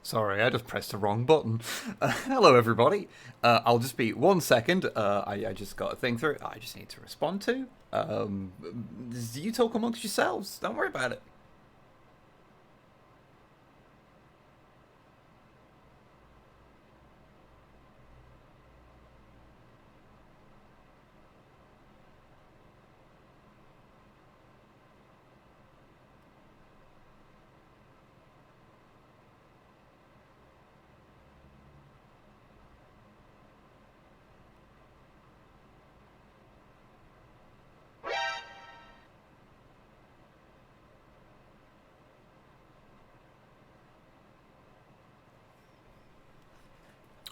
Sorry, I just pressed the wrong button. Hello, everybody. I'll just be 1 second. I just got a thing through. I just need to respond to. You talk amongst yourselves. Don't worry about it.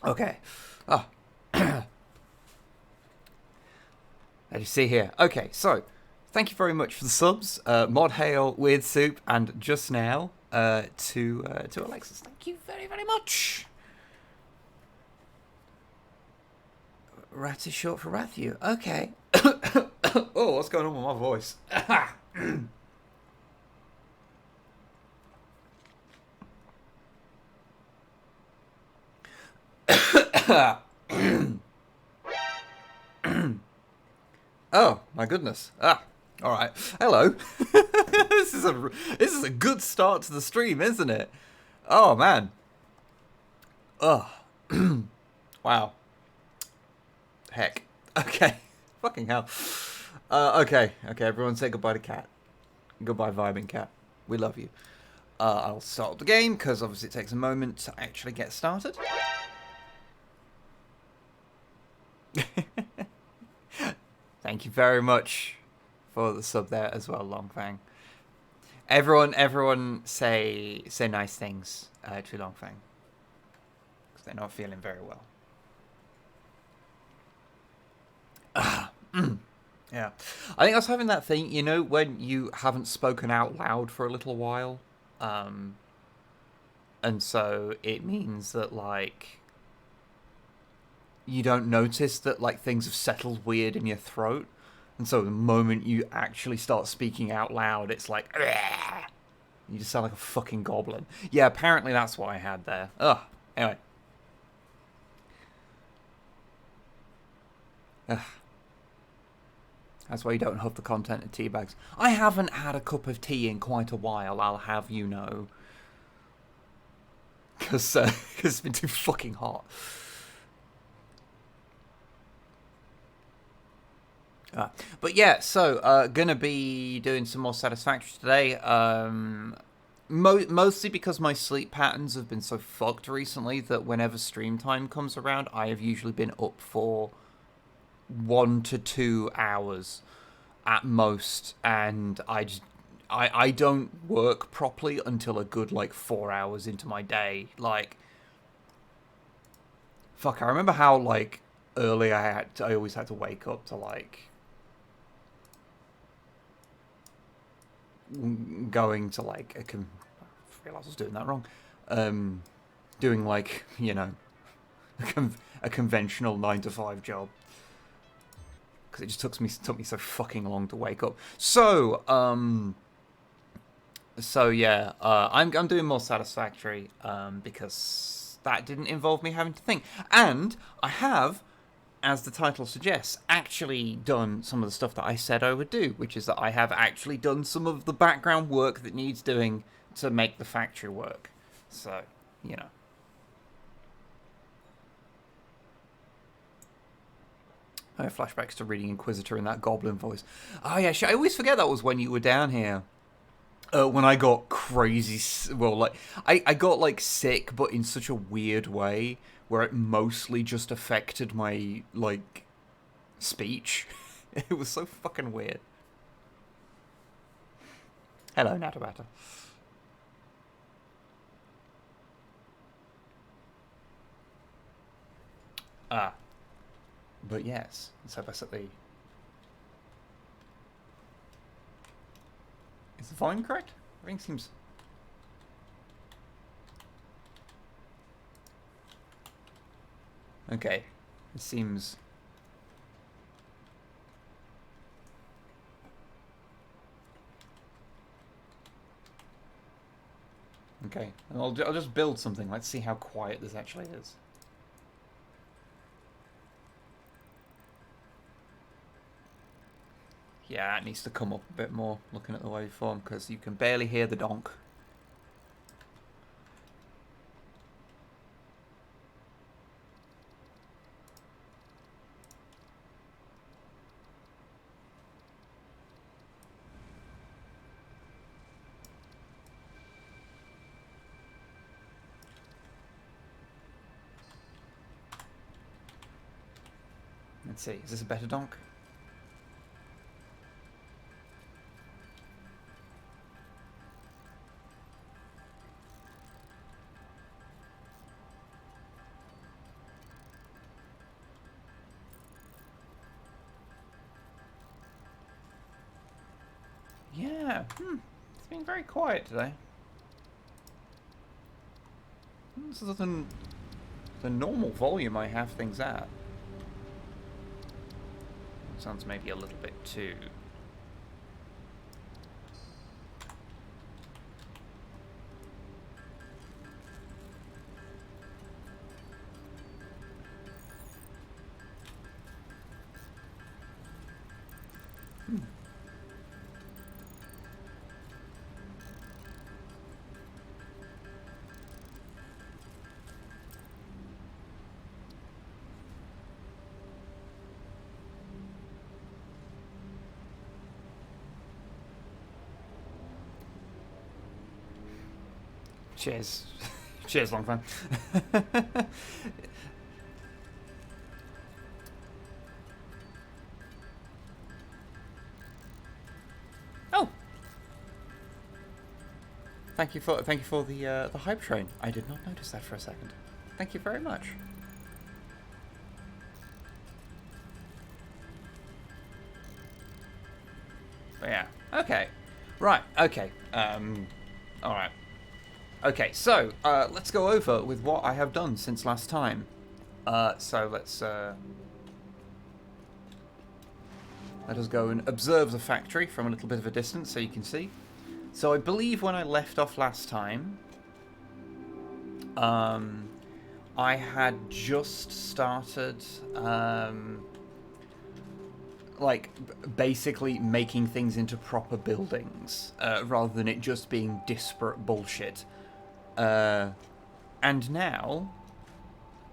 Okay. Oh, as you see here. Okay, so thank you very much for the subs, Mod Hail, Weird Soup, and just now to Alexis. Thank you very, very much. Rat is short for Rathu. Okay. Oh, what's going on with my voice? Oh my goodness. Ah, all right. Hello. this is a good start to the stream, isn't it? Oh man. Oh. Wow. Heck. Okay. Fucking hell. Okay. Okay. Everyone, say goodbye to Cat. Goodbye, vibing Cat. We love you. I'll start the game because obviously it takes a moment to actually get started. Thank you very much for the sub there as well, Longfang. Everyone say nice things to Longfang because they're not feeling very well. Yeah, I think I was having that thing, you know, when you haven't spoken out loud for a little while, and so it means that like you don't notice that like things have settled weird in your throat, and so the moment you actually start speaking out loud, it's like you just sound like a fucking goblin. Yeah, apparently that's what I had there. Ugh. Anyway. Ugh. That's why you don't huff the content of tea bags. I haven't had a cup of tea in quite a while, I'll have you know. Because it's been too fucking hot. But yeah, so gonna be doing some more Satisfactory today. Mostly because my sleep patterns have been so fucked recently that whenever stream time comes around, I have usually been up for 1 to 2 hours at most, and I don't work properly until a good like 4 hours into my day. Like, fuck, I remember how like early I always had to wake up to like going to like I realized I was doing that wrong. Doing like, you know, a conventional 9 to 5 job. Because it just took me so fucking long to wake up. So yeah, I'm doing more Satisfactory because that didn't involve me having to think, and I have, as the title suggests, actually done some of the stuff that I said I would do, which is that I have actually done some of the background work that needs doing to make the factory work. So, you know. I have flashbacks to reading Inquisitor in that goblin voice. Oh yeah, I always forget that was when you were down here. When I got crazy, well, like, I got, like, sick, but in such a weird way, where it mostly just affected my, like, speech. It was so fucking weird. Hello, Natabata. But yes, so basically... Is the volume correct? Everything seems... Okay. It seems... Okay, and I'll just build something. Let's see how quiet this actually is. Yeah, it needs to come up a bit more, looking at the waveform, because you can barely hear the donk. Let's see, is this a better donk? Yeah, it's been very quiet today. This is the normal volume I have things at. Sounds maybe a little bit too... Cheers. Cheers, long fan. Oh. Thank you for the hype train. I did not notice that for a second. Thank you very much. But yeah. Okay. Right. Okay. All right. Okay, so let's go over with what I have done since last time. So let's let us go and observe the factory from a little bit of a distance so you can see. So I believe when I left off last time, I had just started like basically making things into proper buildings rather than it just being disparate bullshit. And now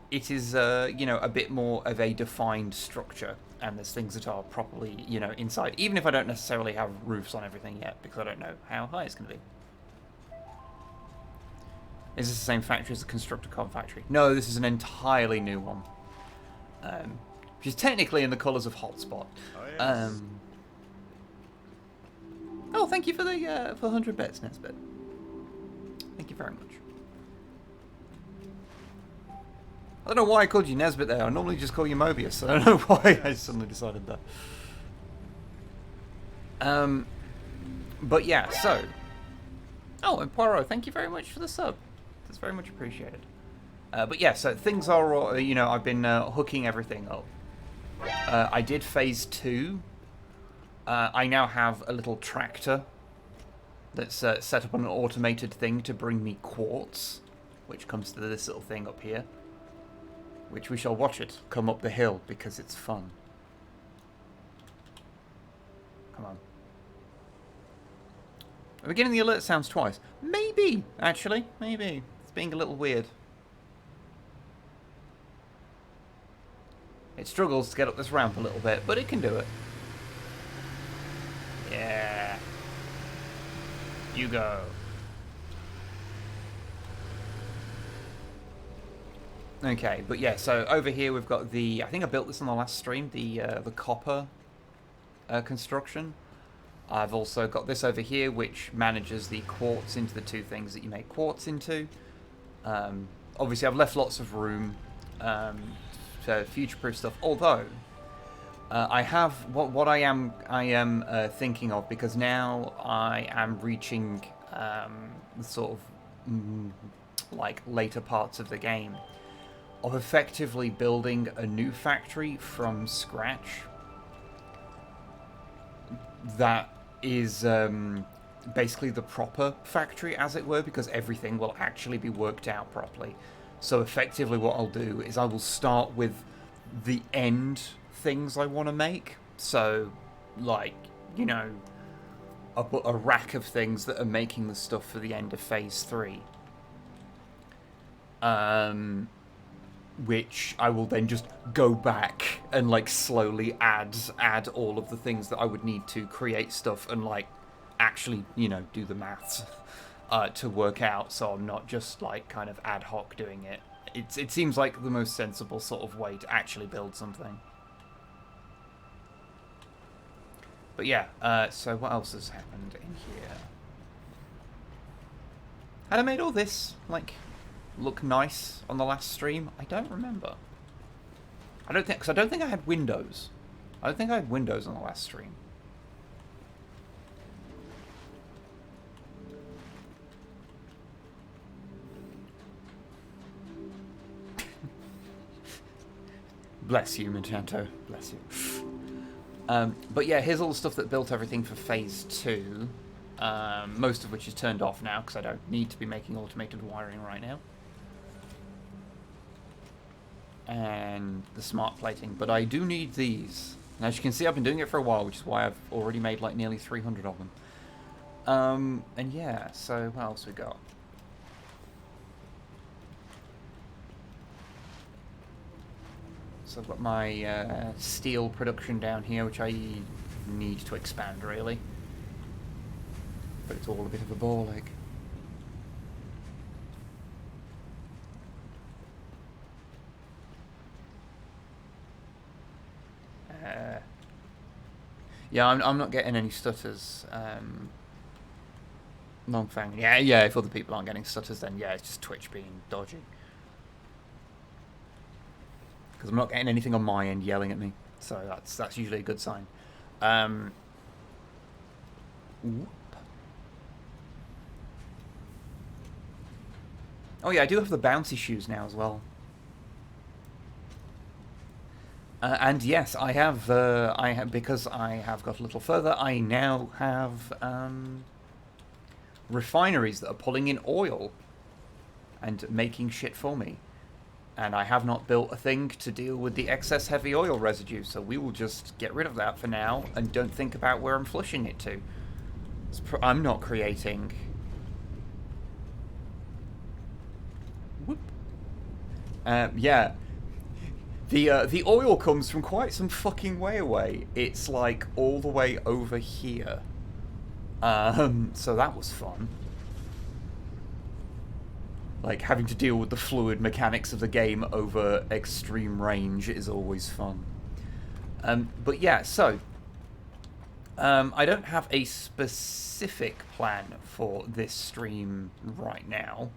it is, you know, a bit more of a defined structure, and there's things that are properly, you know, inside, even if I don't necessarily have roofs on everything yet, because I don't know how high it's going to be. Is this the same factory as the Constructicon factory? No, this is an entirely new one. Which is technically in the colours of Hotspot. Oh, yes. Oh, thank you for the 100 bits, Nesbit. Thank you very much. I don't know why I called you Nesbit there. I normally just call you Mobius. I don't know why I suddenly decided that. But yeah, so... Oh, and Poirot, thank you very much for the sub. That's very much appreciated. But yeah, so things are, you know, I've been hooking everything up. I did phase 2. I now have a little tractor that's set up on an automated thing to bring me quartz, which comes to this little thing up here, which we shall watch it come up the hill because it's fun. Come on. Are we getting the alert sounds twice? Maybe, actually, maybe. It's being a little weird. It struggles to get up this ramp a little bit, but it can do it. Yeah. You go. Okay, but yeah, so over here we've got the... I think I built this on the last stream, the copper construction. I've also got this over here, which manages the quartz into the two things that you make quartz into. Obviously, I've left lots of room for future-proof stuff, although... I have what I am thinking of, because now I am reaching the sort of like later parts of the game, of effectively building a new factory from scratch that is basically the proper factory, as it were, because everything will actually be worked out properly. So effectively what I'll do is I will start with the end things I want to make. So, like, you know, a rack of things that are making the stuff for the end of Phase 3. Which I will then just go back and, like, slowly add all of the things that I would need to create stuff and, like, actually, you know, do the maths to work out, so I'm not just, like, kind of ad hoc doing it. It seems like the most sensible sort of way to actually build something. But yeah, so what else has happened in here? Had I made all this, like, look nice on the last stream? I don't remember. I don't think I had windows. I don't think I had windows on the last stream. Bless you, Machanto. Bless you. But yeah, here's all the stuff that built everything for Phase 2. Most of which is turned off now, because I don't need to be making automated wiring right now. And the smart plating, but I do need these. And as you can see, I've been doing it for a while, which is why I've already made like nearly 300 of them. And yeah, so what else we got? So I've got my steel production down here, which I need to expand really. But it's all a bit of a ball ache. Yeah, I'm not getting any stutters. Longfang. Yeah, if other people aren't getting stutters, then yeah, it's just Twitch being dodgy. Because I'm not getting anything on my end yelling at me. So that's usually a good sign. Whoop. Oh yeah, I do have the bouncy shoes now as well. And yes, I have, because I have got a little further, I now have refineries that are pulling in oil and making shit for me. And I have not built a thing to deal with the excess heavy oil residue, so we will just get rid of that for now and don't think about where I'm flushing it to. I'm not creating... Whoop. Yeah. The oil comes from quite some fucking way away. It's like all the way over here. So that was fun. Like having to deal with the fluid mechanics of the game over extreme range is always fun. But yeah, so I don't have a specific plan for this stream right now.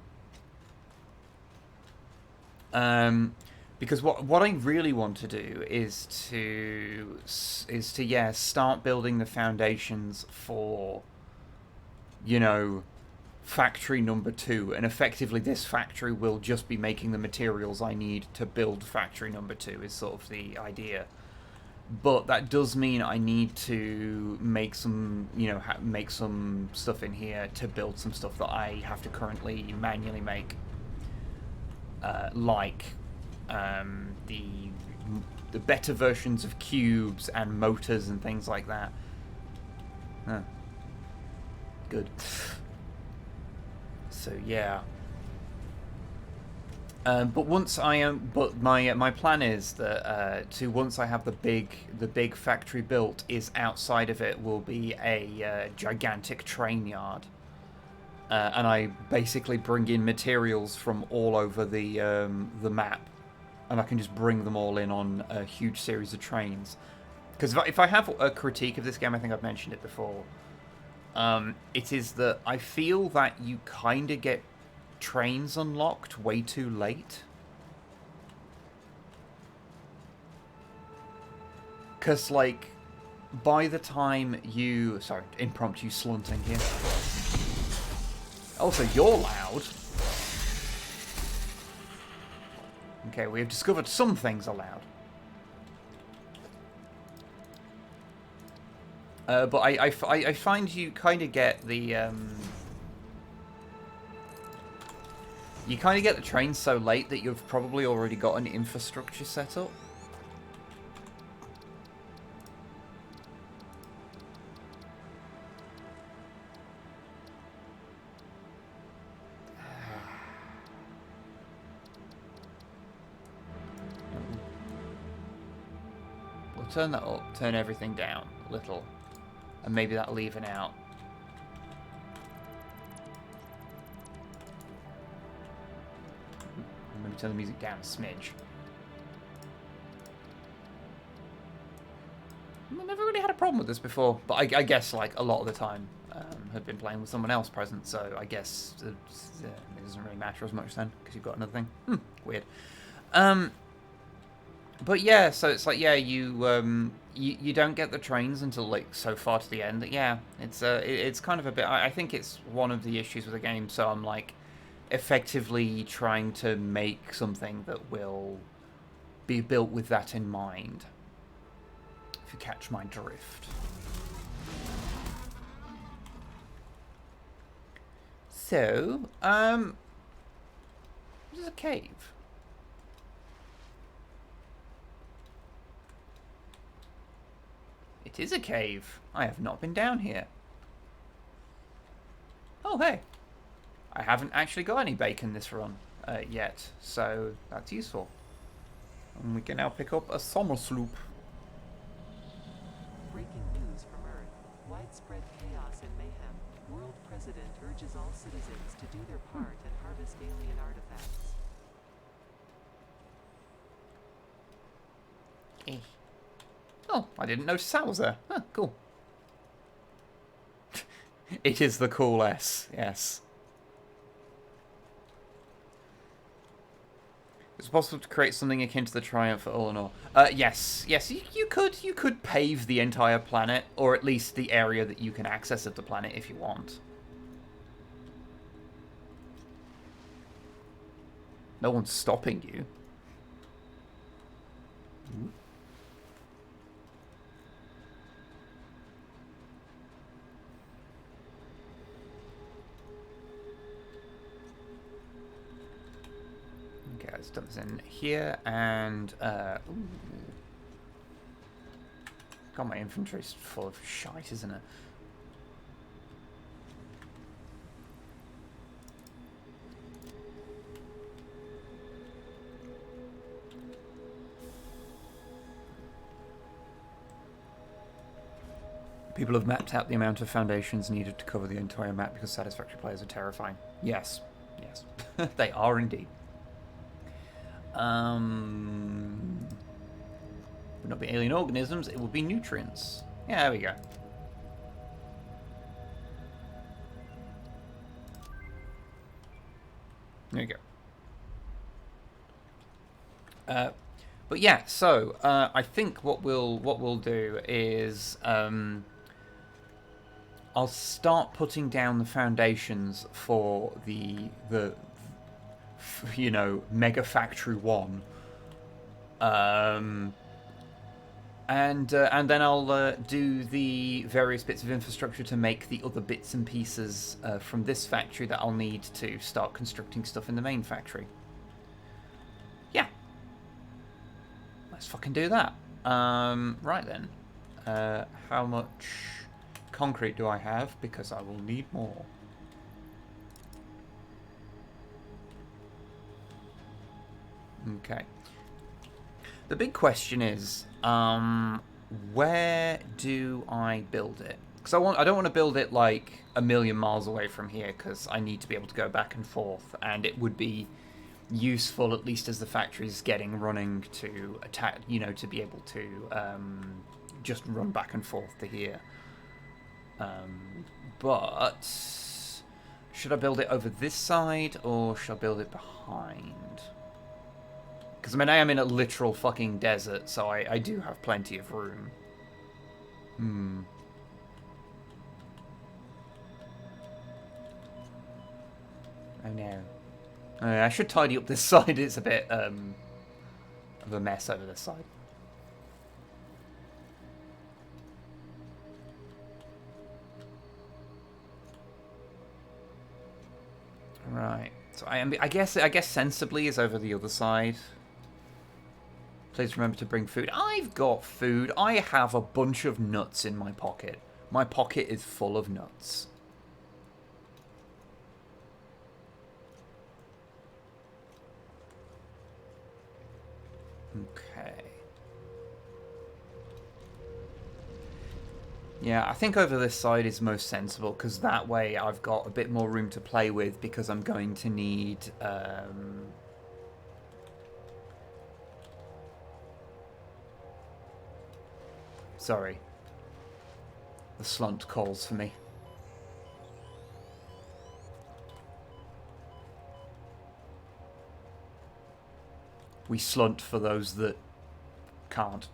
Because what I really want to do is to start building the foundations for, you know, factory number 2, and effectively this factory will just be making the materials I need to build factory number 2 is sort of the idea. But that does mean I need to make some, you know, make some stuff in here to build some stuff that I have to currently manually make, like the better versions of cubes and motors and things like that. Good. So yeah. But once I am, my plan is that once I have the big factory built, is outside of it will be a gigantic train yard, and I basically bring in materials from all over the map. And I can just bring them all in on a huge series of trains. Because if I have a critique of this game, I think I've mentioned it before, it is that I feel that you kind of get trains unlocked way too late. Because, like, by the time you... Sorry, impromptu slunting here. Also, you're loud. Okay, we have discovered some things are loud. But I find you kind of get the you kind of get the trains so late that you've probably already got an infrastructure set up. We'll turn that up, turn everything down a little, and maybe that'll even out. Maybe turn the music down a smidge. I've never really had a problem with this before, but I guess like a lot of the time have been playing with someone else present, so I guess it doesn't really matter as much then because you've got another thing. Weird. But yeah, so it's like you don't get the trains until like so far to the end that it's kind of a bit. I think it's one of the issues with the game. So I'm like effectively trying to make something that will be built with that in mind. If you catch my drift. So, this is a cave. It is a cave. I have not been down here. Oh, hey. I haven't actually got any bacon this run yet, so that's useful. And we can now pick up a summer sloop. Breaking news from Earth. Widespread chaos and mayhem. World President urges all citizens to do their part and harvest alien artifacts. Oh, I didn't notice Sal was there. Huh, cool. It is the cool S, yes. It's possible to create something akin to the Triumph at Ullanor. Yes, you could pave the entire planet, or at least the area that you can access of the planet if you want. No one's stopping you. Okay, let's dump this in here, and God, my inventory's full of shite, isn't it? People have mapped out the amount of foundations needed to cover the entire map because Satisfactory players are terrifying. Yes, they are indeed. Would not be alien organisms, it would be nutrients. Yeah, there we go. There you go. But yeah, so I think what we'll do is I'll start putting down the foundations for the Mega Factory 1. And then I'll do the various bits of infrastructure to make the other bits and pieces from this factory that I'll need to start constructing stuff in the main factory. Yeah. Let's fucking do that. Right then. How much concrete do I have? Because I will need more. Okay. The big question is, where do I build it? Because I don't want to build it like a million miles away from here, because I need to be able to go back and forth, and it would be useful, at least as the factory's getting running, to attack, to be able to just run back and forth to here. But should I build it over this side, or should I build it behind? Because, I mean, I am in a literal fucking desert, so I do have plenty of room. Oh, no. I should tidy up this side. It's a bit of a mess over this side. Right. So I guess sensibly is over the other side. Please remember to bring food. I've got food. I have a bunch of nuts in my pocket. My pocket is full of nuts. Okay. Yeah, I think over this side is most sensible, because that way I've got a bit more room to play with, because I'm going to need... Sorry. The slunt calls for me. We slunt for those that can't.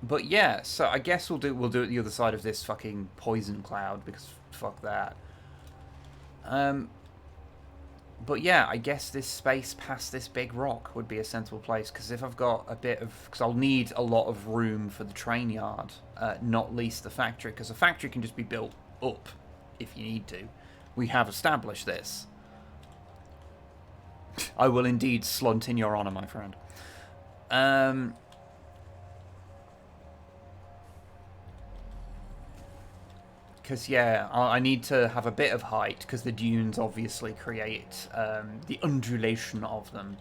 But yeah, so I guess we'll do it the other side of this fucking poison cloud, because fuck that. But yeah, I guess this space past this big rock would be a sensible place, because if I've got a bit of... Because I'll need a lot of room for the train yard, not least the factory, because a factory can just be built up if you need to. We have established this. I will indeed slunt in your honour, my friend. Because, yeah, I need to have a bit of height, because the dunes obviously create... the undulation of them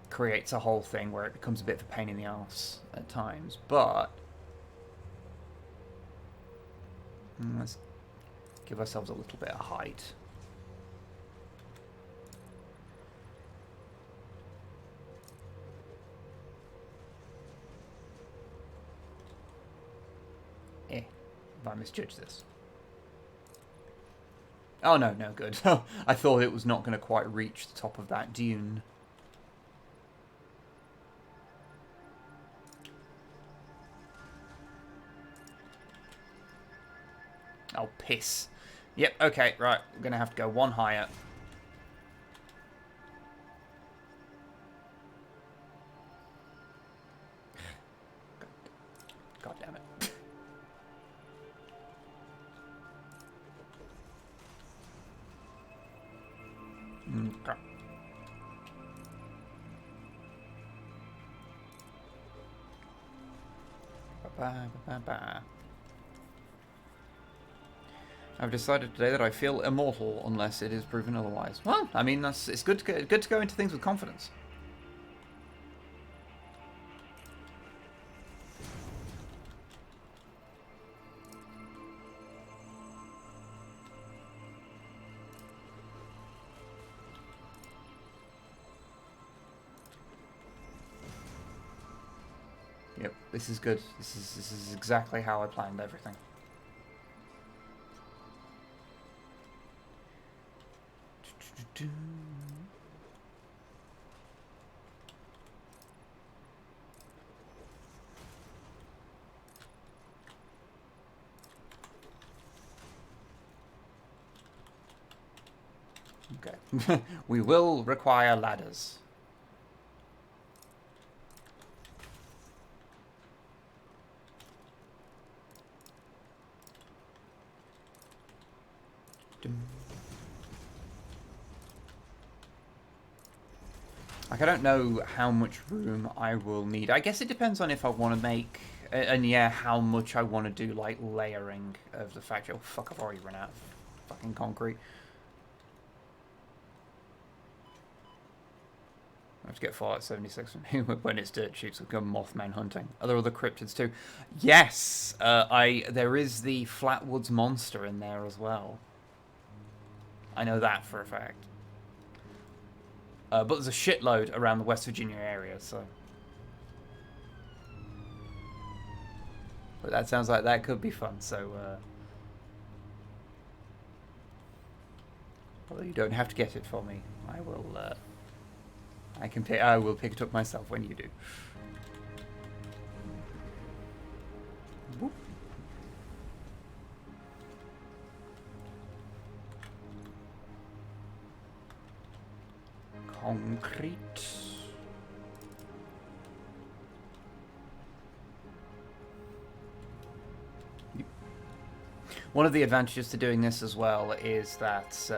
creates a whole thing where it becomes a bit of a pain in the arse at times. But... let's give ourselves a little bit of height. If I misjudge this. Oh, no, good. I thought it was not going to quite reach the top of that dune. Oh, piss. Yep, okay, right. We're going to have to go one higher. God damn it. Okay. I've decided today that I feel immortal unless it is proven otherwise. Well, I mean, it's good to go into things with confidence. Yep, this is good. This is exactly how I planned everything. Okay. We will require ladders. Like, I don't know how much room I will need. I guess it depends on if I want to make... And yeah, how much I want to do, like, layering of the factory. Oh, fuck, I've already run out of fucking concrete. I have to get Fallout 76 when it's dirt shoots. We've got Mothman hunting. Are there other cryptids too? Yes! There is the Flatwoods monster in there as well. I know that for a fact. But there's a shitload around the West Virginia area, so... But that sounds like that could be fun, so... Although you don't have to get it for me. I will, I will pick it up myself when you do. Whoop. Concrete. One of the advantages to doing this as well is that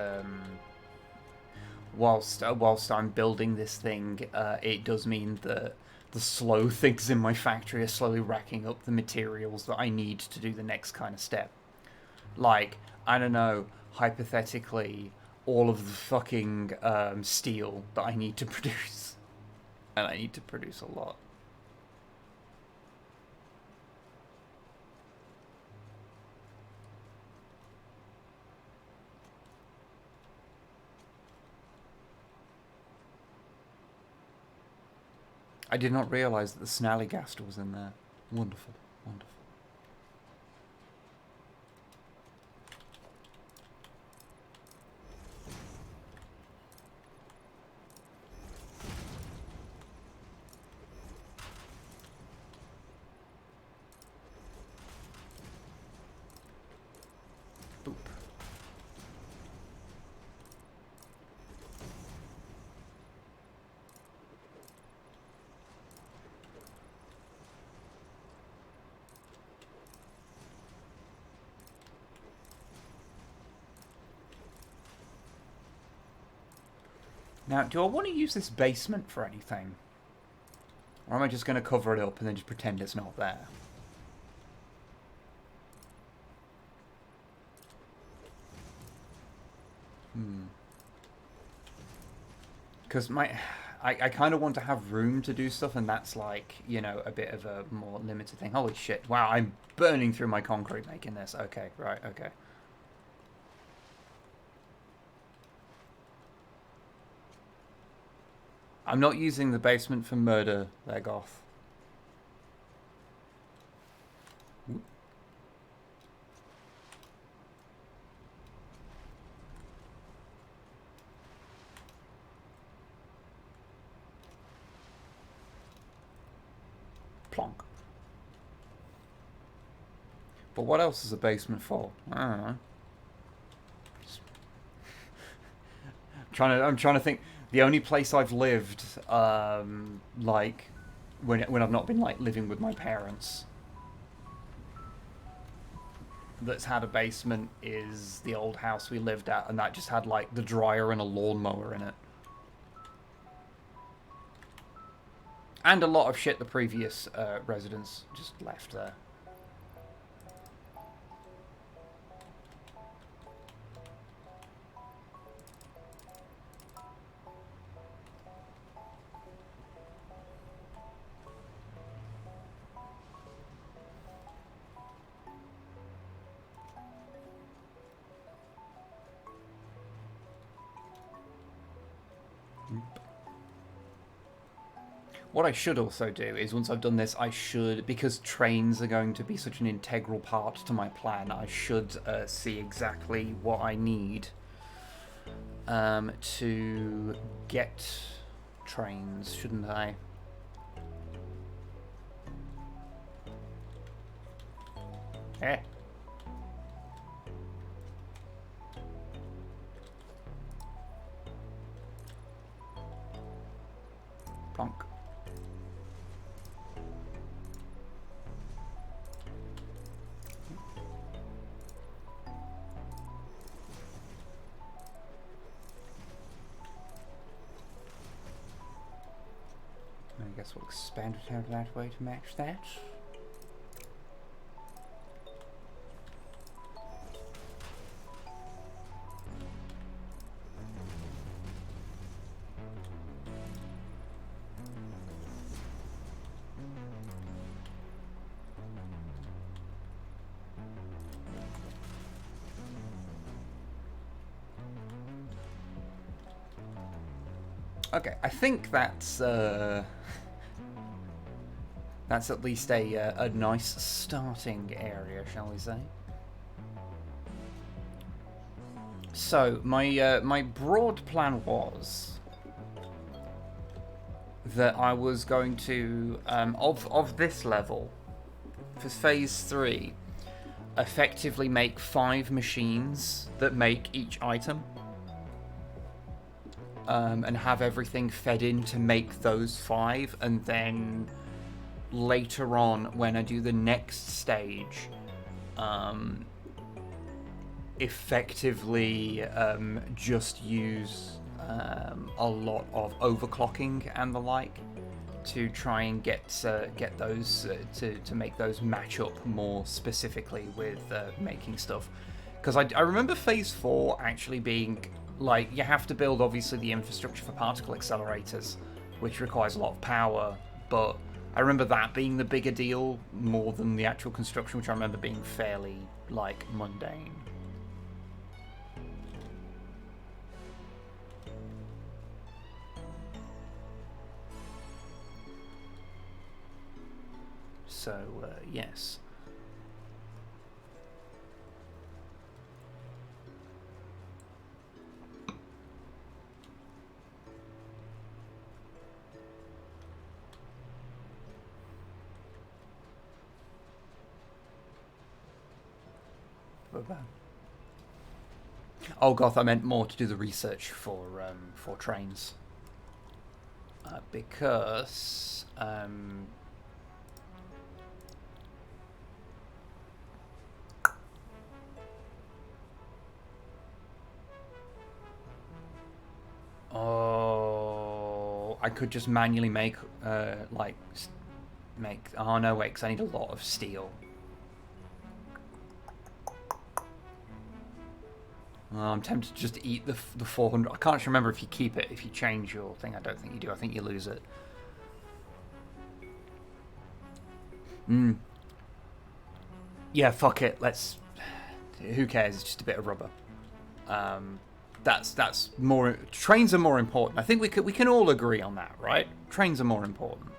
whilst I'm building this thing, it does mean that the slow things in my factory are slowly racking up the materials that I need to do the next kind of step. Like, I don't know, hypothetically, all of the fucking steel that I need to produce. And I need to produce a lot. I did not realise that the Snallygaster was in there. Wonderful, wonderful. Boop. Now, do I want to use this basement for anything? Or am I just going to cover it up and then just pretend it's not there? Because I kind of want to have room to do stuff, and that's like, you know, a bit of a more limited thing. Holy shit. Wow, I'm burning through my concrete making this. Okay, right, okay. I'm not using the basement for murder, Legoth. Plonk. But what else is a basement for? I don't know. I'm trying to think. The only place I've lived, like, when I've not been like living with my parents, that's had a basement is the old house we lived at, and that just had like the dryer and a lawnmower in it, and a lot of shit the previous residents just left there. What I should also do is, once I've done this, I should, because trains are going to be such an integral part to my plan, I should see exactly what I need to get trains, shouldn't I? Eh. Plonk. I guess we'll expand it out that way to match that. Okay, I think that's at least a nice starting area, shall we say? So my broad plan was that I was going to of this level for phase 3 effectively make 5 machines that make each item. And have everything fed in to make those 5, and then later on, when I do the next stage, effectively just use a lot of overclocking and the like to try and get those to make those match up more specifically with making stuff. Because I remember Phase 4 actually being like, you have to build obviously the infrastructure for particle accelerators, which requires a lot of power, but I remember that being the bigger deal more than the actual construction, which I remember being fairly like mundane. So, yes. Oh, Goth, I meant more to do the research for trains. Because... oh, I could just manually make, oh no, wait, because I need a lot of steel. Oh, I'm tempted to just eat the 400. I can't remember if you keep it, if you change your thing. I don't think you do. I think you lose it. Yeah, fuck it. Let's... Who cares? It's just a bit of rubber. That's more... Trains are more important. I think we can all agree on that, right? Trains are more important.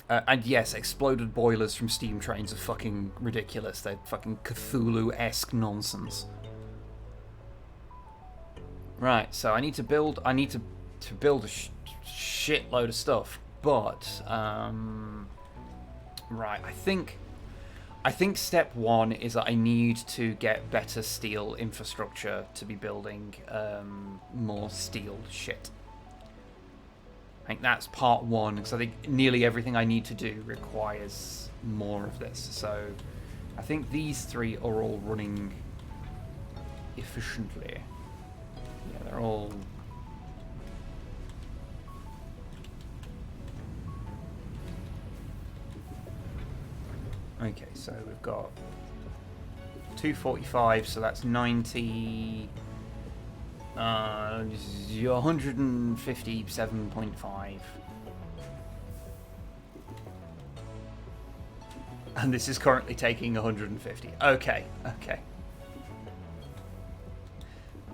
And yes, exploded boilers from steam trains are fucking ridiculous. They're fucking Cthulhu-esque nonsense. Right, so I need to build a shitload of stuff, but right, I think step one is that I need to get better steel infrastructure to be building more steel shit. I think that's part one, because I think nearly everything I need to do requires more of this. So I think these three are all running efficiently. Yeah, they're all... Okay, so we've got 245, so that's 90... 157.5. And this is currently taking 150. Okay.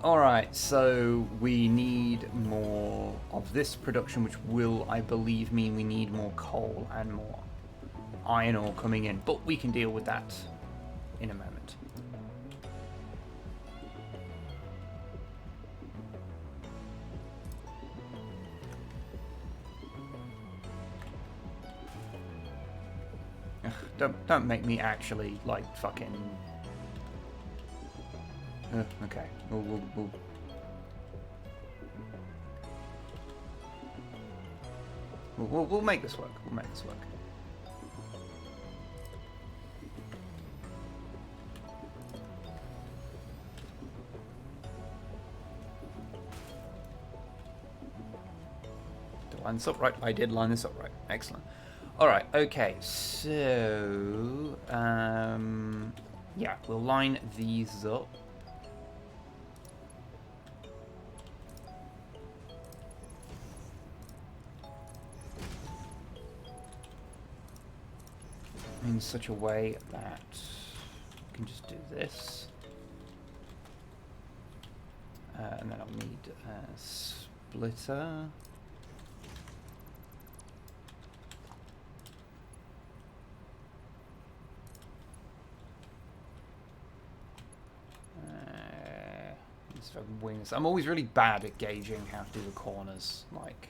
Alright, so we need more of this production, which will, I believe, mean we need more coal and more iron ore coming in. But we can deal with that in a moment. Don't make me actually, like, fucking... okay. We'll make this work. We'll make this work. Did I line this up right? I did line this up right. Excellent. Alright, okay, so... yeah, we'll line these up. In such a way that we can just do this. And then I'll need a splitter. Wings. I'm always really bad at gauging how to do the corners, like...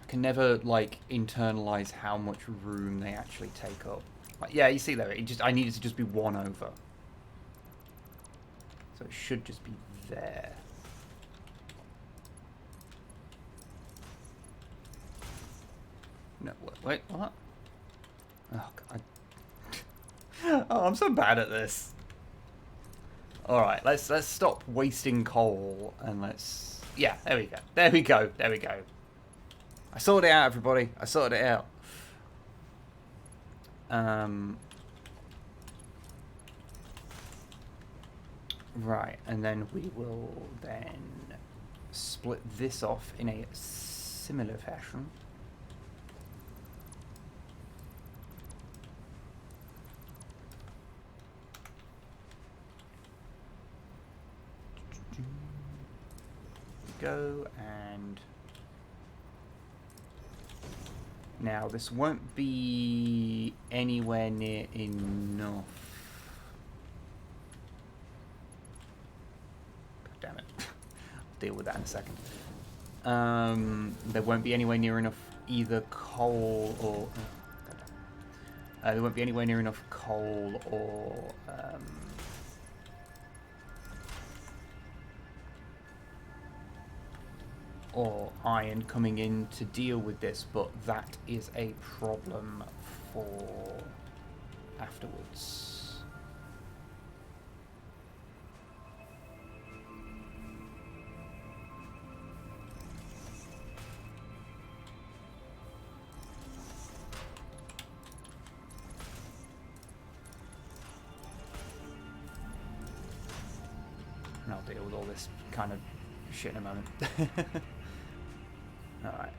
I can never, like, internalize how much room they actually take up. Like, yeah, you see there, I need it to just be one over. So it should just be there. No, wait, what? Oh, God. Oh, I'm so bad at this. All right, let's stop wasting coal and let's. Yeah, there we go. There we go. There we go. I sorted it out, everybody. I sorted it out. Right, and then we will then split this off in a similar fashion. Go, and now this won't be anywhere near enough. God damn it. I'll deal with that in a second. There won't be anywhere near enough either coal or there won't be anywhere near enough coal or iron coming in to deal with this, but that is a problem for afterwards. And I'll deal with all this kind of shit in a moment. Alright.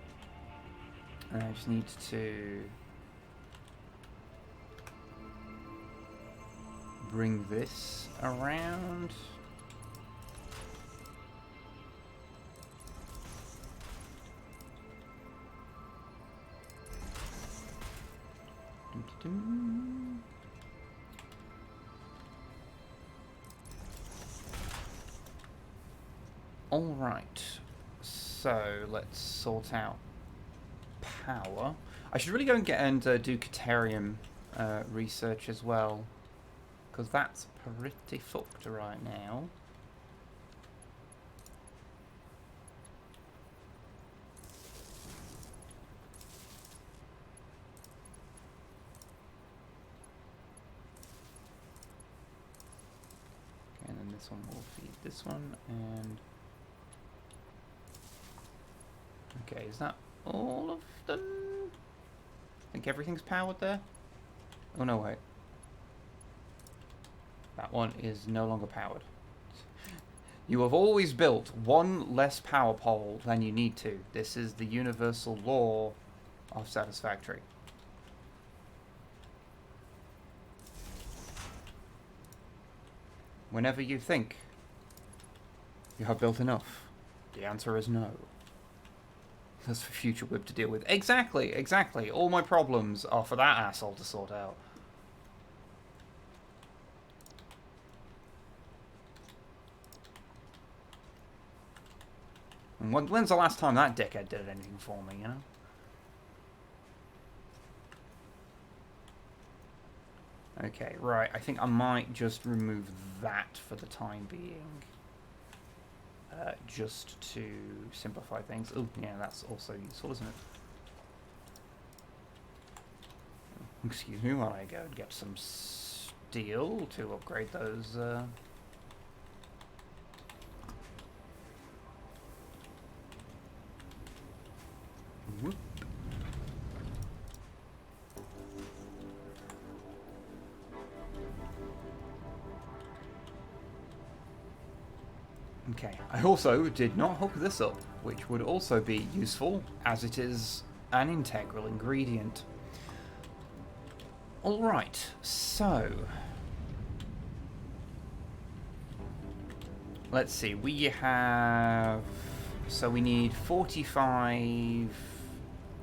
And I just need to bring this around. Dun-dun-dun. All right, so let's sort out power. I should really go and do Caterium research as well, because that's pretty fucked right now. Okay, and then this one will feed this one, and okay, is that all of them? I think everything's powered there. Oh no, wait. That one is no longer powered. You have always built one less power pole than you need to. This is the universal law of Satisfactory. Whenever you think you have built enough, the answer is no. That's for future Wib to deal with. Exactly, exactly. All my problems are for that asshole to sort out. And when's the last time that dickhead did anything for me, you know? Okay, right. I think I might just remove that for the time being. Just to simplify things. Oh, yeah, that's also useful, isn't it? Excuse me while I go and get some steel to upgrade those. Whoop. Okay, I also did not hook this up, which would also be useful, as it is an integral ingredient. Alright, so let's see, we have, so we need 45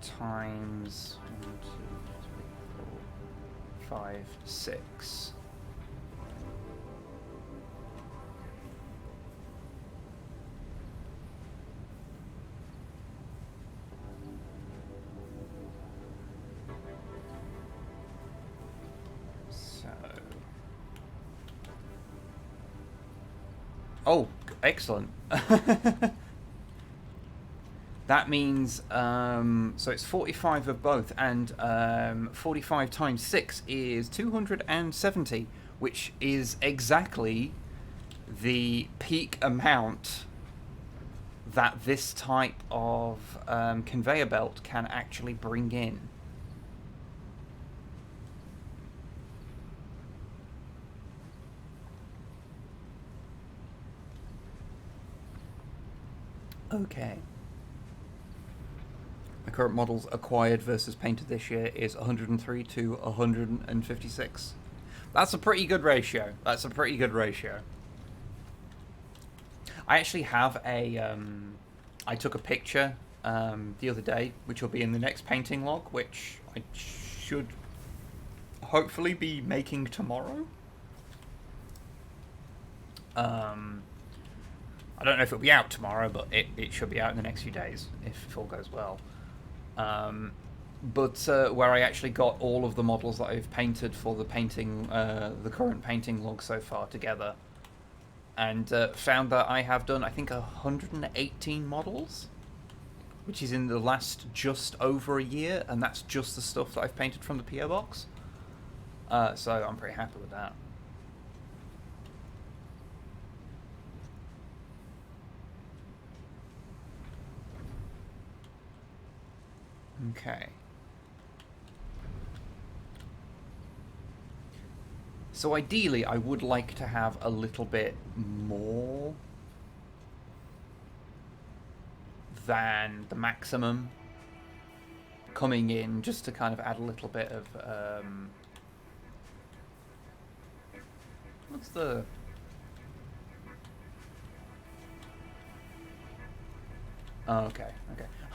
times 1, 2, 3, 4, 5, 6. Oh, excellent. That means, so it's 45 of both, and 45 times 6 is 270, which is exactly the peak amount that this type of conveyor belt can actually bring in. Okay. The current models acquired versus painted this year is 103 to 156. That's a pretty good ratio. That's a pretty good ratio. I actually have a... I took a picture the other day, which will be in the next painting log, which I should hopefully be making tomorrow. I don't know if it'll be out tomorrow, but it should be out in the next few days, if all goes well. But where I actually got all of the models that I've painted for the painting, the current painting log so far together, and found that I have done, I think, 118 models, which is in the last just over a year, and that's just the stuff that I've painted from the PO box. So I'm pretty happy with that. Okay. So ideally, I would like to have a little bit more than the maximum coming in, just to kind of add a little bit of... what's the... Oh, okay.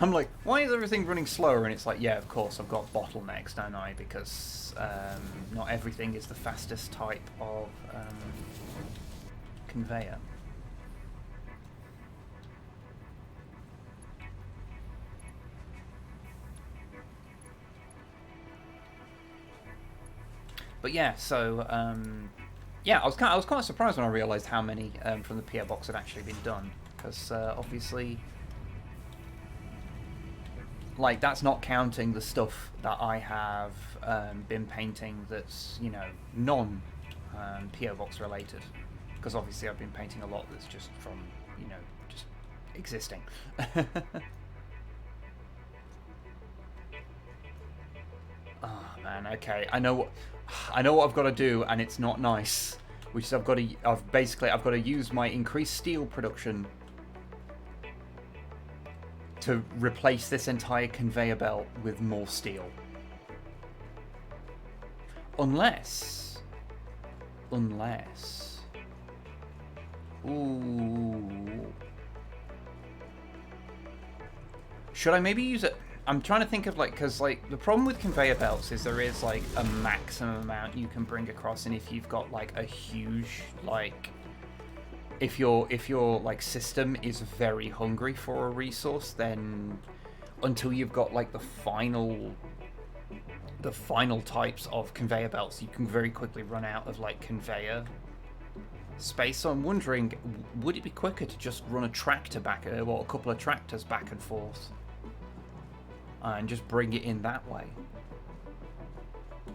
I'm like, why is everything running slower? And it's like, yeah, of course, I've got bottlenecks, don't I? Because not everything is the fastest type of conveyor. But yeah, so yeah, I was quite surprised when I realised how many from the PO box had actually been done, because obviously, like, that's not counting the stuff that I have been painting that's, you know, non PO box related, because obviously I've been painting a lot that's just from, you know, just existing. Oh man, okay. I know what I've got to do, and it's not nice. Which is I've got to use my increased steel production to replace this entire conveyor belt with more steel. Unless, ooh, should I maybe use it? I'm trying to think of, like, because, like, the problem with conveyor belts is there is, like, a maximum amount you can bring across, and if you've got, like, a huge, like, if your like system is very hungry for a resource, then until you've got, like, the final types of conveyor belts, you can very quickly run out of, like, conveyor space. So I'm wondering, would it be quicker to just run a tractor back, or a couple of tractors back and forth? And just bring it in that way.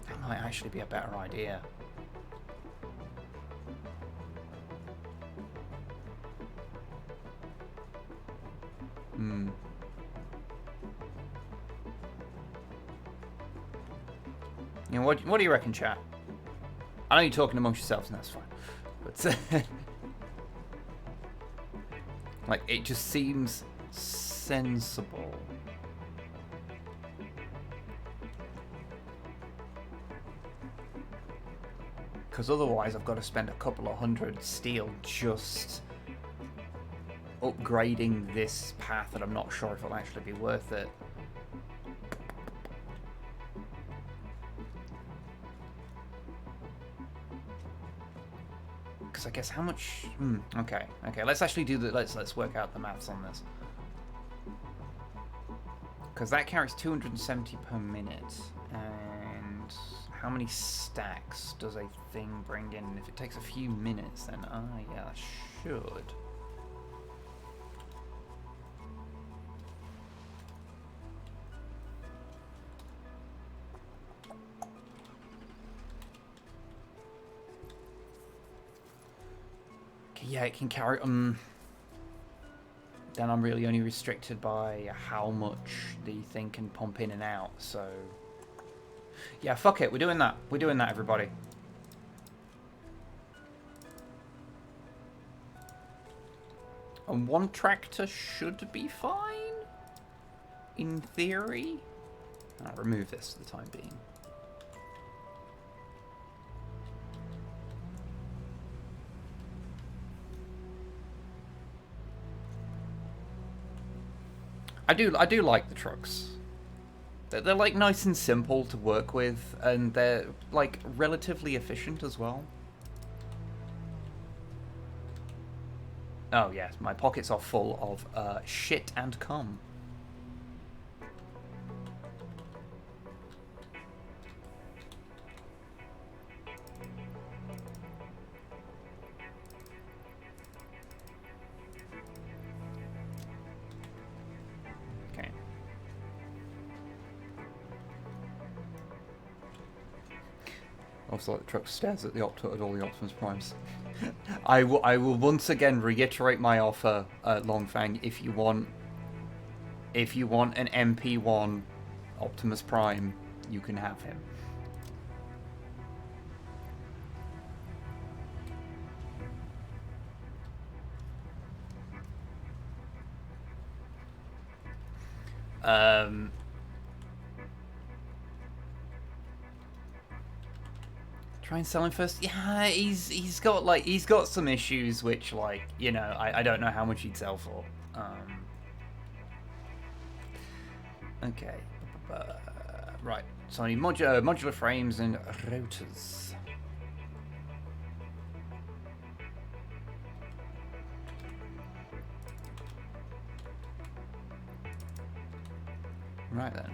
That might actually be a better idea. Hmm. You know, what do you reckon, chat? I know you're talking amongst yourselves, and that's fine. But like, it just seems sensible. Because otherwise I've got to spend a couple of hundred steel just upgrading this path, and I'm not sure if it'll actually be worth it. Because I guess how much... okay, let's actually do the... Let's work out the maths on this. Because that carries 270 per minute, and how many stacks does a thing bring in? If it takes a few minutes, then yeah, that should. Yeah, it can carry... then I'm really only restricted by how much the thing can pump in and out, so... Yeah, fuck it, we're doing that. We're doing that, everybody. And one tractor should be fine, in theory. I'll remove this for the time being. I do like the trucks. They're like nice and simple to work with, and they're like relatively efficient as well. Oh yes, my pockets are full of shit and cum. Okay. Also, like the truck stares at all the Optimus Primes. I will once again reiterate my offer, Longfang. If you want an MP1 Optimus Prime, you can have him. Try and sell him first. Yeah, he's got some issues which, like, you know, I don't know how much he'd sell for. Okay. Right. So I need modular frames and rotors. Right then.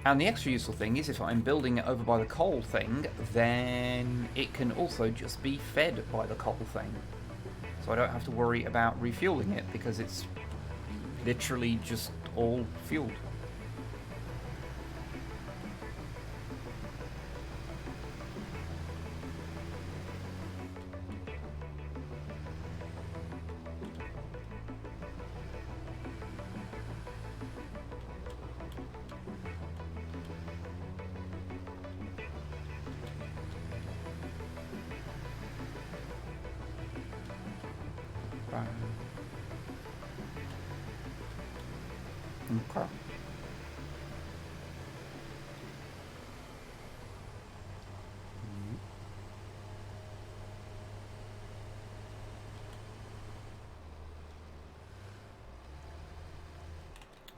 And the extra useful thing is if I'm building it over by the coal thing, then it can also just be fed by the coal thing. So I don't have to worry about refueling it because it's literally just all fueled. Okay.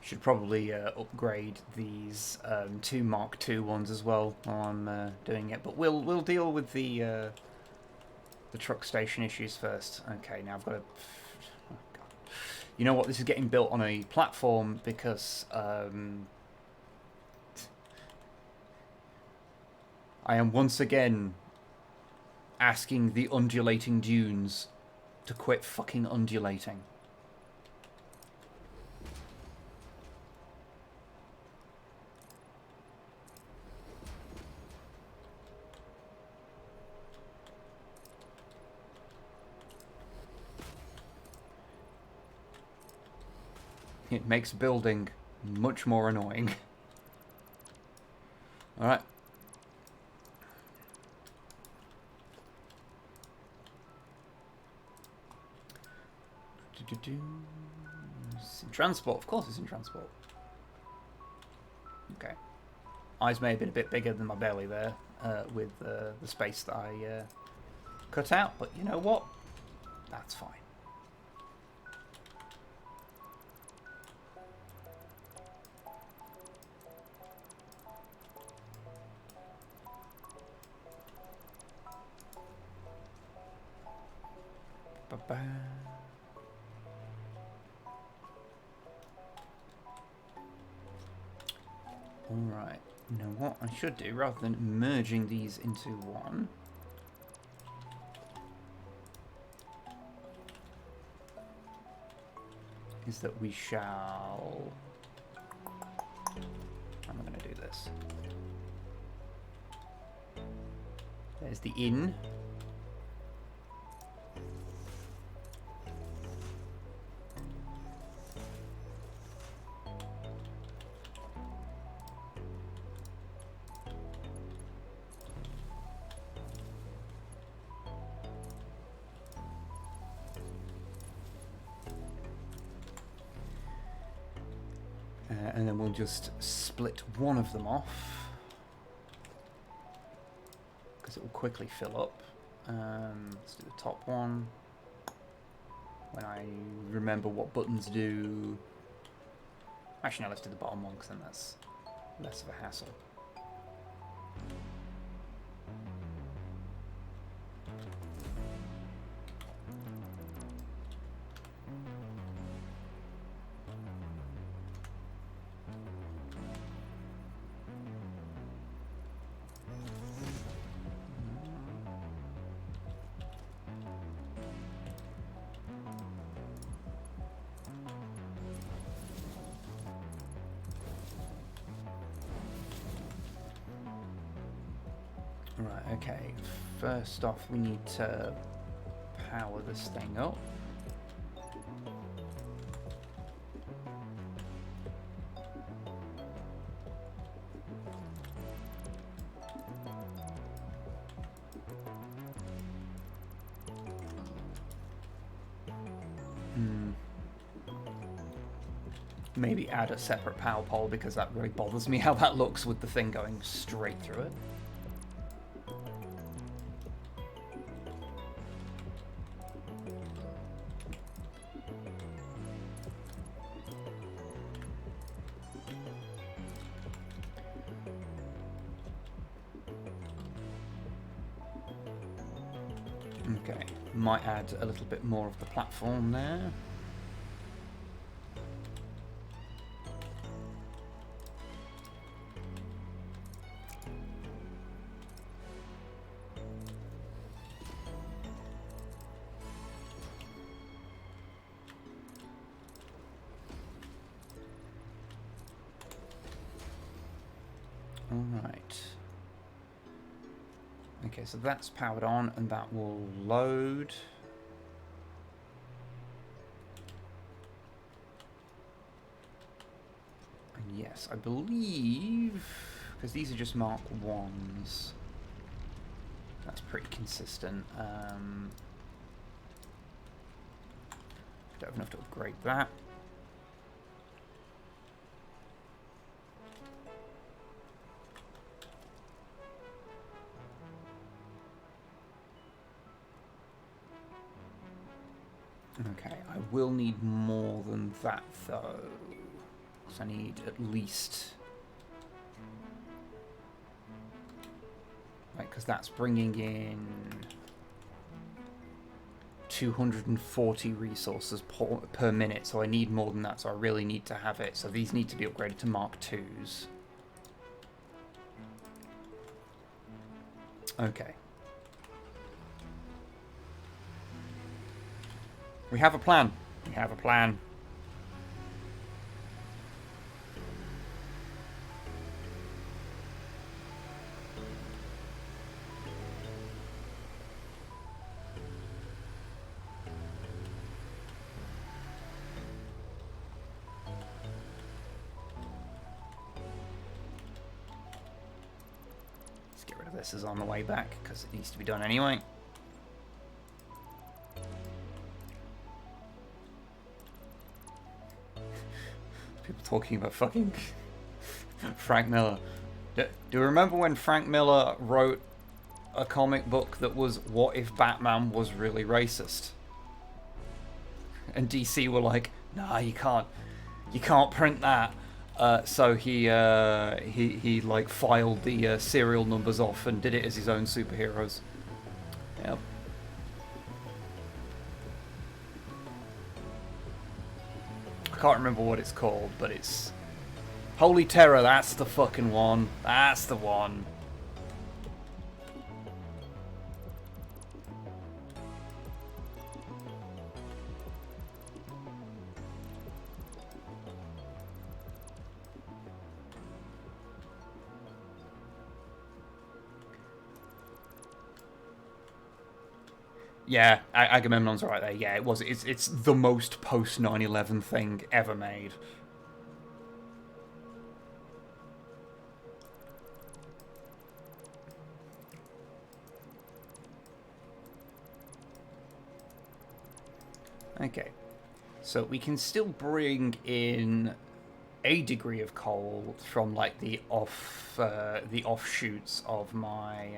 Should probably upgrade these two Mark II ones as well while I'm doing it, but we'll deal with the truck station issues first. Okay, now I've got to. Oh God. You know what? This is getting built on a platform because I am once again asking the undulating dunes to quit fucking undulating. It makes building much more annoying. Alright. It's in transport, of course it's in transport. Okay. Eyes may have been a bit bigger than my belly there, with the space that I cut out, but you know what? That's fine. Ba-ba. Alright, you know what I should do, rather than merging these into one, is that we shall... I'm going to do this. There's the inn. And then we'll just split one of them off because it will quickly fill up. Let's do the top one. When I remember what buttons do. Actually, no, let's do the bottom one because then that's less of a hassle. Right, okay. First off, we need to power this thing up. Maybe add a separate power pole because that really bothers me how that looks with the thing going straight through it. Okay, might add a little bit more of the platform there. Alright. Okay, so that's powered on and that will load. And yes, I believe, because these are just Mark 1s, that's pretty consistent. Don't have enough to upgrade that. Okay, I will need more than that though. So I need at least... Right, because that's bringing in 240 resources per minute, so I need more than that, so I really need to have it. So these need to be upgraded to Mark 2s. Okay. We have a plan. We have a plan. Let's get rid of this as on the way back, because it needs to be done anyway. People talking about fucking Frank Miller. Do you remember when Frank Miller wrote a comic book that was "What if Batman was really racist?" And DC were like, "Nah, you can't print that." So he like filed the serial numbers off and did it as his own superheroes. Yep. I can't remember what it's called, but it's Holy Terror. That's the fucking one. That's the one. Yeah, Agamemnon's right there. Yeah, it was. It's the most post 9/11 thing ever made. Okay, so we can still bring in a degree of coal from like the offshoots of my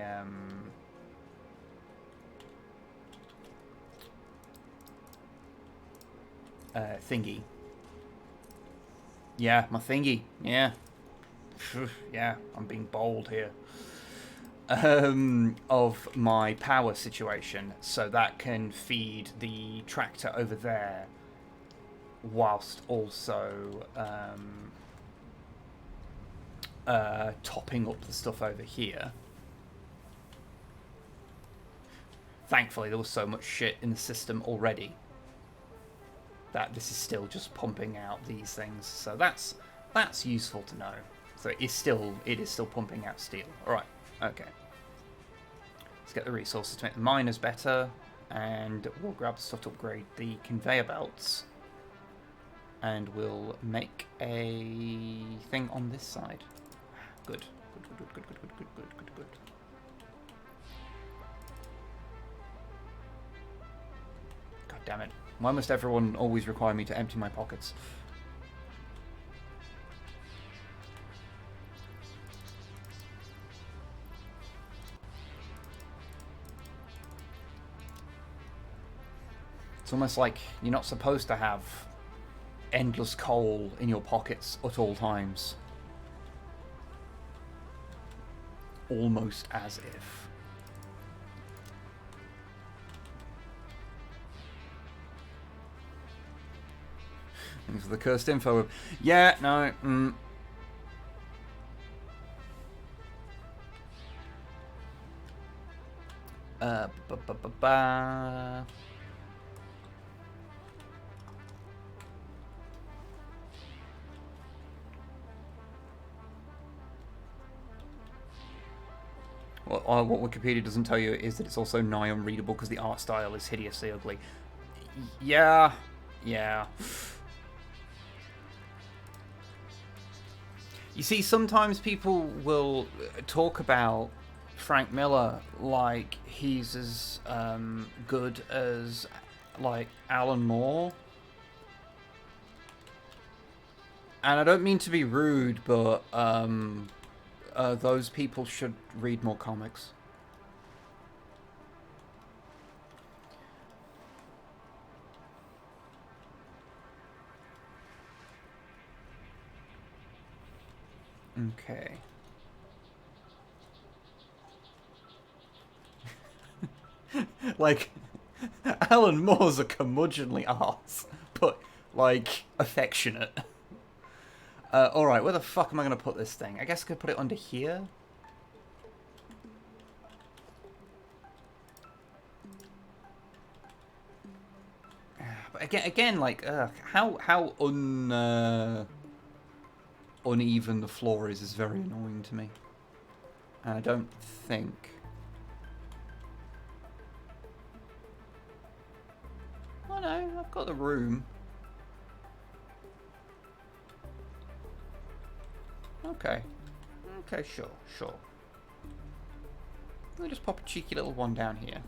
thingy. Yeah, my thingy. Yeah, yeah. I'm being bold here. Of my power situation, so that can feed the tractor over there, whilst also topping up the stuff over here. Thankfully, there was so much shit in the system already that this is still just pumping out these things. So that's useful to know. So it is still pumping out steel. All right. Okay. Let's get the resources to make the miners better, and we'll grab the stuff to upgrade the conveyor belts, and we'll make a thing on this side. Good. Good. God damn it. Why must everyone always require me to empty my pockets? It's almost like you're not supposed to have endless coal in your pockets at all times. Almost as if. Thanks for the cursed info. Yeah, no. Ba. Well, what Wikipedia doesn't tell you is that it's also nigh unreadable because the art style is hideously ugly. Yeah. You see, sometimes people will talk about Frank Miller like he's as good as like Alan Moore. And I don't mean to be rude, but those people should read more comics. Okay. Like, Alan Moore's a curmudgeonly arse, but, like, affectionate. Alright, where the fuck am I going to put this thing? I guess I could put it under here? But again, like, how uneven the floor is very annoying to me. And I don't think... Oh no, I've got the room. Okay. Okay, sure. Let me just pop a cheeky little one down here.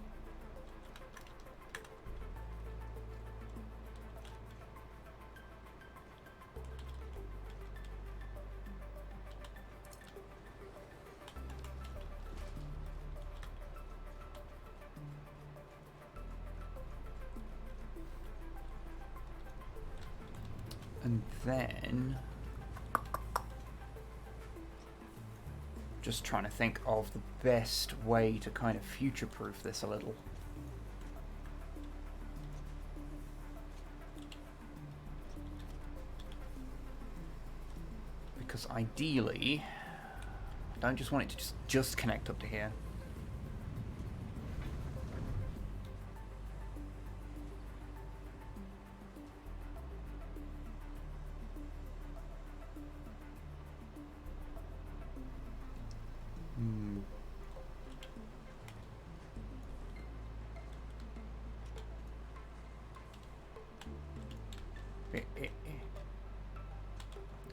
And then... just trying to think of the best way to kind of future-proof this a little. Because ideally, I don't just want it to just connect up to here.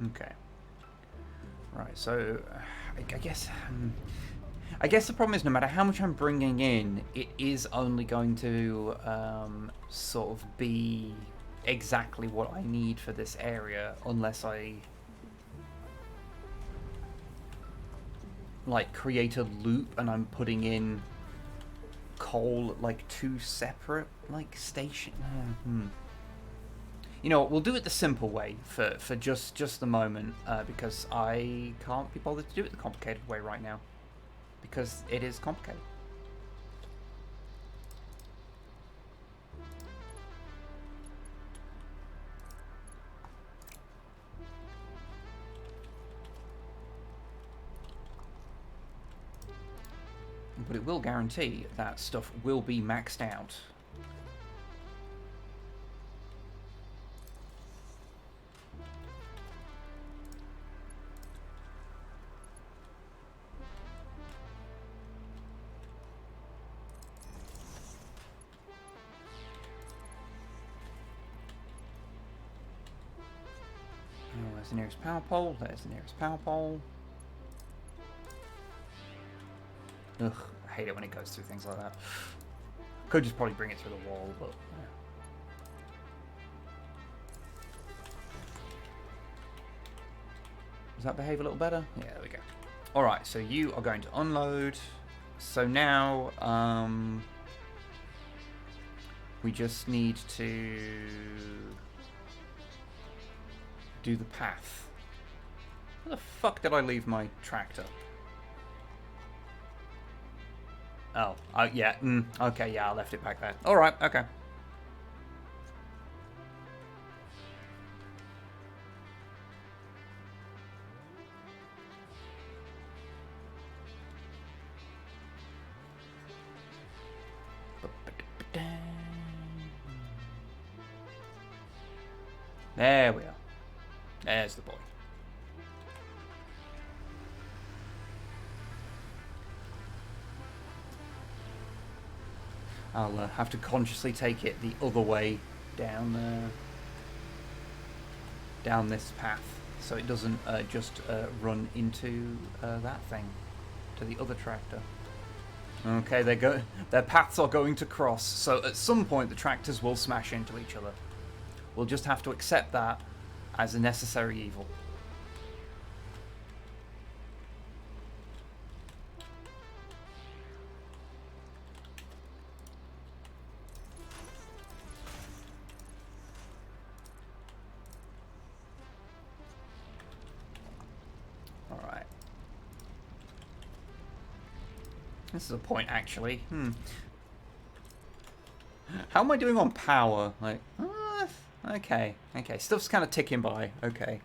Okay. Right, so I guess the problem is no matter how much I'm bringing in, it is only going to sort of be exactly what I need for this area unless I like create a loop and I'm putting in coal at like 2 separate like station. You know what, we'll do it the simple way for just the moment because I can't be bothered to do it the complicated way right now because it is complicated. But it will guarantee that stuff will be maxed out. Oh, there's the nearest power pole, there's the nearest power pole. Ugh, I hate it when it goes through things like that. Could just probably bring it through the wall, but yeah. Does that behave a little better? Yeah, there we go. Alright, so you are going to unload. So now, we just need to do the path. Where the fuck did I leave my tractor? Oh, yeah, okay, yeah, I left it back there. Alright, okay. There we are. There's the boy. I'll have to consciously take it the other way down down this path, so it doesn't just run into that thing, to the other tractor. Okay, their paths are going to cross, so at some point the tractors will smash into each other. We'll just have to accept that as a necessary evil. Alright. This is a point, actually. How am I doing on power? Like, okay. Stuff's kind of ticking by. Okay.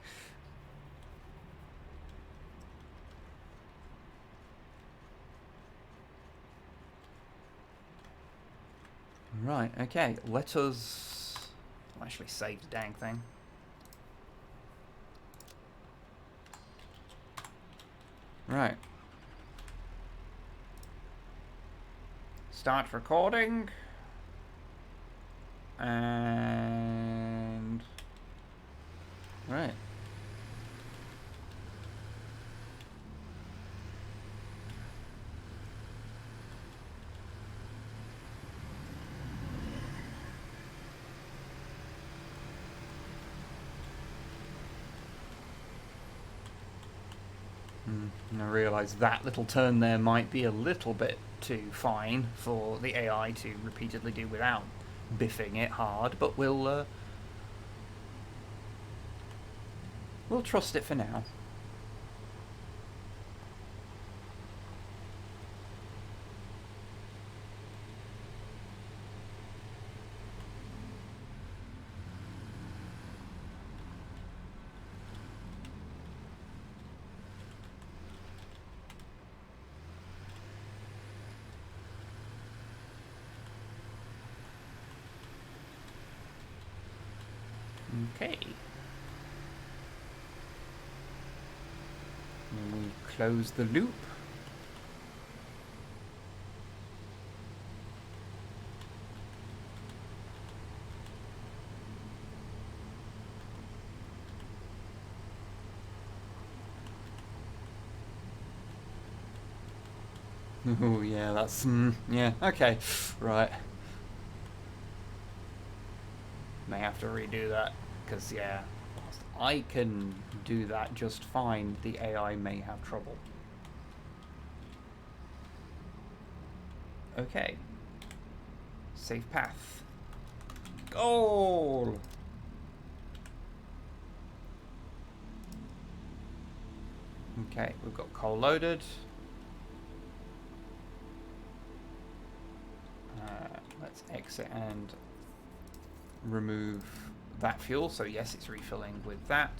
Right, okay. Let us actually save the dang thing. Right. Start recording. And right. And I realise that little turn there might be a little bit too fine for the AI to repeatedly do without biffing it hard, but we'll trust it for now. Okay. And we close the loop. Oh yeah, that's yeah. Okay, right. May have to redo that because yeah, whilst I can do that just fine, the AI may have trouble. Okay. Safe path. Goal! Okay, we've got coal loaded. Let's exit and remove that fuel. So yes, it's refilling with that.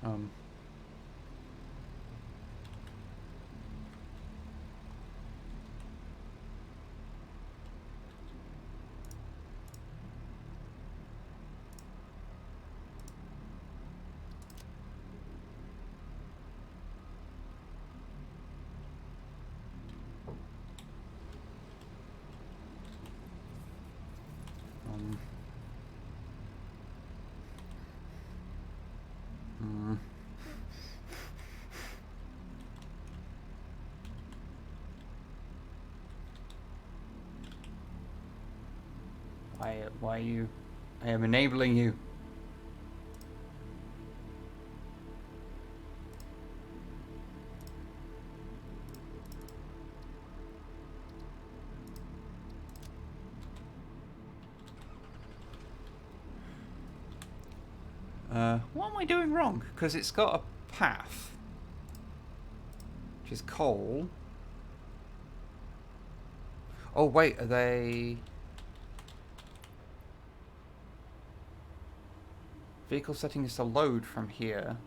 Um, um, mm. Why are you? I am enabling you. What am I doing wrong? Because it's got a path, which is coal. Oh wait, are they... Vehicle setting is to load from here.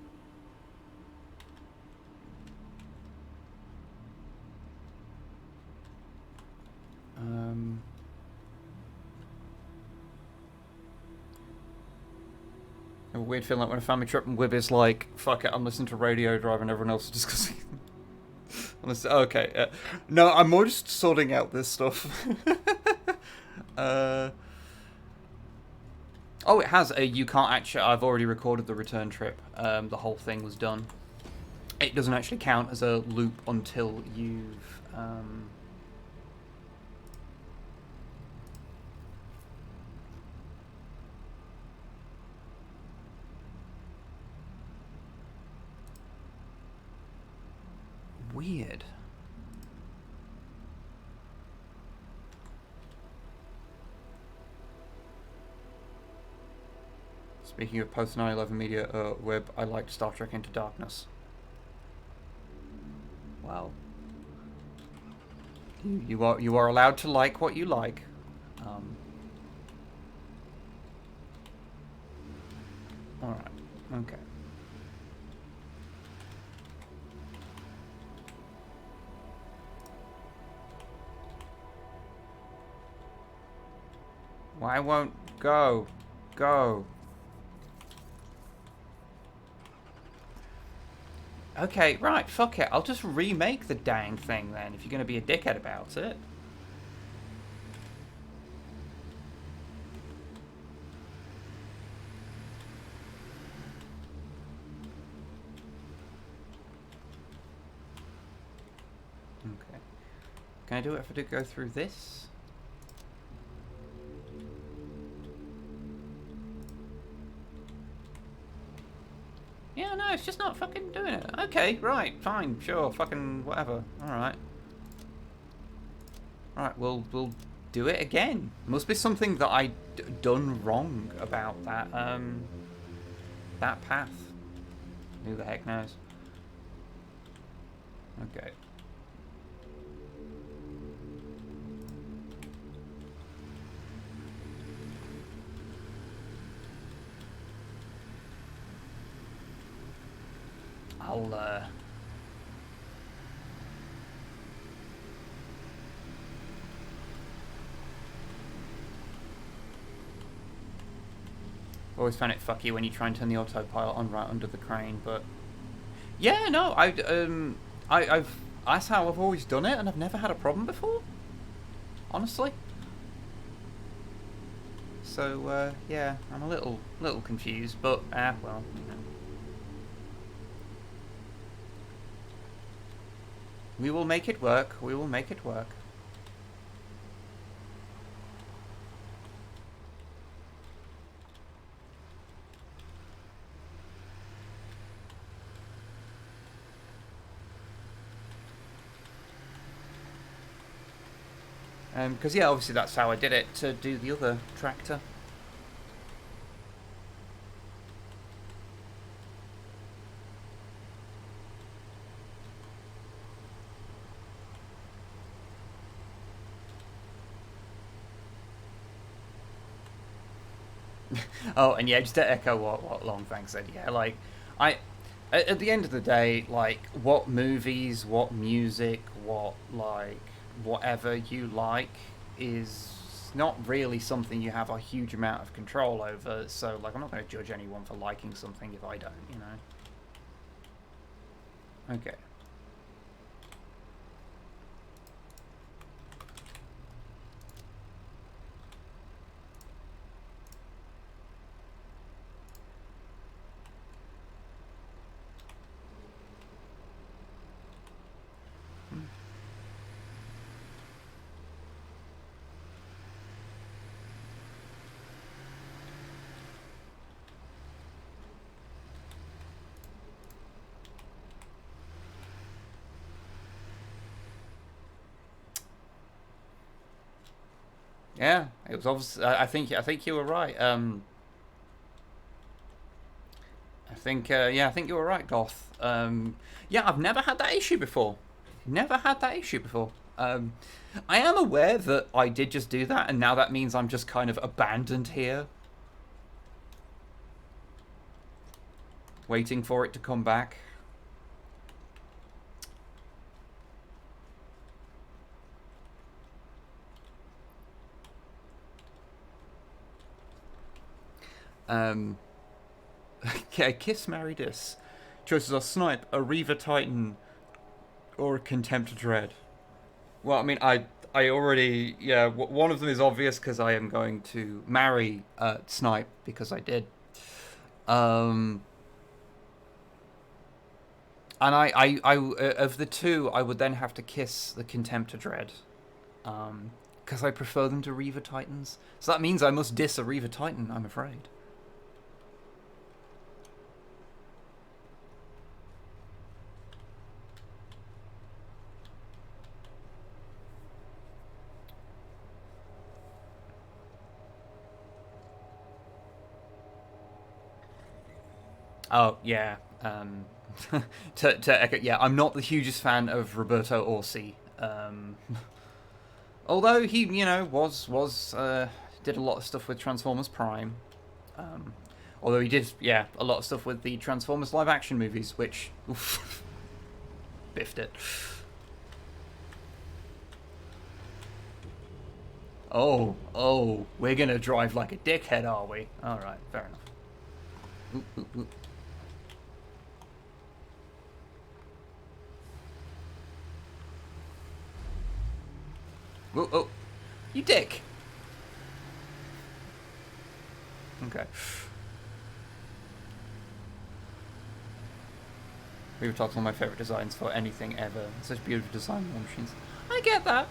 I have a weird feeling like when a family trip and Wib is like, fuck it, I'm listening to radio drive and everyone else is discussing. Okay, no, I'm more just sorting out this stuff. Oh, it has a you can't actually. I've already recorded the return trip. The whole thing was done. It doesn't actually count as a loop until you've. Weird. Speaking of post 9/11 media web, I liked Star Trek Into Darkness. Well, you are allowed to like what you like. All right. Okay. Why won't go? Go. Okay, right, fuck it. I'll just remake the dang thing then, if you're going to be a dickhead about it. Okay. Can I do it if I do go through this? Yeah, no, it's just not fucking doing it. Okay, right, fine, sure, fucking whatever. Alright. Alright, we'll do it again. Must be something that I done wrong about that, that path. Who the heck knows? Okay. I'll Always found it fucky when you try and turn the autopilot on right under the crane, but yeah, no, I've that's how I've always done it, and I've never had a problem before. Honestly. So yeah, I'm a little confused, but well, you know. We will make it work. We will make it work. Because yeah, obviously that's how I did it to do the other tractor. Oh, and yeah, just to echo what Longfang said, yeah, like, I, at the end of the day, like, what movies, what music, what, like, whatever you like is not really something you have a huge amount of control over, so, like, I'm not going to judge anyone for liking something if I don't, you know? Okay. Yeah, it was obvious. I think you were right. I think you were right, Goth. Yeah, I've never had that issue before. Never had that issue before. I am aware that I did just do that, and now that means I'm just kind of abandoned here, waiting for it to come back. Okay, Kiss Marry Dis. Choices are Snipe, a Reaver Titan, or a Contempt Dread. Well, I mean, I already, yeah, one of them is obvious because I am going to marry Snipe because I did. Um, and of the two, I would then have to kiss the Contempt Dread. Because I prefer them to Reaver Titans. So that means I must diss a Reaver Titan, I'm afraid. Oh, yeah. To echo, yeah, I'm not the hugest fan of Roberto Orsi. Although he, you know, did a lot of stuff with Transformers Prime. Although he did, yeah, a lot of stuff with the Transformers live action movies, which oof, biffed it. Oh, we're gonna drive like a dickhead, are we? Alright, fair enough. Oop, oop, oop. Oh, you dick! Okay. Reaver Talks one of my favourite designs for anything ever. Such beautiful design war machines. I get that.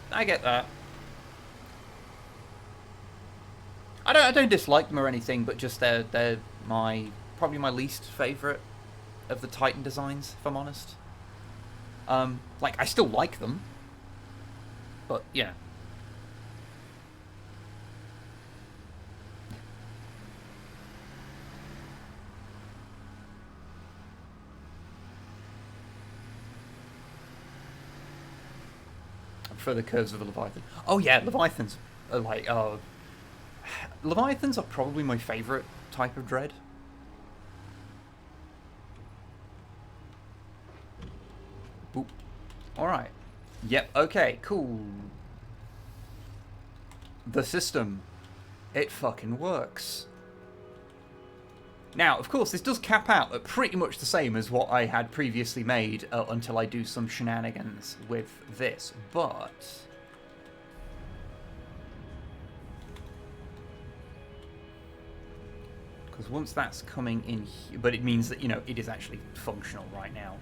I don't dislike them or anything, but just they're probably my least favourite of the Titan designs, if I'm honest. Like, I still like them, but yeah. I prefer the curves of a Leviathan. Oh yeah, Leviathans are like, Leviathans are probably my favourite type of dread. Boop. Alright. Yep, okay, cool. The system. It fucking works. Now, of course, this does cap out at pretty much the same as what I had previously made until I do some shenanigans with this, but... Because once that's coming in here... But it means that, you know, it is actually functional right now.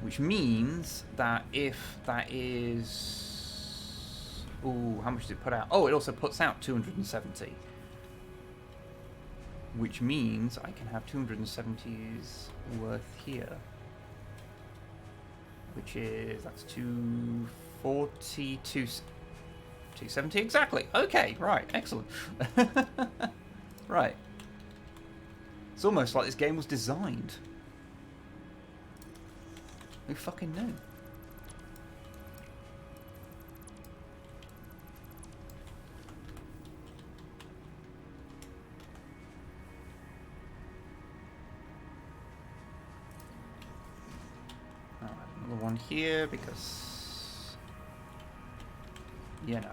Which means that if that is... Ooh, how much does it put out? Oh, it also puts out 270. Which means I can have 270's worth here. Which is, that's 240, 270 exactly. Okay, right, excellent. Right. It's almost like this game was designed. Who fucking knew? One here because, you know.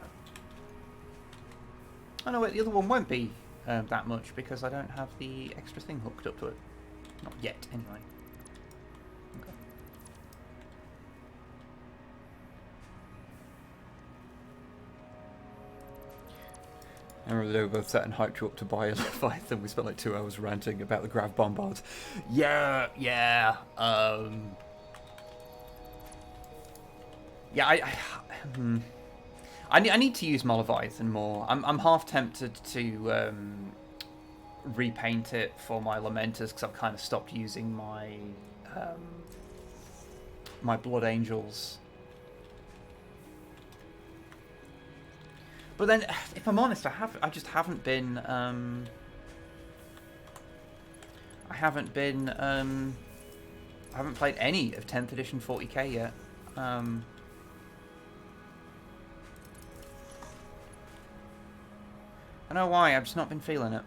Oh no, wait, the other one won't be that much because I don't have the extra thing hooked up to it. Not yet, anyway. Okay. I remember they were both sat and hyped you up to buy a Leviathan. We spent like 2 hours ranting about the grav bombards. Yeah. Yeah, I need to use my Leviathan more. I'm half tempted to repaint it for my Lamenters because I've kind of stopped using my my Blood Angels. But then, if I'm honest, I just haven't been I haven't played any of 10th edition 40k yet. I don't know why, I've just not been feeling it.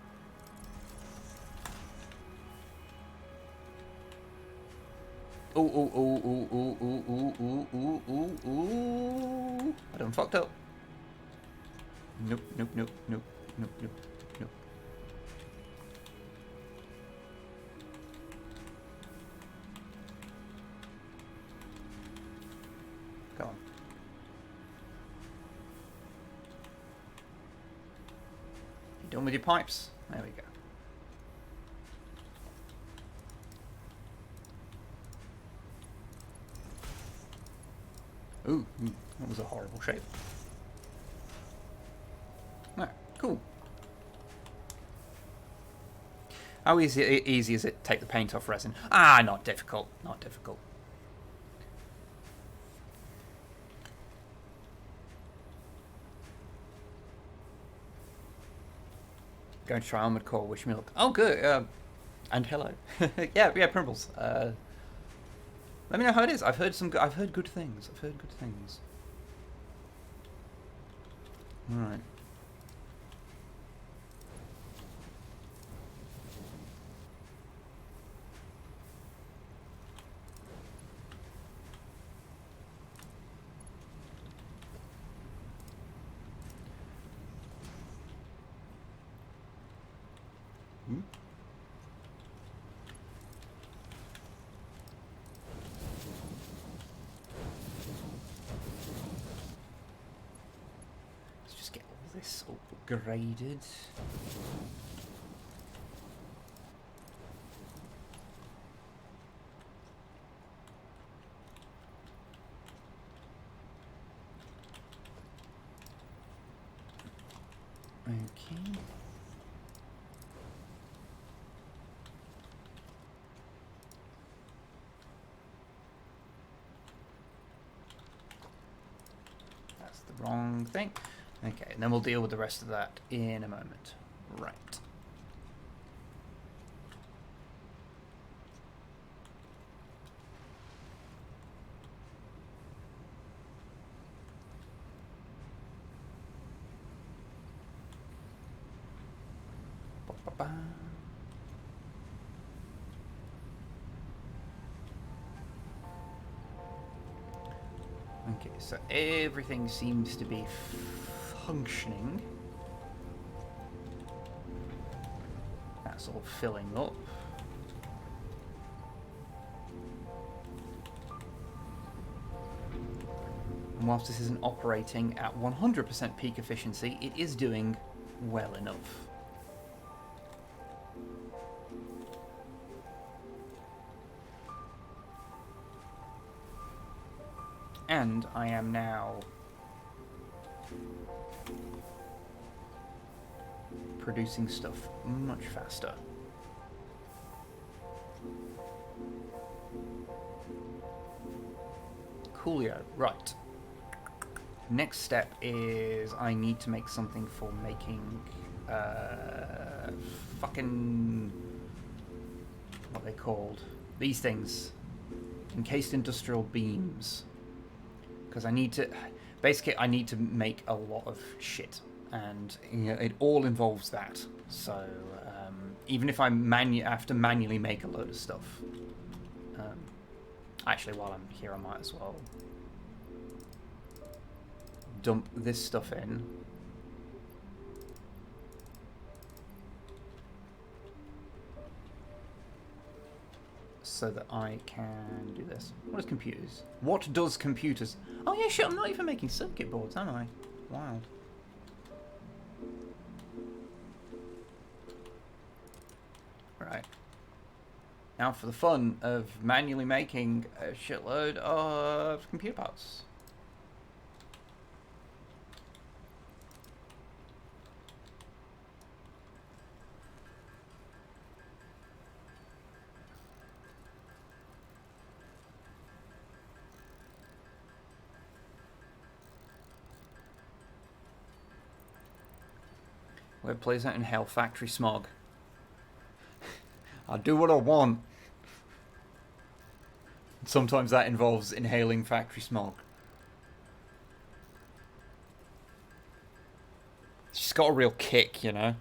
Ooh. I done fucked up. Nope. Go on. You done with your pipes? There we go. Ooh, that was a horrible shape. Ah, cool. How easy is it to take the paint off resin? Ah, not difficult. Not difficult. Going to try Armored Core. Wish me luck. Oh, good. And hello. yeah, Primbles. Let me know how it is. I've heard good things. All right. Let's just get all this upgraded. Okay. That's the wrong thing. Okay, and then we'll deal with the rest of that in a moment. Right. Ba-ba-ba. Okay, so everything seems to be functioning. That's that's all filling up. And whilst this isn't operating at 100% peak efficiency, it is doing well enough. And I am now producing stuff much faster. Coolio. Right. Next step is I need to make something for making fucking what are they called? These things. Encased industrial beams. Because I need to basically I need to make a lot of shit, and it all involves that. So even if I have to manually make a load of stuff, actually while I'm here I might as well dump this stuff in. So that I can do this. What is computers? What does computers? Oh yeah, shit, I'm not even making circuit boards, am I? Wild. Right. Now for the fun of manually making a shitload of computer parts. Where it plays out in hell, factory smog. I do what I want. Sometimes that involves inhaling factory smog. She's got a real kick, you know.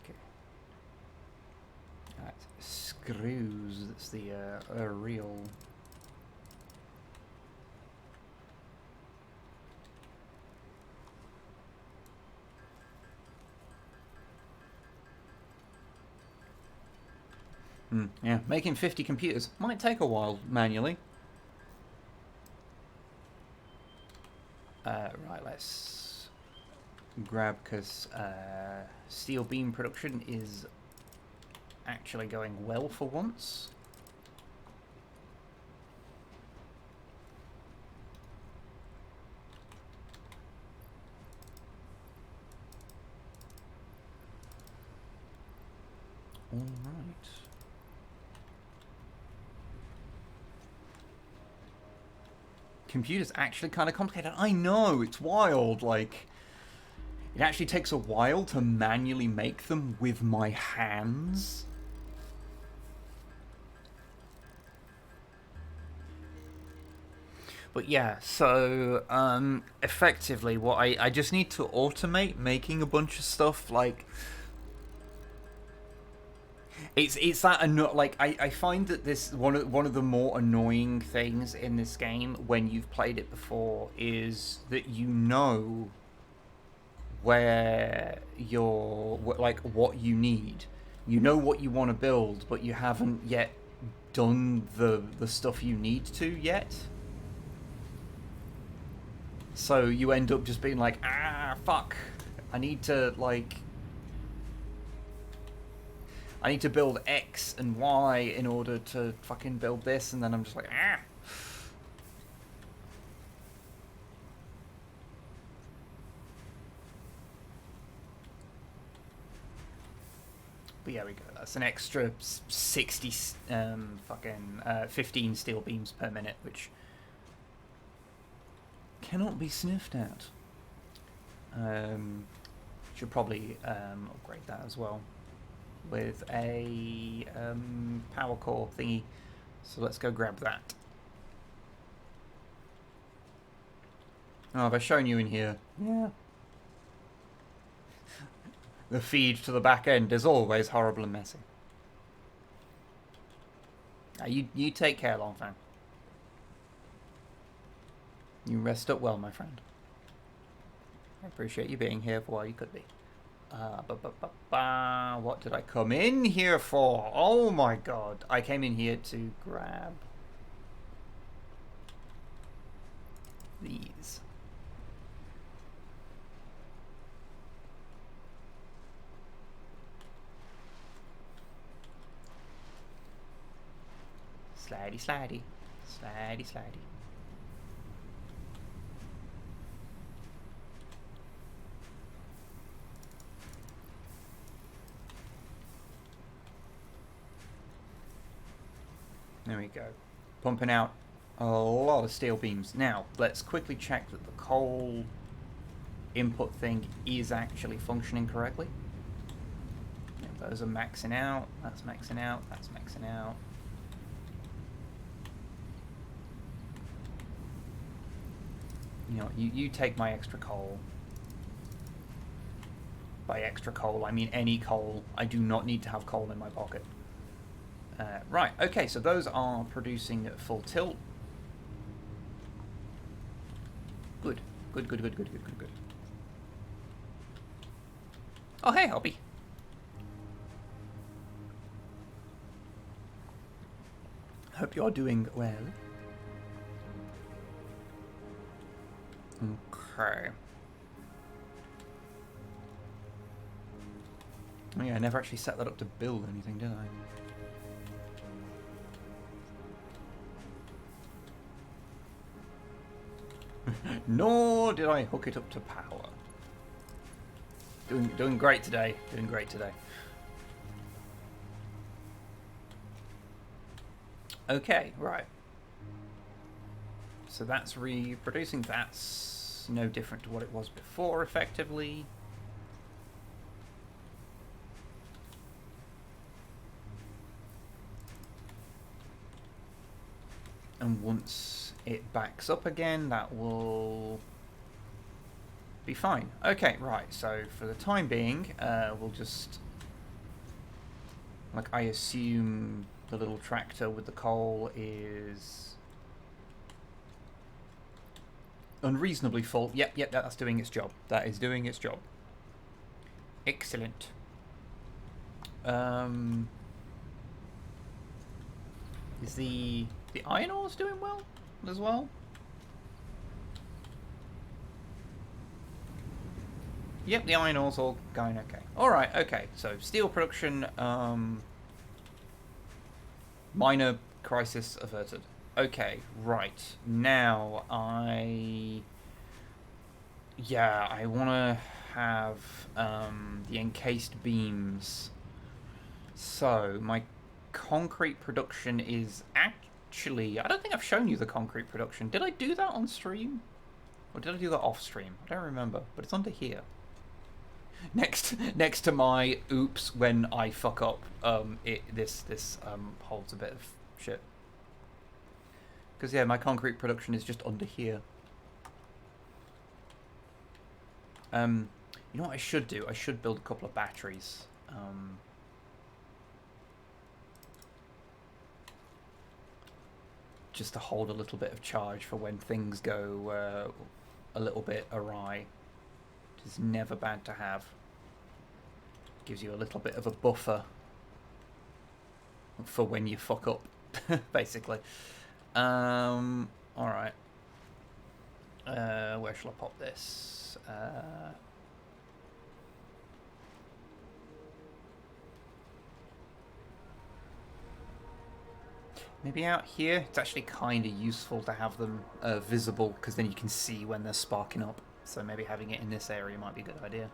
Okay. Right. Screws. That's the real. Yeah, making 50 computers might take a while manually. Right, let's grab, because steel beam production is actually going well for once. All right. Computer's actually kind of complicated. I know, it's wild. Like, it actually takes a while to manually make them with my hands. But yeah, so effectively what I just need to automate making a bunch of stuff. Like, it's that like I find that this one of the more annoying things in this game when you've played it before is that you know where you're, like, what you need. You know what you want to build, but you haven't yet done the stuff you need to yet. So you end up just being like, fuck, I need to build X and Y in order to fucking build this, and then I'm just like, But yeah, we go. That's an extra 60, 15 steel beams per minute, which cannot be sniffed at. Should probably upgrade that as well with a power core thingy. So let's go grab that. Oh, have I shown you in here? Yeah. The feed to the back end is always horrible and messy. You take care, Longfang. You rest up well, my friend. I appreciate you being here for while you could be. What did I come in here for? Oh my god. I came in here to grab these. Slidey, slidey. Slidey, slidey. There we go. Pumping out a lot of steel beams. Now, let's quickly check that the coal input thing is actually functioning correctly. Yeah, those are maxing out. That's maxing out. That's maxing out. You know, you take my extra coal. By extra coal, I mean any coal. I do not need to have coal in my pocket. Right, okay, so those are producing at full tilt. Good. Good, good, good, good, good, good, good. Oh, hey, Hobby. Hope you're doing well. Okay. Oh yeah, I never actually set that up to build anything, did I? Nor did I hook it up to power. Doing great today. Doing great today. Okay, right. So that's reproducing. That's no different to what it was before, effectively. And once it backs up again, that will be fine. Okay, right, so for the time being, we'll just... Like, I assume the little tractor with the coal is unreasonably full. Yep, that's doing its job. That is doing its job. Excellent. Is the iron ore's doing well as well? Yep, the iron ore's all going okay. Alright, okay. So, steel production, minor crisis averted. Okay, right. Now, I want to have the encased beams. So, my concrete production is actually... I don't think I've shown you the concrete production. Did I do that on stream? Or did I do that off stream? I don't remember, but it's under here. Next to my oops when I fuck up, this holds a bit of shit. Because yeah, my concrete production is just under here. You know what I should do? I should build a couple of batteries. Just to hold a little bit of charge for when things go a little bit awry. Which is never bad to have. Gives you a little bit of a buffer for when you fuck up, basically. Alright. Where shall I pop this? Maybe out here. It's actually kind of useful to have them visible, because then you can see when they're sparking up. So maybe having it in this area might be a good idea.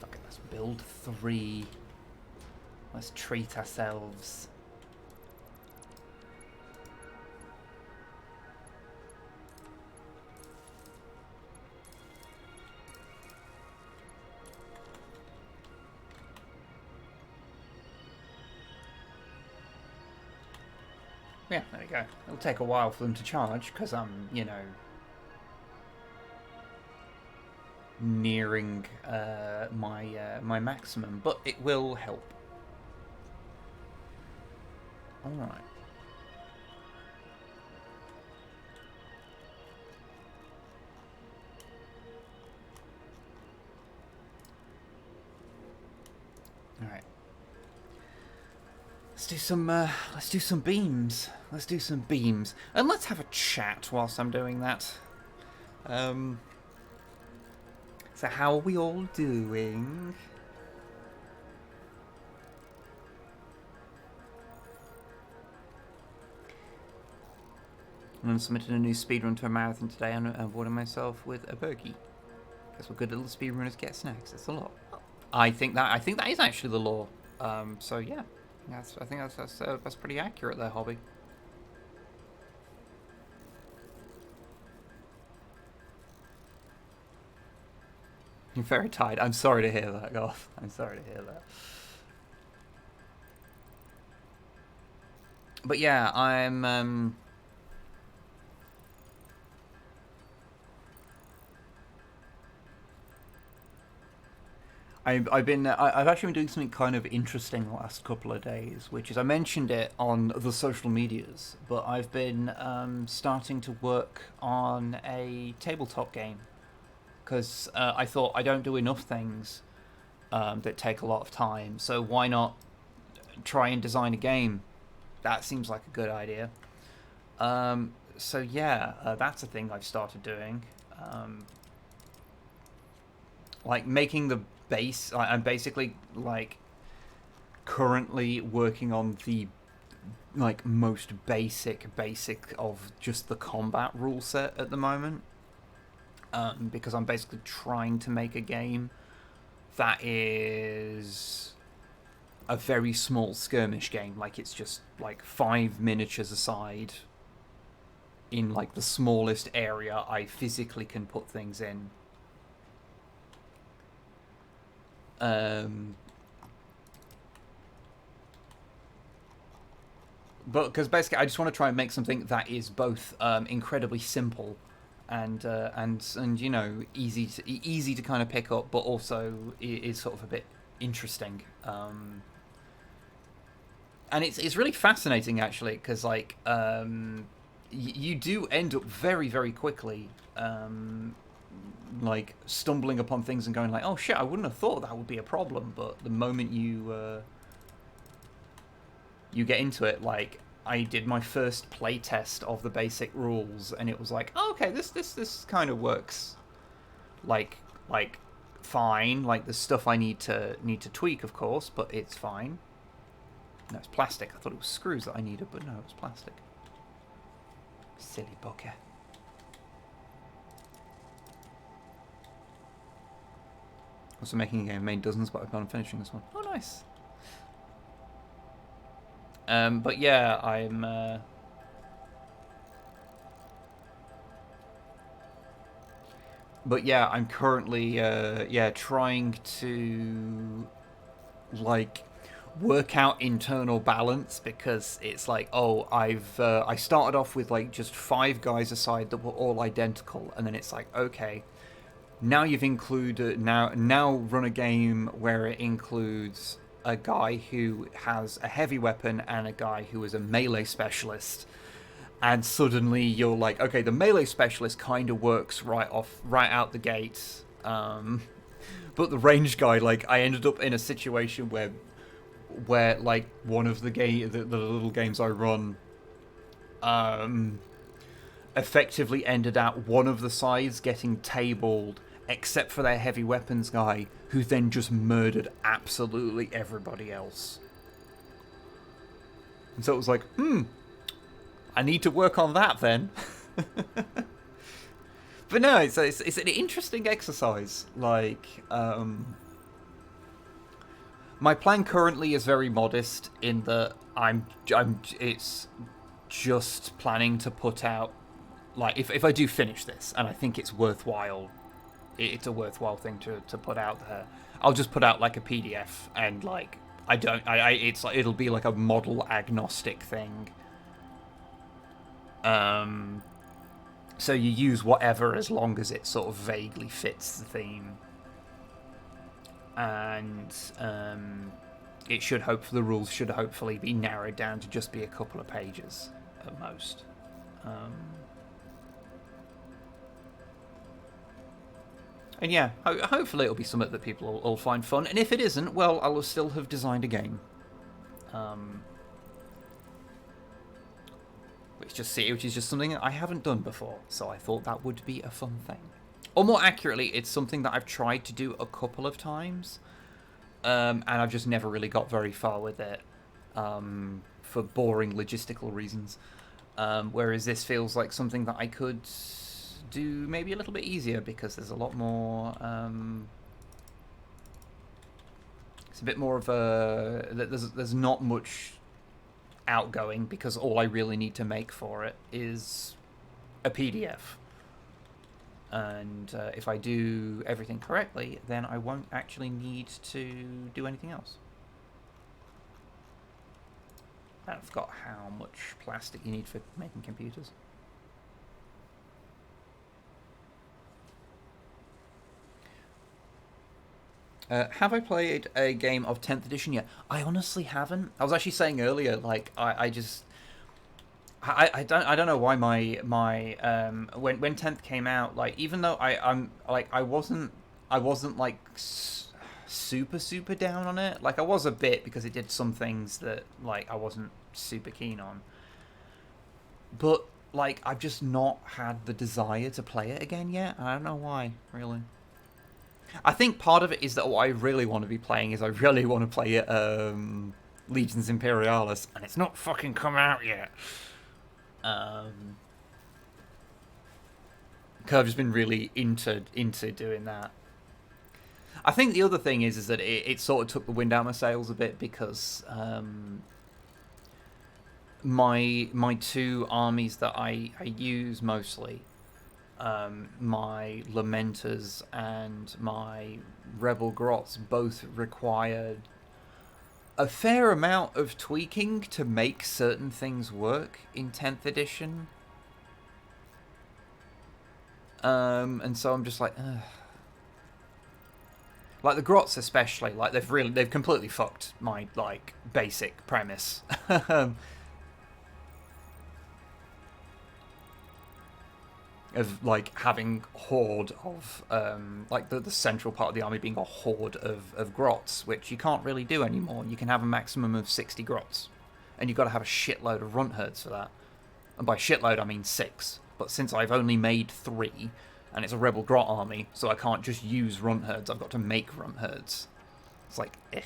Fuck it, let's build 3. Let's treat ourselves. Yeah, there we go. It'll take a while for them to charge, because I'm, you know, nearing my maximum, but it will help. All right. All right. Let's do some beams. Let's do some beams, and let's have a chat whilst I'm doing that. So how are we all doing? I submitted a new speedrun to a marathon today and awarded myself with a burgie. Guess what good little speedrunners get snacks. That's a lot. I think that is actually the law. So yeah, I think that's pretty accurate there, Hobby. You're very tired. I'm sorry to hear that, Garth. I'm sorry to hear that. But yeah, I've actually been doing something kind of interesting the last couple of days, which is I mentioned it on the social medias, but I've been starting to work on a tabletop game because I thought I don't do enough things that take a lot of time, so why not try and design a game? That seems like a good idea. So yeah, that's a thing I've started doing. Like making the base. I'm basically like currently working on the like most basic of just the combat rule set at the moment, because I'm basically trying to make a game that is a very small skirmish game. Like it's just like 5 miniatures aside in like the smallest area I physically can put things in. But because basically I just want to try and make something that is both incredibly simple and you know easy to kind of pick up, but also is sort of a bit interesting. And it's really fascinating actually because like you do end up very quickly like stumbling upon things and going like, oh shit, I wouldn't have thought that would be a problem, but the moment you get into it, like I did my first play test of the basic rules and it was like, oh, okay, this kind of works like fine. Like there's stuff I need to tweak, of course, but it's fine. No, it's plastic. I thought it was screws that I needed, but no, it was plastic. Silly bugger. Also making a game, made dozens, but I've gone finishing this one. Oh, nice. But yeah, I'm currently trying to like work out internal balance because it's like, oh, I started off with like just 5 guys aside that were all identical, and then it's like, okay, now you've included now run a game where it includes a guy who has a heavy weapon and a guy who is a melee specialist, and suddenly you're like, okay, the melee specialist kind of works right out the gate, but the range guy, like I ended up in a situation where like one of the little games I run effectively ended out one of the sides getting tabled except for their heavy weapons guy, who then just murdered absolutely everybody else. And so it was like, I need to work on that then. But no, it's an interesting exercise. Like, my plan currently is very modest in that it's just planning to put out, like, if I do finish this and I think it's worthwhile, it's a worthwhile thing to put out there, I'll just put out like a PDF, and like it's like it'll be like a model agnostic thing. So you use whatever as long as it sort of vaguely fits the theme. And the rules should hopefully be narrowed down to just be a couple of pages at most. And yeah, hopefully it'll be something that people will find fun. And if it isn't, well, I'll still have designed a game. Which is just something that I haven't done before. So I thought that would be a fun thing. Or more accurately, it's something that I've tried to do a couple of times. And I've just never really got very far with it. For boring logistical reasons. Whereas this feels like something that I could do maybe a little bit easier because there's a lot more it's a bit more of a there's not much outgoing because all I really need to make for it is a PDF, and if I do everything correctly then I won't actually need to do anything else. I forgot how much plastic you need for making computers. Have I played a game of 10th edition yet? I honestly haven't. I was actually saying earlier, like I don't know why my when 10th came out, like even though I wasn't like super down on it. Like I was a bit because it did some things that like I wasn't super keen on. But like I've just not had the desire to play it again yet. I don't know why, really. I think part of it is that what I really want to be playing is I really want to play Legions Imperialis, and it's not fucking come out yet. Because I've just been really into doing that. I think the other thing is that it sort of took the wind out of my sails a bit because my two armies that I use mostly, my Lamenters and my Rebel Grots, both required a fair amount of tweaking to make certain things work in 10th edition. And so I'm just like, ugh. Like the Grots especially, like they've completely fucked my like basic premise. Of like having horde of like the central part of the army being a horde of grots, which you can't really do anymore. You can have a maximum of 60 grots, and you've got to have a shitload of runt herds for that. And by shitload I mean 6. But since I've only made 3, and it's a rebel grot army, so I can't just use runt herds. I've got to make runt herds. It's like, eh.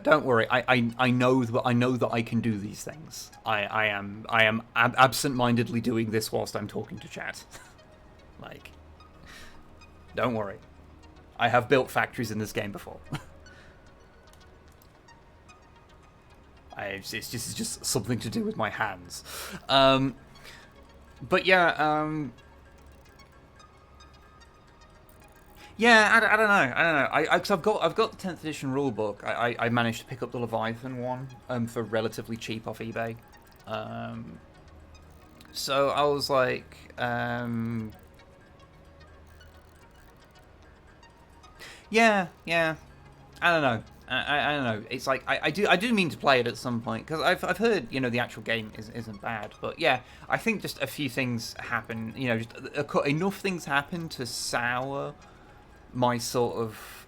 Don't worry. I know that I can do these things. I am absent-mindedly doing this whilst I'm talking to chat. Like, don't worry. I have built factories in this game before. It's just something to do with my hands. But yeah. Yeah, I don't know. Because I've got the 10th edition rulebook. I managed to pick up the Leviathan one for relatively cheap off eBay. So I was like, yeah. I don't know. I don't know. It's like I do mean to play it at some point because I've heard the actual game isn't bad, but yeah, I think just a few things happen. Just enough things happen to sour my sort of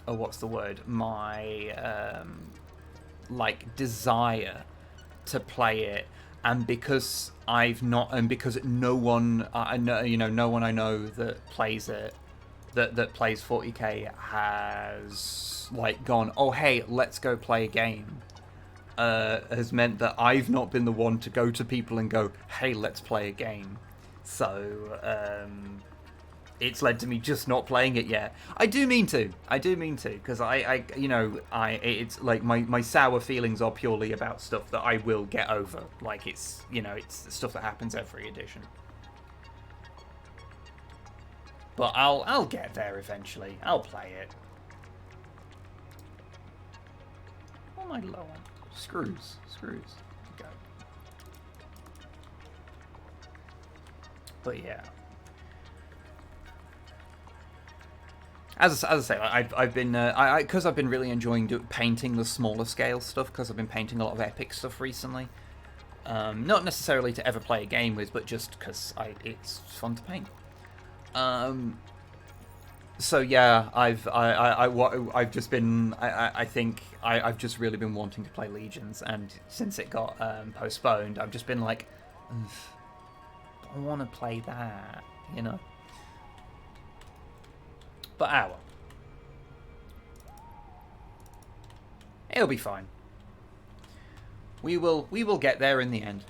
what's the word? My like desire to play it, and because because no one I know, no one I know that plays it, that plays 40k has like gone, oh hey, let's go play a game. Has meant that I've not been the one to go to people and go, hey, let's play a game. So, it's led to me just not playing it yet. I do mean to, because it's like my sour feelings are purely about stuff that I will get over. Like it's stuff that happens every edition. But I'll get there eventually. I'll play it. What am I low on? Screws. Go. But yeah. As I say, I've been because I've been really enjoying painting the smaller scale stuff, because I've been painting a lot of epic stuff recently. Not necessarily to ever play a game with, but just because it's fun to paint. So yeah, I've just been I've just really been wanting to play Legions, and since it got postponed, I've just been like, I want to play that, you know. But well. It'll be fine. We will get there in the end.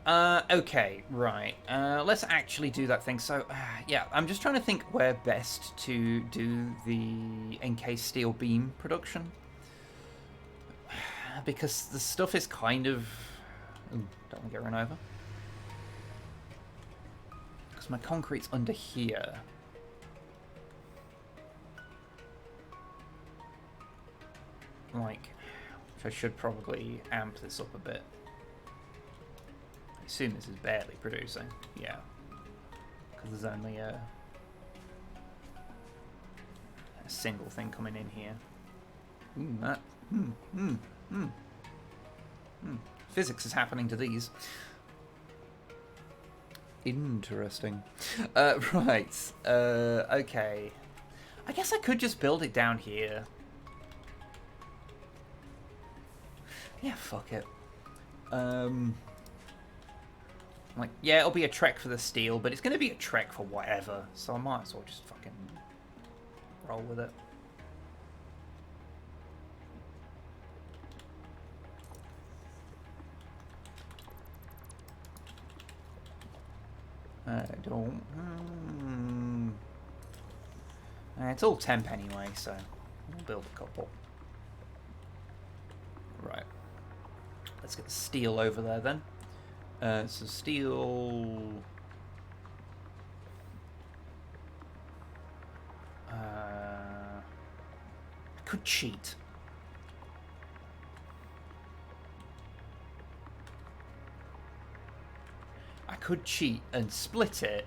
Okay, right. Let's actually do that thing. So, yeah, I'm just trying to think where best to do the NK Steel Beam production. Because the stuff is kind of... Ooh, don't want to get run over. Because my concrete's under here. Like, I should probably amp this up a bit. I assume this is barely producing. Yeah. Because there's only a single thing coming in here. That. Physics is happening to these. Interesting. Right. Okay. I guess I could just build it down here. Yeah, fuck it. Like, yeah, it'll be a trek for the steel, but it's going to be a trek for whatever, so I might as well just fucking roll with it. I don't... it's all temp anyway, so we'll build a couple. Right. Let's get the steel over there then. So steel... could cheat. I could cheat and split it,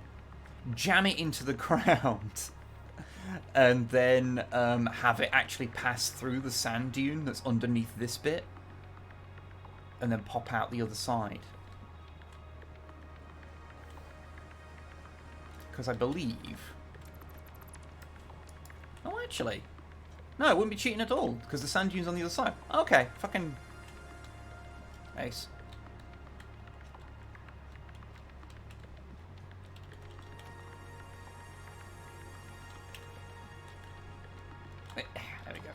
jam it into the ground, and then have it actually pass through the sand dune that's underneath this bit, and then pop out the other side. Because I believe... Oh, actually... No, it wouldn't be cheating at all, because the sand dune's on the other side. Okay, fucking... Ace. There we go.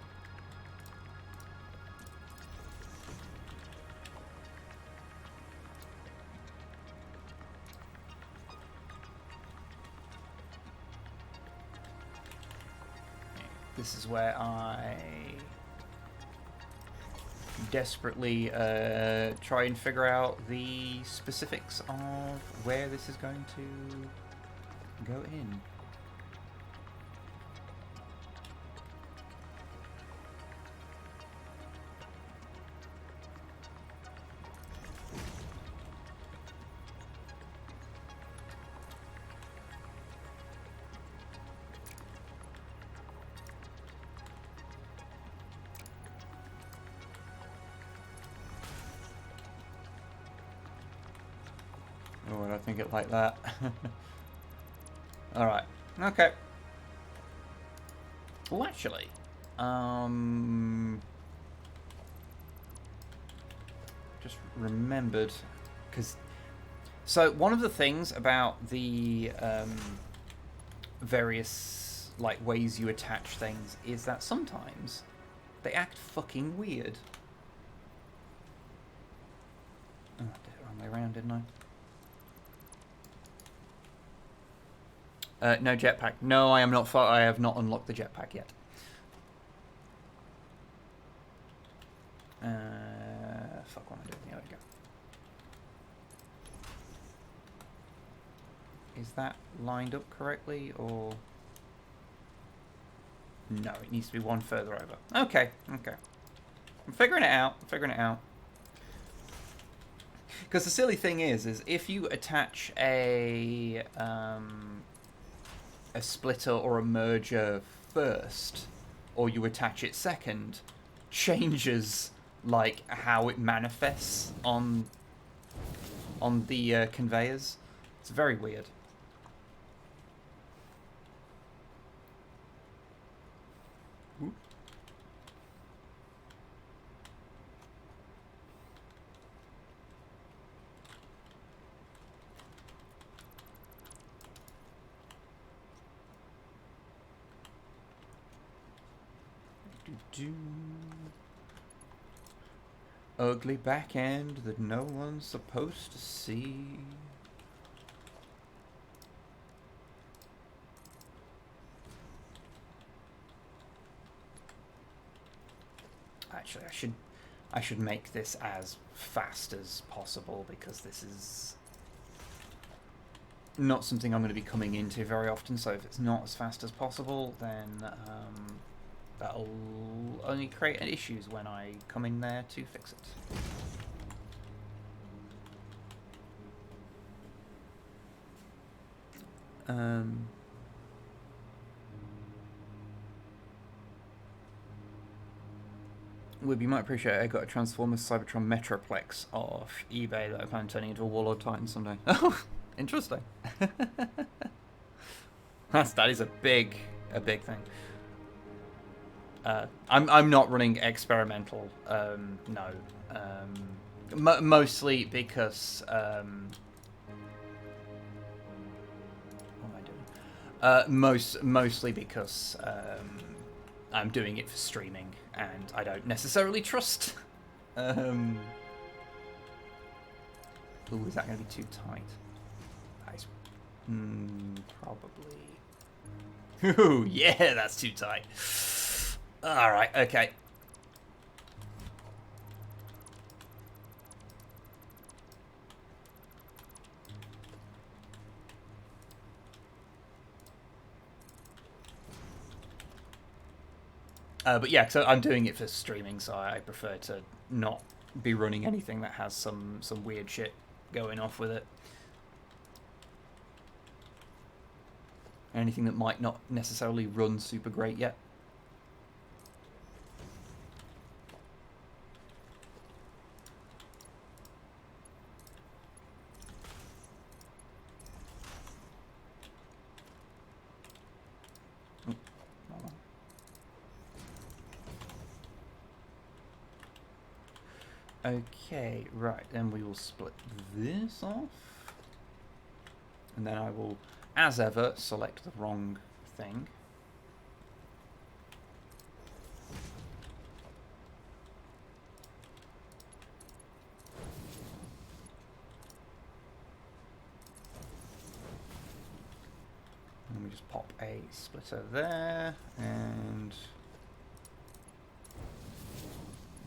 This is where I desperately try and figure out the specifics of where this is going to go in. Oh, I don't think it like that. Alright. Okay. Well, actually, just remembered, because, so one of the things about the various, like, ways you attach things is that sometimes they act fucking weird. Oh, I did it the wrong way around, didn't I? No jetpack. No, I am not. I have not unlocked the jetpack yet. Fuck, what am I doing? There we go. Is that lined up correctly, or... No, it needs to be one further over. Okay, okay. I'm figuring it out. I'm figuring it out. Because the silly thing is if you attach a splitter or a merger first, or you attach it second, changes like how it manifests on the conveyors. It's very weird. Ooh. Ugly back end that no one's supposed to see. Actually, I should make this as fast as possible, because this is not something I'm going to be coming into very often. So if it's not as fast as possible, then that'll only create issues when I come in there to fix it. Wib, you might appreciate it. I got a Transformers Cybertron Metroplex off eBay that I plan on turning into a Warlord Titan someday. Oh, interesting. That is a big thing. I'm not running experimental. No. Mostly because what am I doing? Mostly because I'm doing it for streaming, and I don't necessarily trust. Ooh, is that going to be too tight? That is probably. Ooh, yeah, that's too tight. All right, okay. But yeah, so I'm doing it for streaming, so I prefer to not be running anything that has some weird shit going off with it. Anything that might not necessarily run super great yet. Okay, right, then we will split this off. And then I will, as ever, select the wrong thing. And we just pop a splitter there, and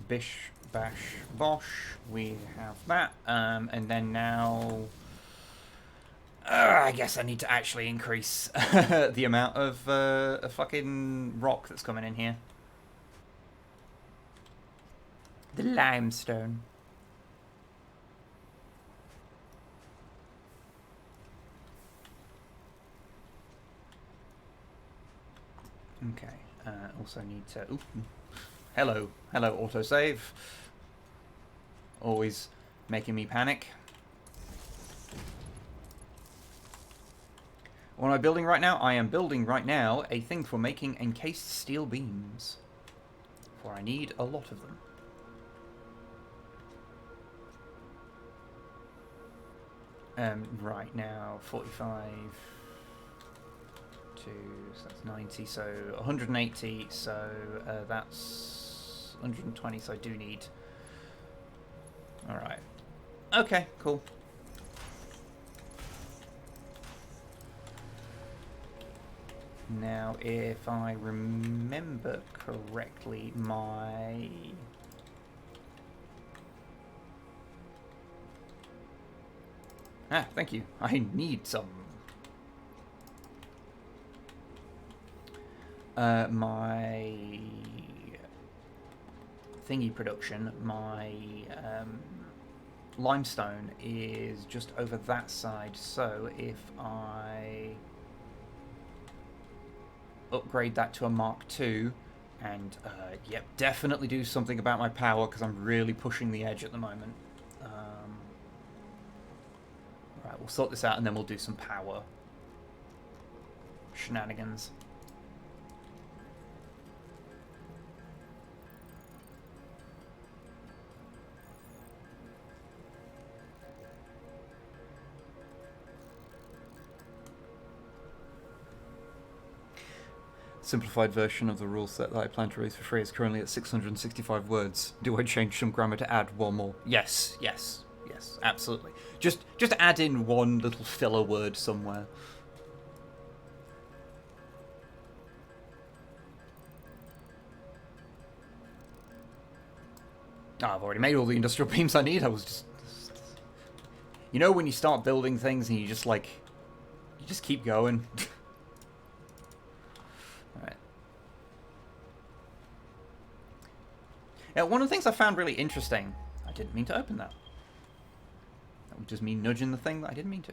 bish, bash, bosh, we have that. And then now... I guess I need to actually increase the amount of a fucking rock that's coming in here. The limestone. Okay. Also need to... Ooh. Hello, autosave. Always making me panic. What am I building right now? I am building right now a thing for making encased steel beams. For I need a lot of them. Right now, 45... so that's 90, so 180, so that's 120, so I do need... Alright. Okay, cool. Now, if I remember correctly, my... Ah, thank you. I need some. My thingy production, my limestone is just over that side, so if I upgrade that to a Mark II, and yep, definitely do something about my power, because I'm really pushing the edge at the moment. Right, we'll sort this out and then we'll do some power shenanigans. Simplified version of the rule set that I plan to release for free is currently at 665 words. Do I change some grammar to add one more? Yes, yes, yes, absolutely. Just add in one little filler word somewhere. Oh, I've already made all the industrial beams I need. I was just... You know when you start building things and you just like... You just keep going. Alright. Yeah, one of the things I found really interesting... I didn't mean to open that. That would just mean nudging the thing that I didn't mean to.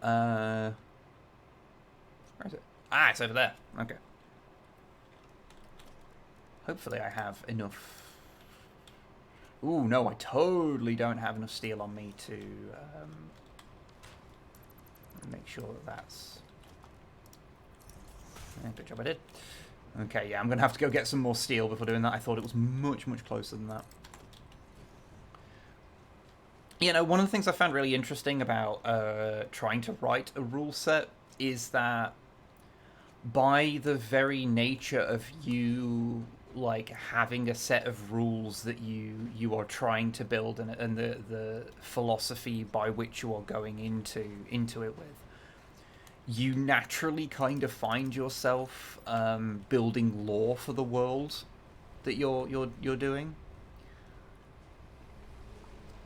Where is it? Ah, it's over there. Okay. Hopefully I have enough... Ooh, no, I totally don't have enough steel on me to make sure that that's... Yeah, good job I did. Okay, yeah, I'm going to have to go get some more steel before doing that. I thought it was much, much closer than that. You know, one of the things I found really interesting about trying to write a rule set is that by the very nature of you... like having a set of rules that you are trying to build and the philosophy by which you are going into it with, you naturally kind of find yourself building lore for the world that you're doing,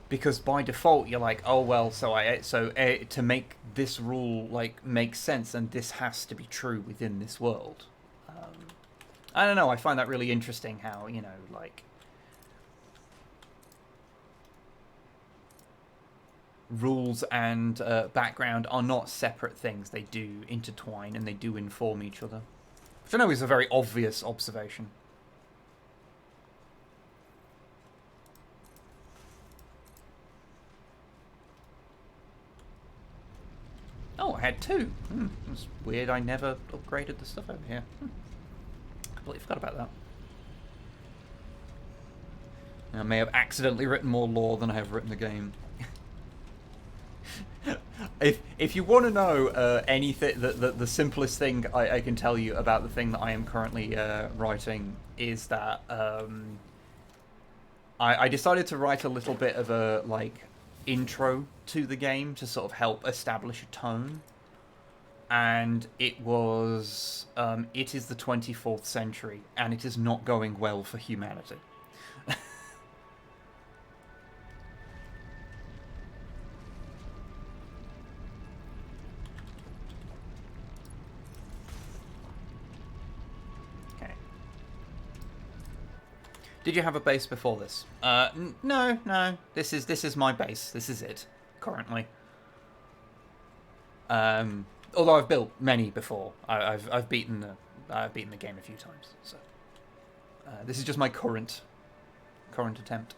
because by default you're like, oh well, so to make this rule like make sense, and this has to be true within this world. I don't know, I find that really interesting how, you know, like... rules and background are not separate things. They do intertwine and they do inform each other. Which I know is a very obvious observation. Oh, I had two. It's weird I never upgraded the stuff over here. Completely forgot about that. I may have accidentally written more lore than I have written the game. If you want to know anything, the simplest thing I can tell you about the thing that I am currently writing is that I decided to write a little bit of a like intro to the game to sort of help establish a tone. And it was, it is the 24th century, and it is not going well for humanity. Okay. Did you have a base before this? No. This is my base. This is it, currently. Although I've built many before, I've beaten the game a few times. So this is just my current attempt.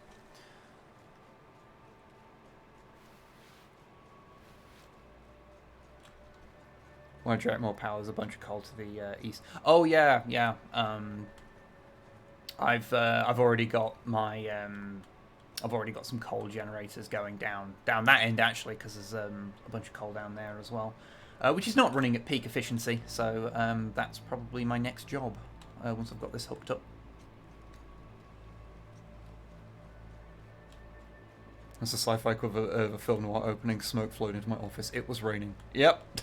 Want to direct more power? There's a bunch of coal to the east. Oh yeah. I've already got my I've already got some coal generators going down that end actually, because there's a bunch of coal down there as well. Which is not running at peak efficiency, so that's probably my next job once I've got this hooked up. That's a sci-fi equivalent of a film noir opening. Smoke flowed into my office. It was raining. Yep.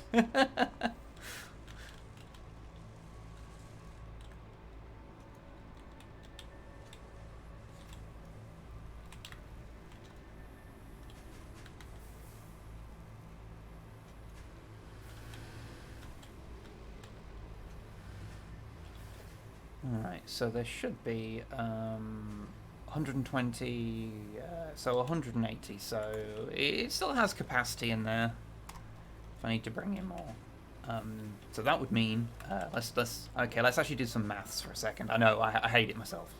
Alright, so there should be 120, so 180, so it still has capacity in there if I need to bring in more. So that would mean, let's actually do some maths for a second. I know, I hate it myself.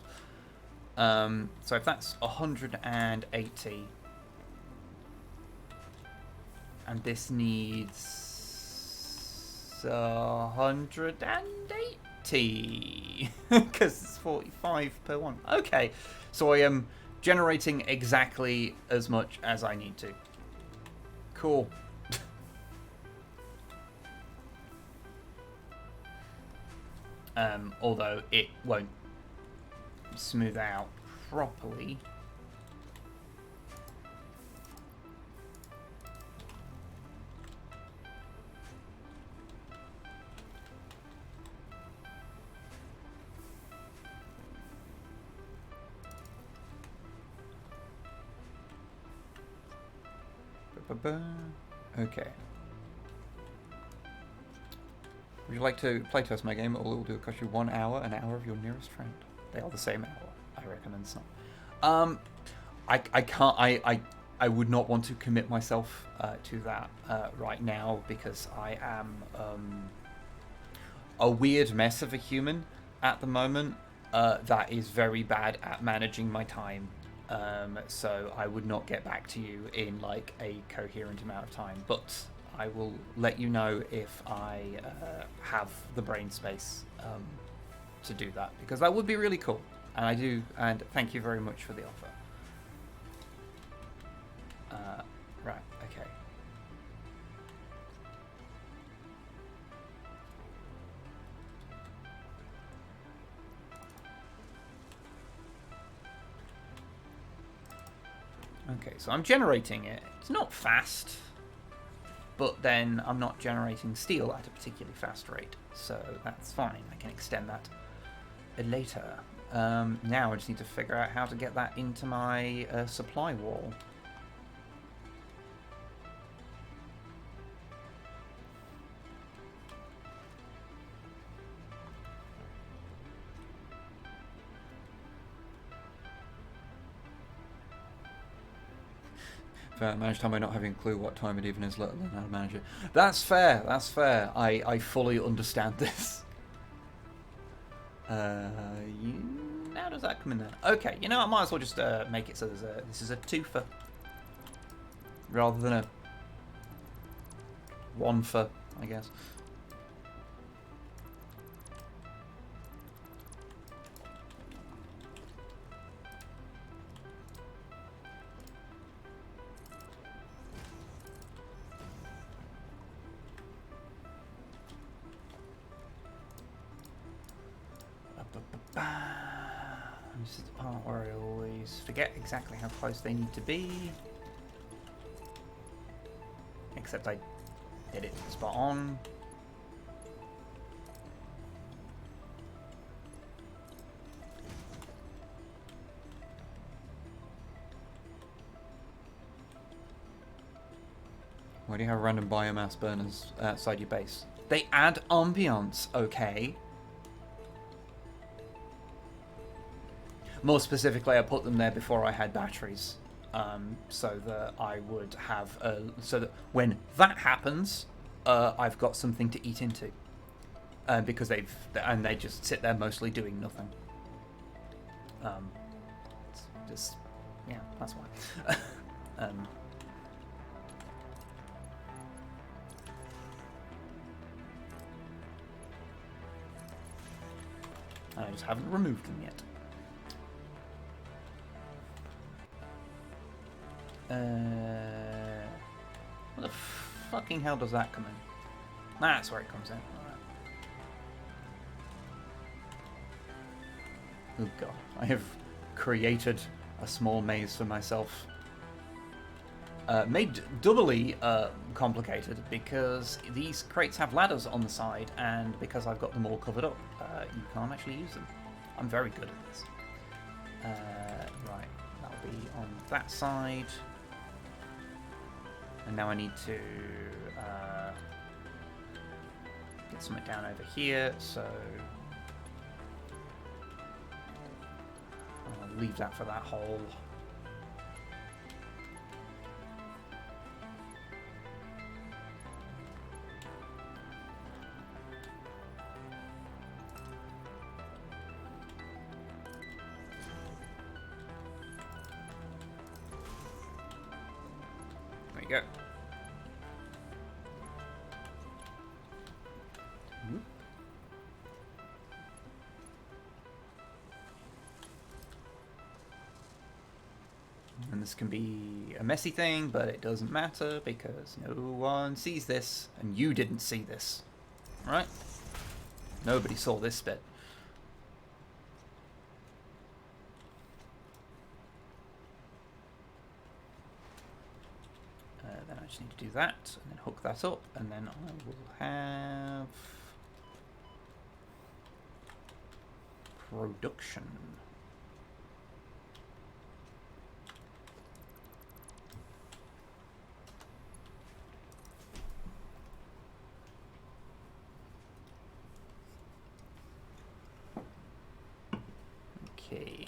So if that's 180, and this needs 180, because it's 45 per one. Okay, so I am generating exactly as much as I need to. Cool. Although it won't smooth out properly. Okay. Would you like to playtest my game? It will do cost you 1 hour, an hour of your nearest friend. They are the same hour, I recommend some. I can't. I would not want to commit myself to that right now because I am a weird mess of a human at the moment that is very bad at managing my time. So I would not get back to you in like a coherent amount of time, but I will let you know if I have the brain space to do that, because that would be really cool. And I do, and thank you very much for the offer. Right, okay. Okay, so I'm generating it. It's not fast, but then I'm not generating steel at a particularly fast rate, so that's fine. I can extend that later. Now I just need to figure out how to get that into my supply wall. Manage time by not having a clue what time it even is, let alone how to manage it. That's fair, that's fair. I fully understand this. How does that come in then? Okay, you know, I might as well just make it so this is a twofer rather than a one-fer, I guess. This is the part where I always forget exactly how close they need to be. Except I did it spot on. Why do you have random biomass burners outside your base? They add ambiance, okay? More specifically, I put them there before I had batteries, so that I would have, so that when that happens, I've got something to eat into, because they just sit there mostly doing nothing. Just, yeah, that's why. I just haven't removed them yet. What the fucking hell does that come in? That's where it comes in. Alright. Oh god, I have created a small maze for myself. Made doubly complicated because these crates have ladders on the side, and because I've got them all covered up, you can't actually use them. I'm very good at this. Right, that'll be on that side. And now I need to get something down over here, so leave that for that hole. There you go. And this can be a messy thing, but it doesn't matter because no one sees this, and you didn't see this, right? Nobody saw this bit. Then I just need to do that, and then hook that up, and then I will have production. Okay.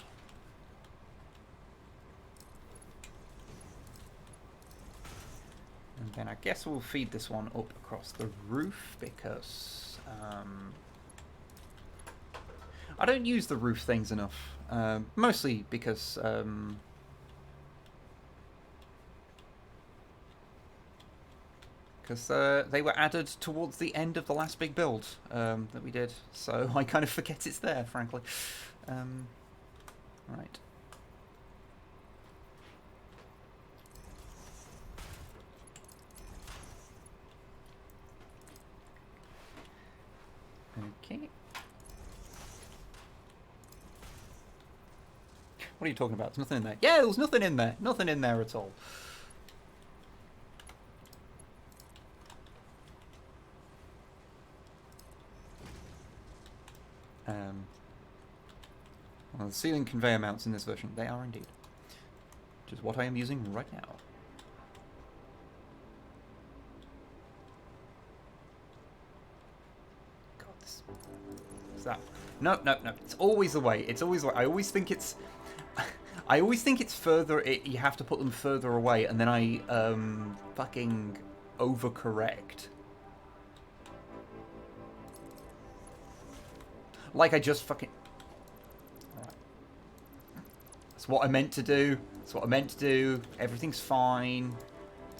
And then I guess we'll feed this one up across the roof because I don't use the roof things enough. Mostly because they were added towards the end of the last big build that we did, so I kind of forget it's there, frankly. Right. Okay. What are you talking about? There's nothing in there. Yeah, there's nothing in there. Nothing in there at all. Well, the ceiling conveyor mounts in this version, they are indeed. Which is what I am using right now. God, this... What's that? No, no, no. It's always the way. It's always the way. I always think it's... I always think it's further... you have to put them further away, and then I, fucking overcorrect. Like I just fucking... That's what I meant to do. That's what I meant to do. Everything's fine.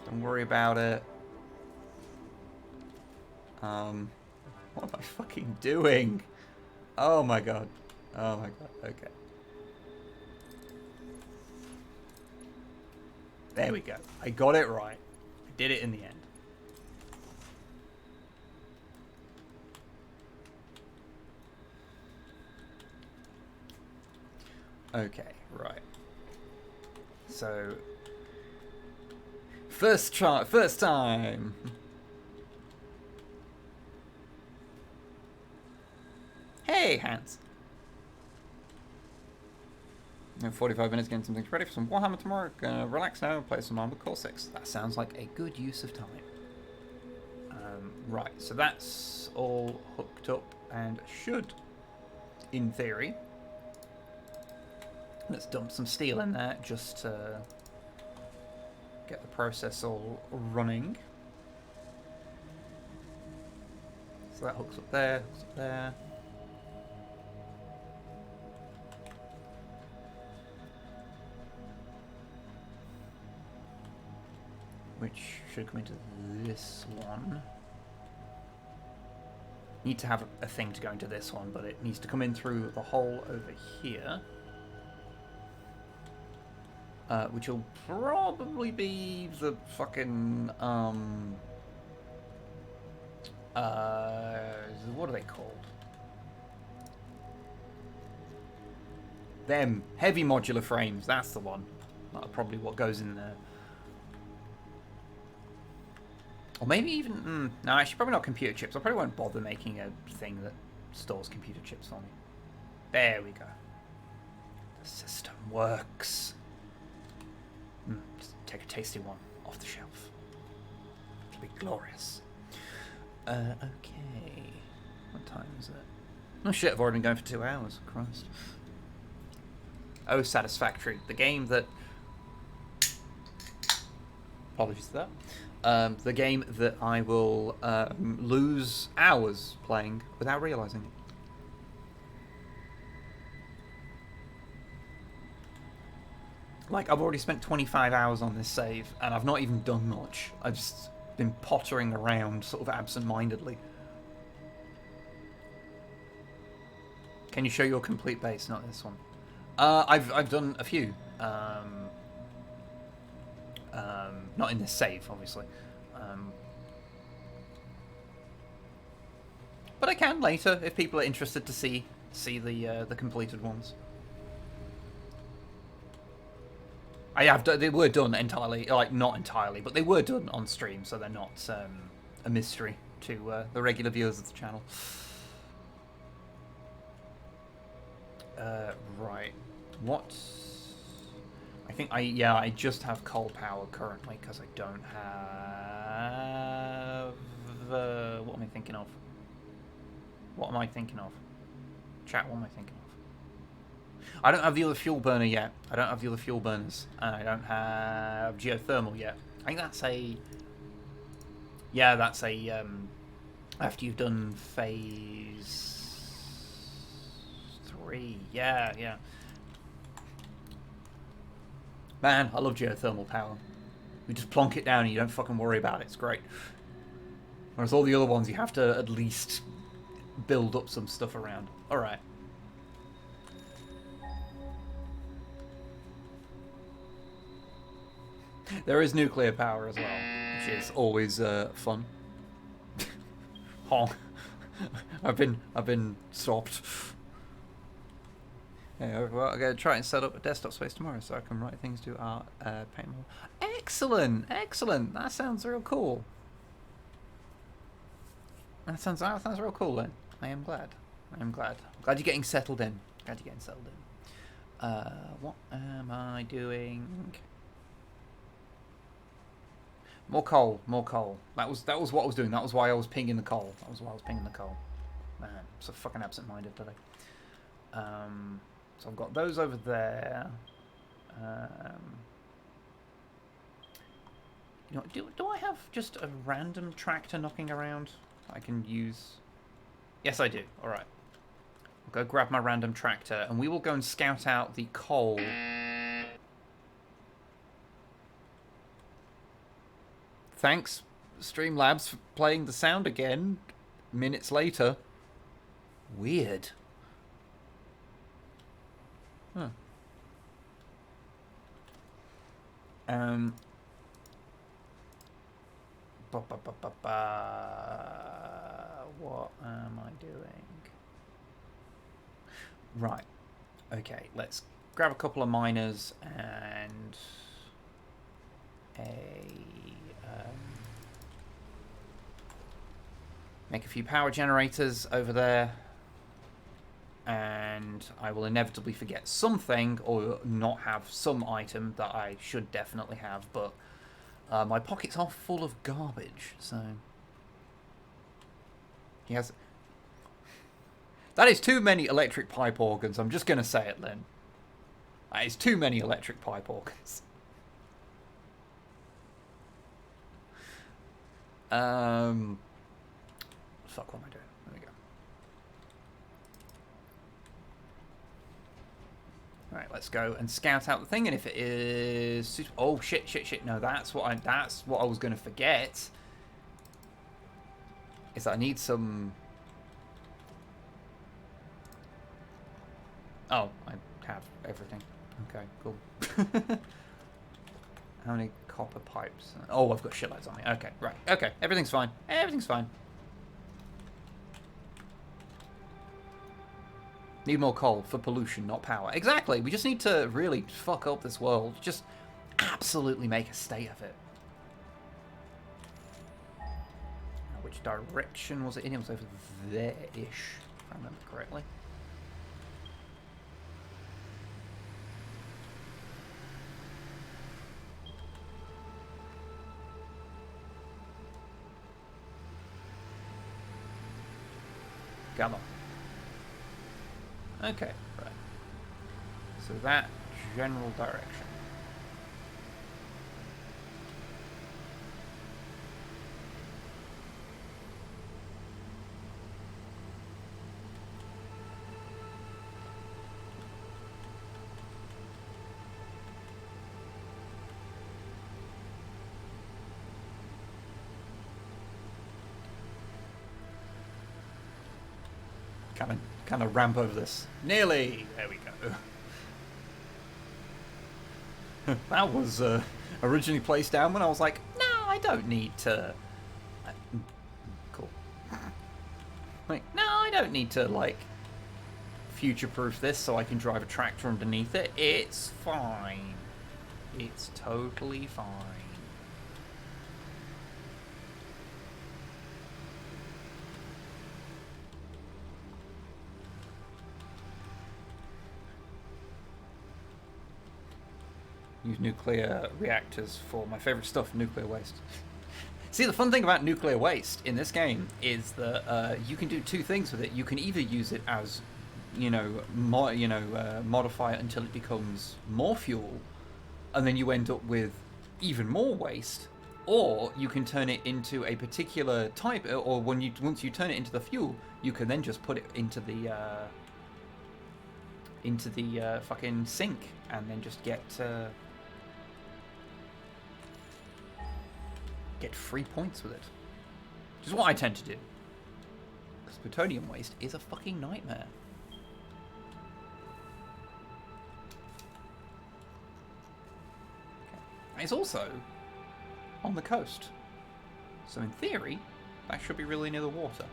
Don't worry about it. What am I fucking doing? Oh my god. Oh my god. Okay. There we go. I got it right. I did it in the end. Okay, right. So, first time. Hey, Hans. 45 minutes getting some things ready for some Warhammer tomorrow. Gonna relax now and play some Armored Core 6. That sounds like a good use of time. Right, so that's all hooked up and should, in theory... Let's dump some steel in there just to get the process all running. So that hooks up there, hooks up there. Which should come into this one. Need to have a thing to go into this one, but it needs to come in through the hole over here. Which will probably be the fucking, what are they called? Them. Heavy modular frames, that's the one. That's probably what goes in there. Or maybe even, no, actually probably not computer chips. I probably won't bother making a thing that stores computer chips for me. There we go. The system works. Just take a tasty one off the shelf. It'll be glorious. Okay. What time is it? Oh shit, I've already been going for 2 hours. Christ. Oh, Satisfactory, the game that... Apologies for that. The game that I will lose hours playing without realising it. Like, I've already spent 25 hours on this save, and I've not even done much. I've just been pottering around, sort of absent-mindedly. Can you show your complete base? Not this one. I've done a few. Not in this save, obviously. But I can later if people are interested to see the completed ones. I have. They were done entirely, like not entirely, but they were done on stream, so they're not a mystery to the regular viewers of the channel. Right. What? I think I just have coal power currently because I don't have. What am I thinking of? What am I thinking of? Chat. What am I thinking of? I don't have the other fuel burner yet. I don't have the other fuel burners. And I don't have geothermal yet. I think that's a... Yeah, that's a... after you've done phase 3. Yeah. Man, I love geothermal power. You just plonk it down and you don't fucking worry about it. It's great. Whereas all the other ones, you have to at least build up some stuff around. Alright. There is nuclear power as well, which is always fun. Honk. I've been stopped. Yeah, well, I'm gonna try and set up a desktop space tomorrow so I can write things, do art, paint more. Excellent. That sounds real cool. That sounds real cool then. I am glad. Glad you're getting settled in. What am I doing? More coal. That was what I was doing. That was why I was pinging the coal. Man, I'm so fucking absent-minded today. So I've got those over there. You know, do I have just a random tractor knocking around I can use? Yes, I do. All right. I'll go grab my random tractor, and we will go and scout out the coal. Thanks, Streamlabs, for playing the sound again minutes later. Weird. Huh. What am I doing? Right. Okay, let's grab a couple of miners and make a few power generators over there, and I will inevitably forget something or not have some item that I should definitely have, but my pockets are full of garbage, so yes, that is too many electric pipe organs. I'm just gonna say it, Lynn. That is too many electric pipe organs. Fuck, what am I doing? There we go. Alright, let's go and scout out the thing, and if it is... Oh, shit. No, that's what I was going to forget. Is that I need some... Oh, I have everything. Okay, cool. How many copper pipes? Oh, I've got shitloads on me. Okay, right. Okay, everything's fine. Need more coal for pollution, not power. Exactly. We just need to really fuck up this world. Just absolutely make a state of it. Now, which direction was it in? It was over there-ish, if I remember correctly. Come on. Okay, right. So that general direction. Kind of ramp over this. Nearly. There we go. That was originally placed down when I was like, no, I don't need to. Cool. Like, no, I don't need to like future-proof this so I can drive a tractor underneath it. It's fine. It's totally fine. Use nuclear reactors for my favourite stuff, nuclear waste. See, the fun thing about nuclear waste in this game is that you can do two things with it. You can either use it as, modify it until it becomes more fuel, and then you end up with even more waste, or you can turn it into a particular type, or once you turn it into the fuel, you can then just put it into the fucking sink, and then just get free points with it. Which is what I tend to do. Because plutonium waste is a fucking nightmare. Okay. It's also on the coast. So in theory, that should be really near the water.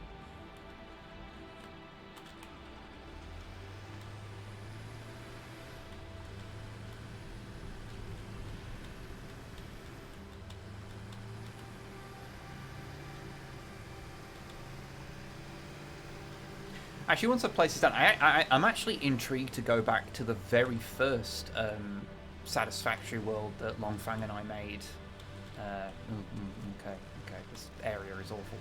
Actually, once the place is done, I'm actually intrigued to go back to the very first Satisfactory world that Longfang and I made. Okay, this area is awful.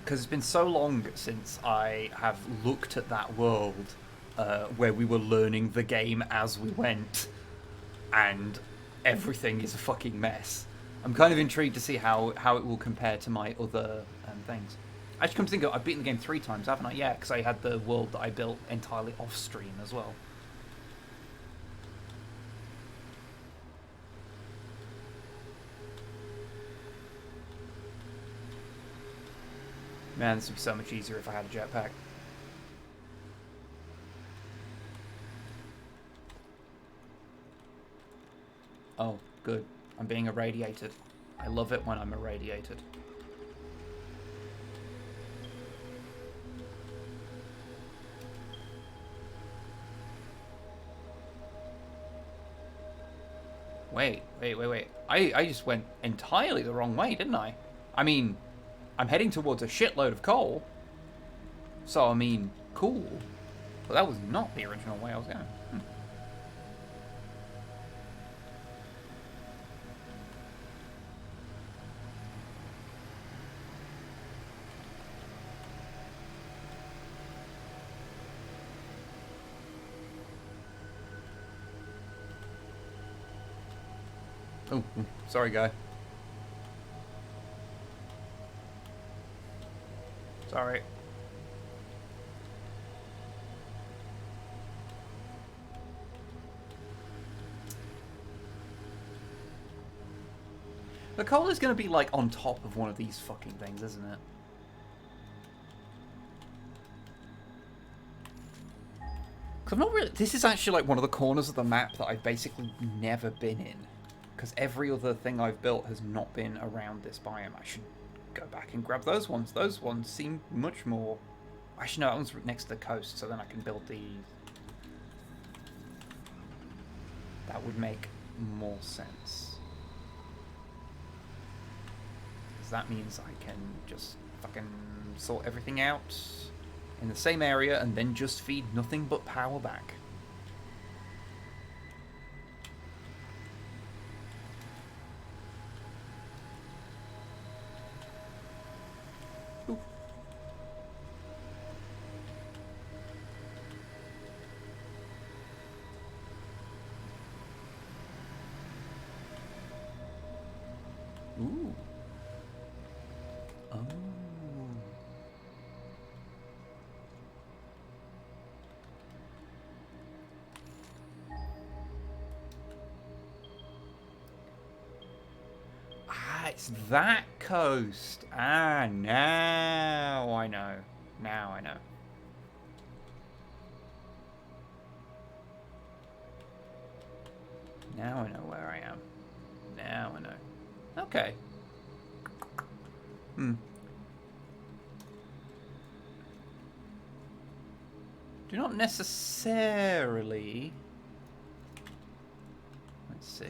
Because it's been so long since I have looked at that world where we were learning the game as we went, and everything is a fucking mess. I'm kind of intrigued to see how it will compare to my other things. Actually, come to think of it, I've beaten the game 3 times, haven't I? Yeah, because I had the world that I built entirely off stream as well. Man, this would be so much easier if I had a jetpack. Oh, good. I'm being irradiated. I love it when I'm irradiated. Wait. I just went entirely the wrong way, didn't I? I mean, I'm heading towards a shitload of coal. So, I mean, cool. But that was not the original way I was going. Oh, sorry, guy. Sorry. The coal is going to be, like, on top of one of these fucking things, isn't it? Because I'm not really... This is actually, like, one of the corners of the map that I've basically never been in. Because every other thing I've built has not been around this biome. I should go back and grab those ones. Those ones seem much more... Actually, no, that one's next to the coast, so then I can build these. That would make more sense. Because that means I can just fucking sort everything out in the same area and then just feed nothing but power back. it's that coast. Ah, now I know. Now I know. Now I know where I am. Now I know. Okay. Do not necessarily... Let's see.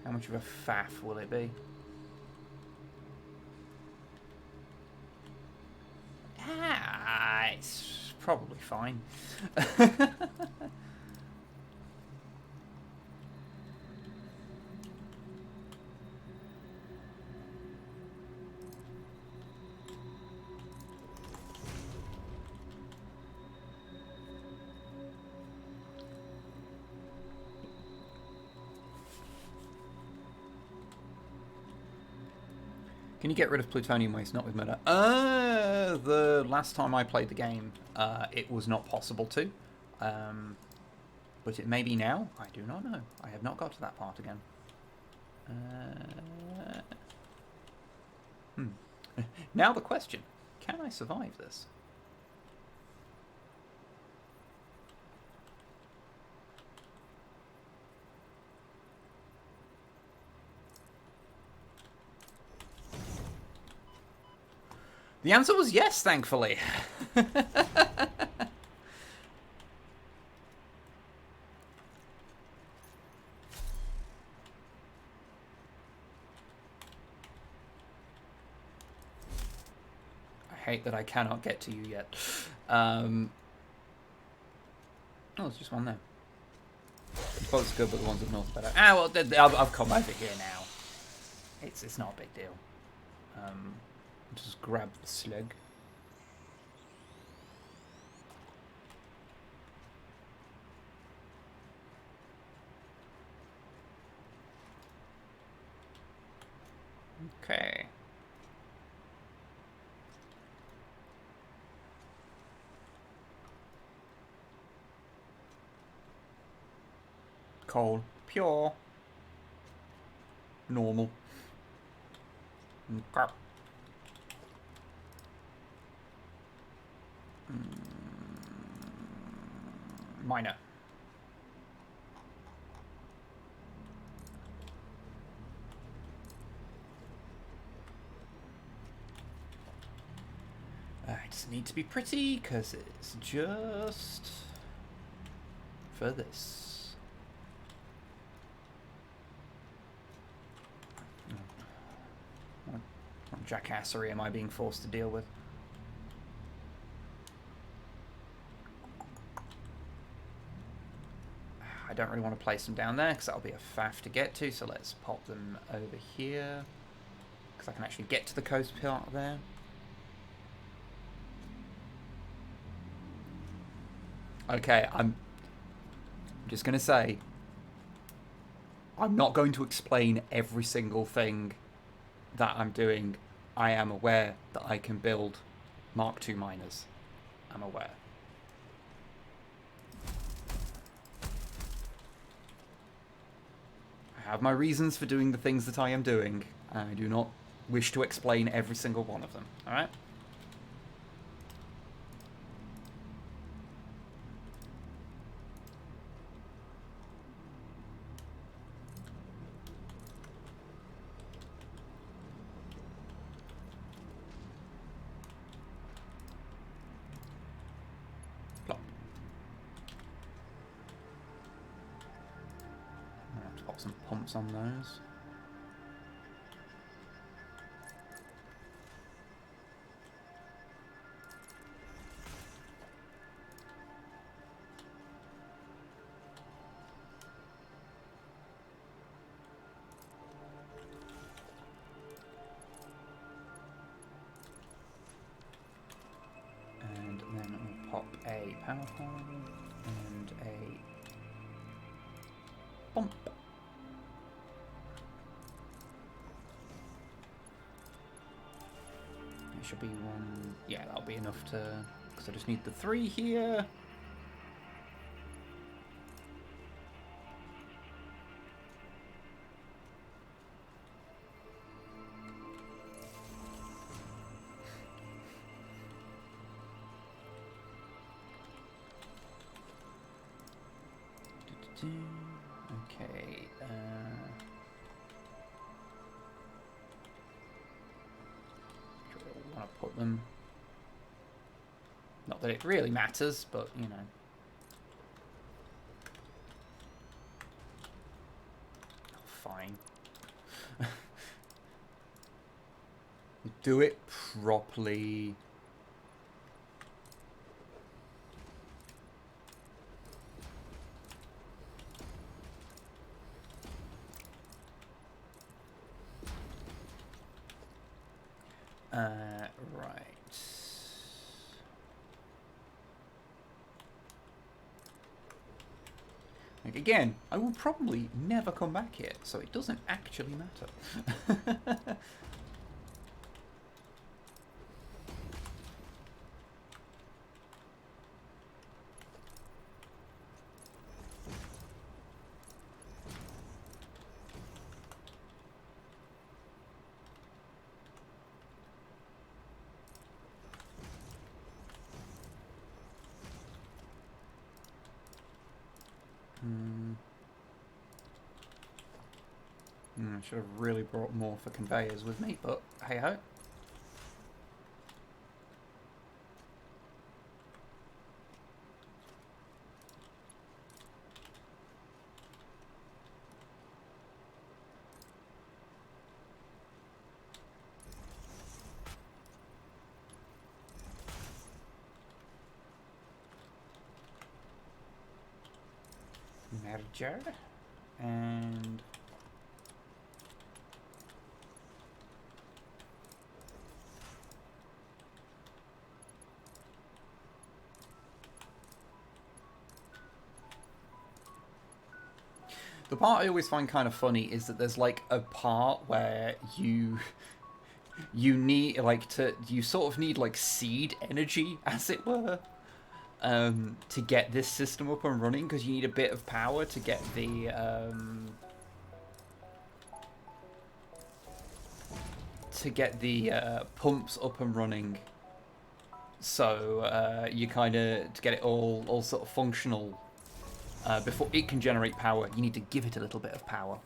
How much of a faff will it be? Ah, it's probably fine. Can you get rid of plutonium waste? Not with murder. The last time I played the game, it was not possible to. But it may be now. I do not know. I have not got to that part again. Now the question. Can I survive this? The answer was yes, thankfully. I hate that I cannot get to you yet. Oh, there's just one there. I suppose it's good, but the ones up north are better. Ah, well, I've come over here now. It's not a big deal. Just grab the slug. Okay. Coal. Pure. Normal. Okay. Minor. It doesn't need to be pretty because it's just for this. What jackassery am I being forced to deal with? I don't really want to place them down there because that'll be a faff to get to, so let's pop them over here because I can actually get to the coast part there. Okay, I'm just going to say I'm not going to explain every single thing that I'm doing. I am aware that I can build Mark II miners. I'm aware. I have my reasons for doing the things that I am doing. I do not wish to explain every single one of them. Alright? Plop. I have to pop some pumps on those. And then we'll pop a power pole and a pump. It should be one. Yeah, that'll be enough to. Because I just need the 3 here. Okay. I want to put them. Not that it really matters, but you know. Fine. Do it properly. Right. Like again, I will probably never come back here, so it doesn't actually matter. I should have really brought more for conveyors with me, but hey ho. Merger and the part I always find kind of funny is that there's like a part where you need like you sort of need like seed energy, as it were, to get this system up and running, because you need a bit of power to get the pumps up and running. So you kind of, to get it all sort of functional before it can generate power, you need to give it a little bit of power.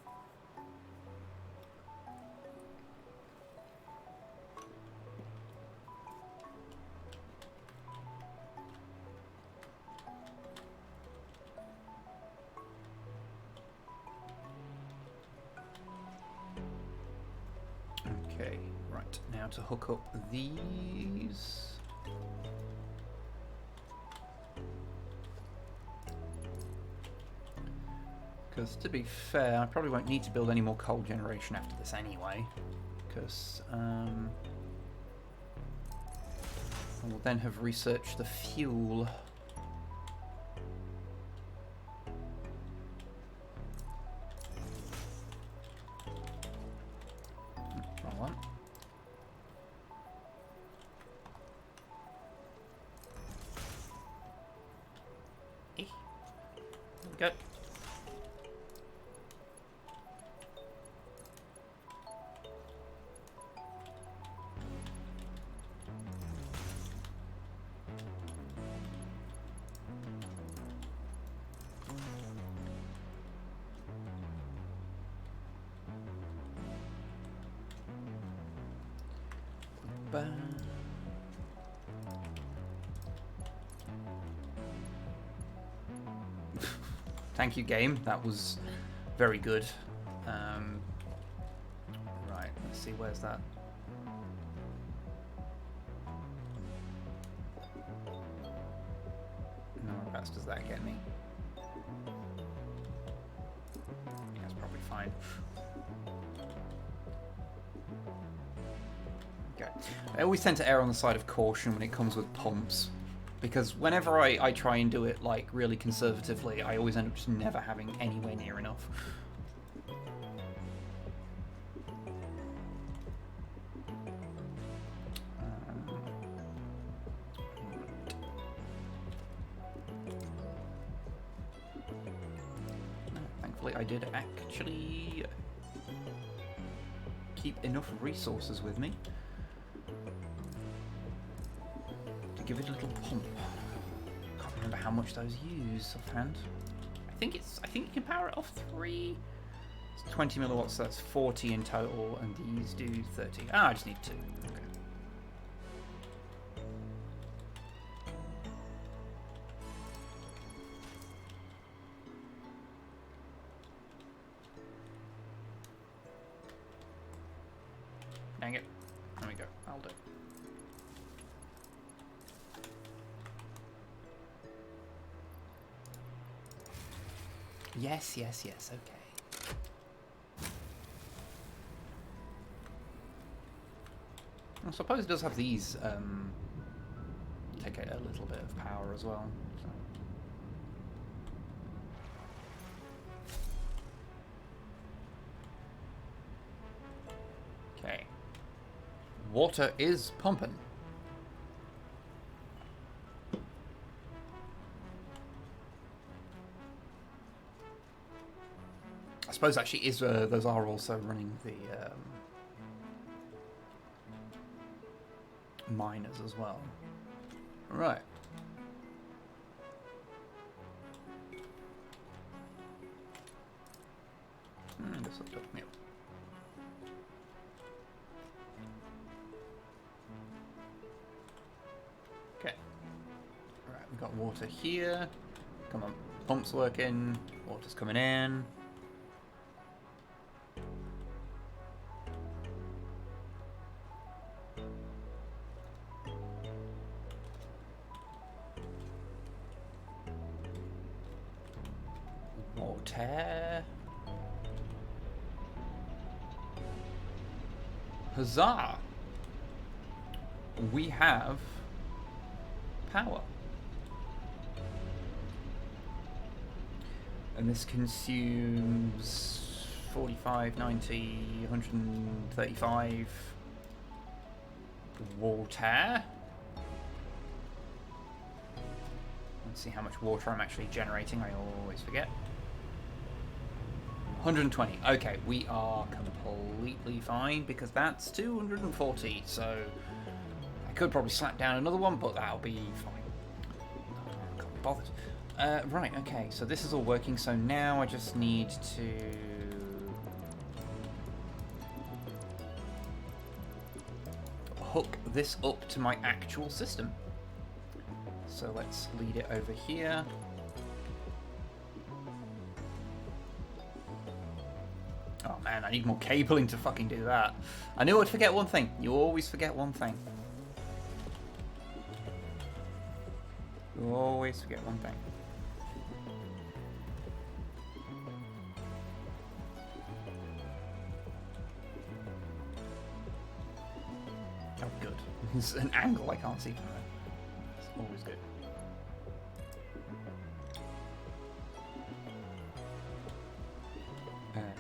Okay, right, now to hook up these. Because to be fair, I probably won't need to build any more coal generation after this anyway, because I will then have researched the fuel. Wrong one. There we go. Thank you, game. That was very good. Right, let's see, where's that? No, whereabouts does that get me? That's probably fine. Okay. I always tend to err on the side of caution when it comes with pumps, because whenever I try and do it like really conservatively, I always end up just never having anywhere near enough. Thankfully I did actually keep enough resources with me to give it a little pump. Can't remember how much those use offhand. I think you can power it off 3. It's 20 milliwatts, so that's 40 in total, and these do 30. Ah, I just need 2. Okay. Dang it. There we go. I'll do it. Yes, yes, yes, okay. I suppose it does have these, take a little bit of power as well. So. Okay. Water is pumping. I suppose actually those are also running the miners as well. Right. This will took me up. Okay. Right, we've got water here. Come on, pump's working. Water's coming in. Water. Huzzah! We have power. And this consumes 45, 90, 135 water. Let's see how much water I'm actually generating. I always forget. 120. Okay, we are completely fine because that's 240. So I could probably slap down another one, but that'll be fine. Can't be bothered. Right, okay, so this is all working, so now I just need to... hook this up to my actual system. So let's lead it over here. Oh man, I need more cabling to fucking do that. I knew I'd forget one thing. You always forget one thing. You always forget one thing. Oh, good. It's an angle I can't see from there. It's always good.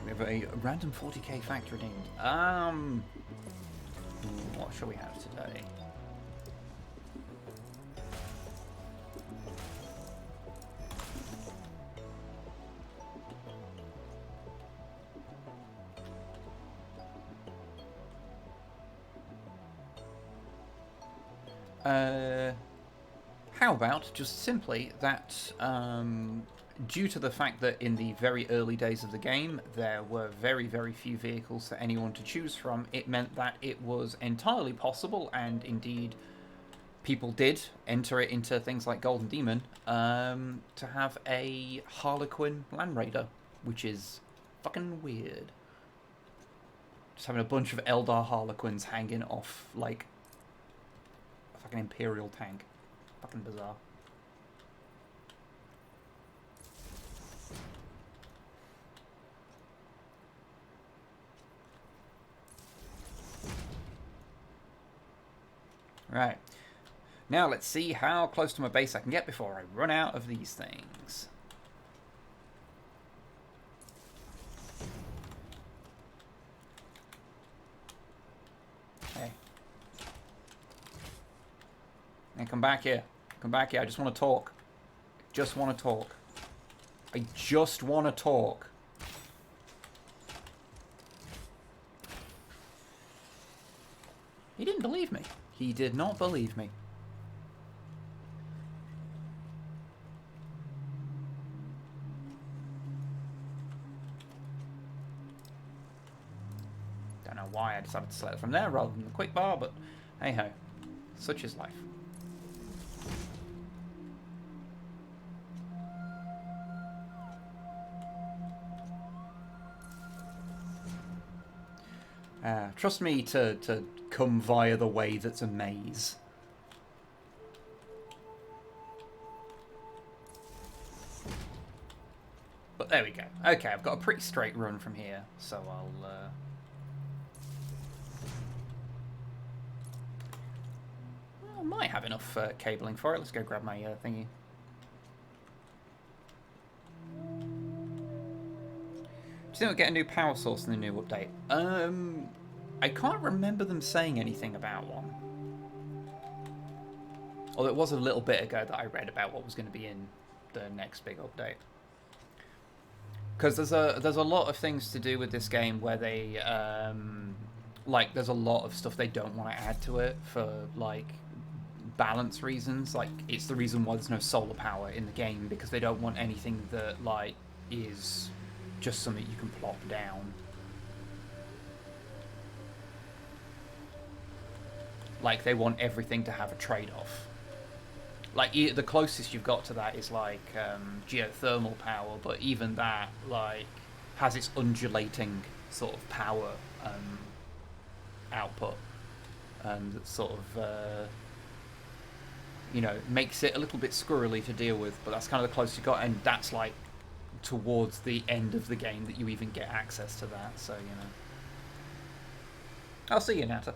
We have a random 40k factored in. What shall we have today? How about just simply that due to the fact that in the very early days of the game there were very, very few vehicles for anyone to choose from, it meant that it was entirely possible, and indeed people did enter it into things like Golden Demon, to have a Harlequin Land Raider, which is fucking weird. Just having a bunch of Eldar Harlequins hanging off like a fucking Imperial tank. Fucking bizarre. Right. Now let's see how close to my base I can get before I run out of these things. Okay. And come back here. Come back here. I just want to talk. Just want to talk. I just want to talk. He didn't believe me. He did not believe me. know why I decided to select from there rather than the quick bar, but hey ho, such is life. Trust me to come via the way that's a maze. But there we go. Okay, I've got a pretty straight run from here, so I'll... I might have enough cabling for it. Let's go grab my thingy. Do you think we'll get a new power source in the new update? I can't remember them saying anything about one. Although it was a little bit ago that I read about what was going to be in the next big update. Because there's a lot of things to do with this game where they like there's a lot of stuff they don't want to add to it for like balance reasons. Like it's the reason why there's no solar power in the game, because they don't want anything that like is just something you can plop down. Like they want everything to have a trade-off. Like the closest you've got to that is like geothermal power, but even that like has its undulating sort of power output, that sort of you know, makes it a little bit squirrely to deal with. But that's kind of the closest you got, and that's like towards the end of the game that you even get access to that. So you know, I'll see you, Nata.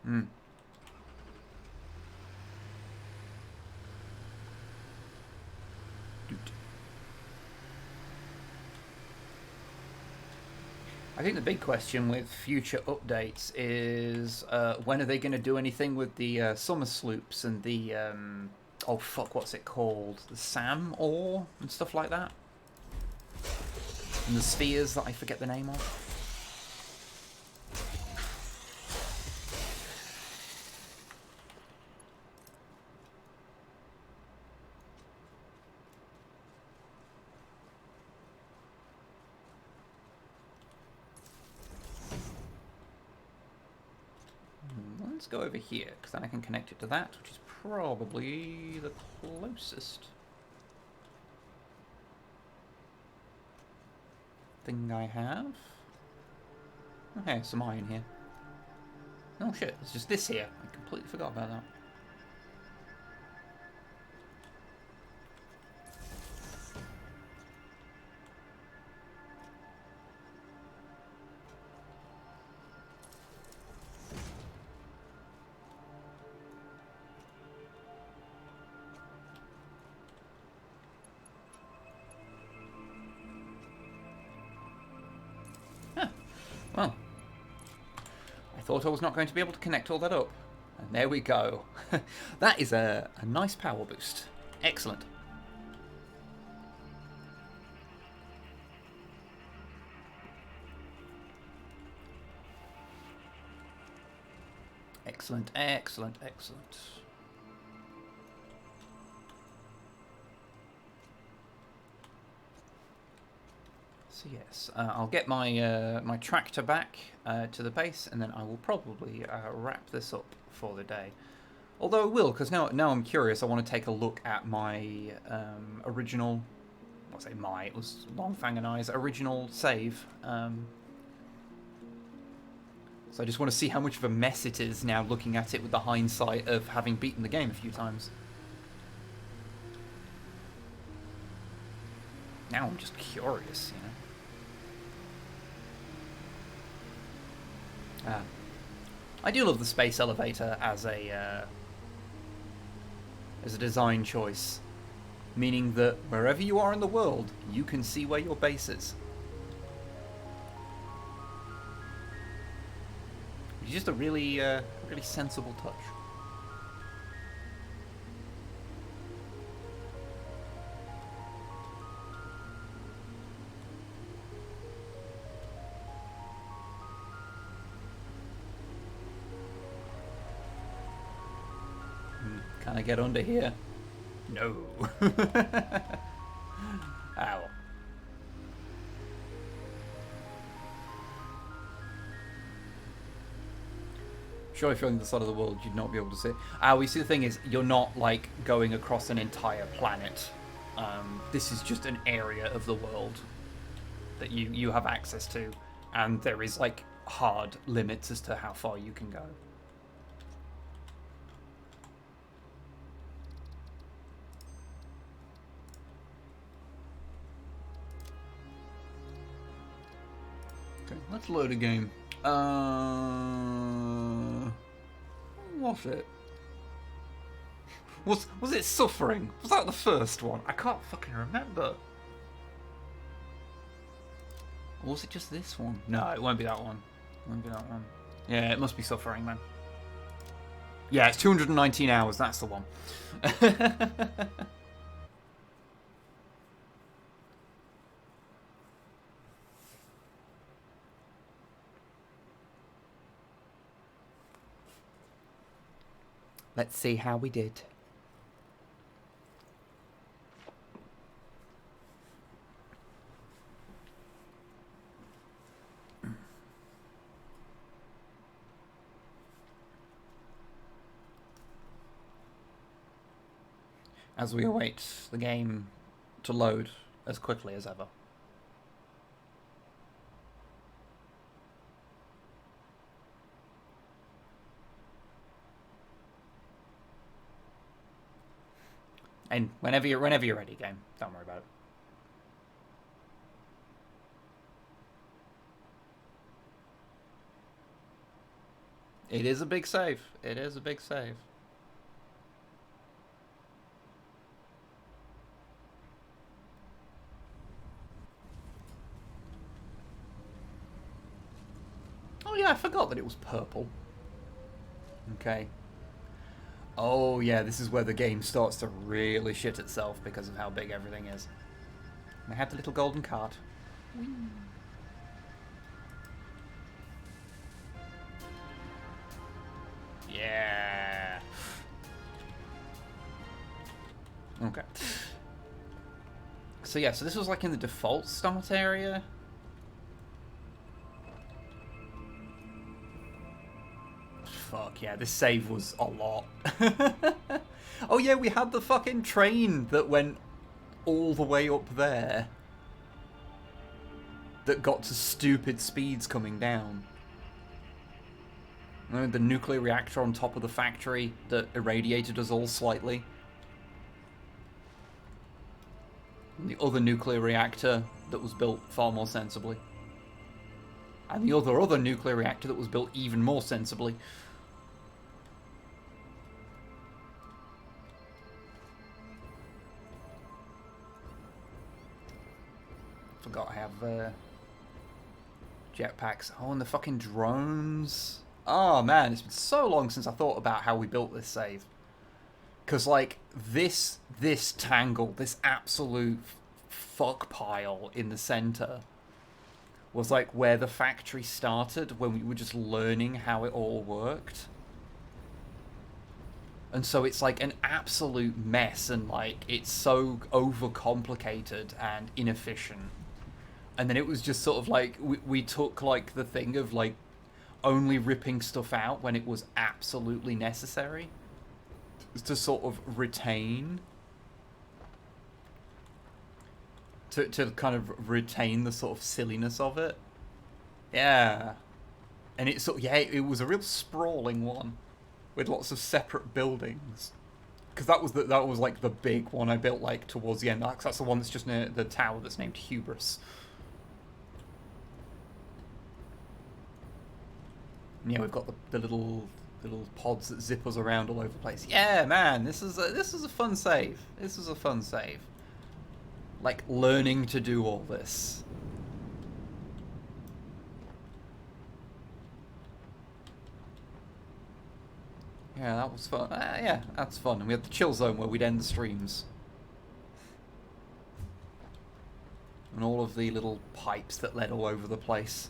Mm. I think the big question with future updates is when are they going to do anything with the summer sloops and the oh fuck, what's it called? The SAM ore and stuff like that, and the spheres that I forget the name of. Let's go over here, because then I can connect it to that, which is probably the closest thing I have. Okay, some iron here. Oh shit, it's just this here. I completely forgot about that. Well, I thought I was not going to be able to connect all that up. And there we go. That is a nice power boost. Excellent. Excellent, excellent, excellent. So yes, I'll get my my tractor back to the base, and then I will probably wrap this up for the day. Although I will, because now I'm curious. I want to take a look at my original. I'll say my. It was Longfang and I's original save. So I just want to see how much of a mess it is now, looking at it with the hindsight of having beaten the game a few times. Now I'm just curious, you know. I do love the space elevator as a design choice, meaning that wherever you are in the world, you can see where your base is. It's just a really, really sensible touch. Can I get under here? No. Ow. Sure, if you're on the side of the world, you'd not be able to see it. We see the thing is, you're not like going across an entire planet. This is just an area of the world that you have access to, and there is like hard limits as to how far you can go. Okay, let's load a game. What's it? Was it Suffering? Was that the first one? I can't fucking remember. Or was it just this one? No, it won't be that one. It won't be that one. Yeah, it must be Suffering then. Yeah, it's 219 hours. That's the one. Let's see how we did. As we await the game to load as quickly as ever. And whenever you're ready, game. Don't worry about it. It is a big save. It is a big save. Oh yeah, I forgot that it was purple. Okay. Oh yeah, this is where the game starts to really shit itself because of how big everything is. And I had the little golden cart. Whee. Yeah. Okay. So yeah, so this was like in the default start area. Fuck yeah, this save was a lot. Oh yeah, we had the fucking train that went all the way up there. That got to stupid speeds coming down. And the nuclear reactor on top of the factory that irradiated us all slightly. And the other nuclear reactor that was built far more sensibly. And the other nuclear reactor that was built even more sensibly. Forgot I have jetpacks. Oh, and the fucking drones. Oh man, it's been so long since I thought about how we built this save. Because like this tangle, this absolute fuck pile in the center was like where the factory started when we were just learning how it all worked. And so it's like an absolute mess, and like it's so overcomplicated and inefficient. And then it was just sort of like we took like the thing of like only ripping stuff out when it was absolutely necessary to sort of retain, to kind of retain the sort of silliness of it. Yeah. And it sort of, yeah, it was a real sprawling one with lots of separate buildings. Because that was like the big one I built like towards the end. That's the one that's just near the tower that's named Hubris. And yeah, we've got the little pods that zip us around all over the place. Yeah, man, this is a fun save. This is a fun save. Like learning to do all this. Yeah, that was fun. Yeah, that's fun. And we had the chill zone where we'd end the streams. And all of the little pipes that led all over the place.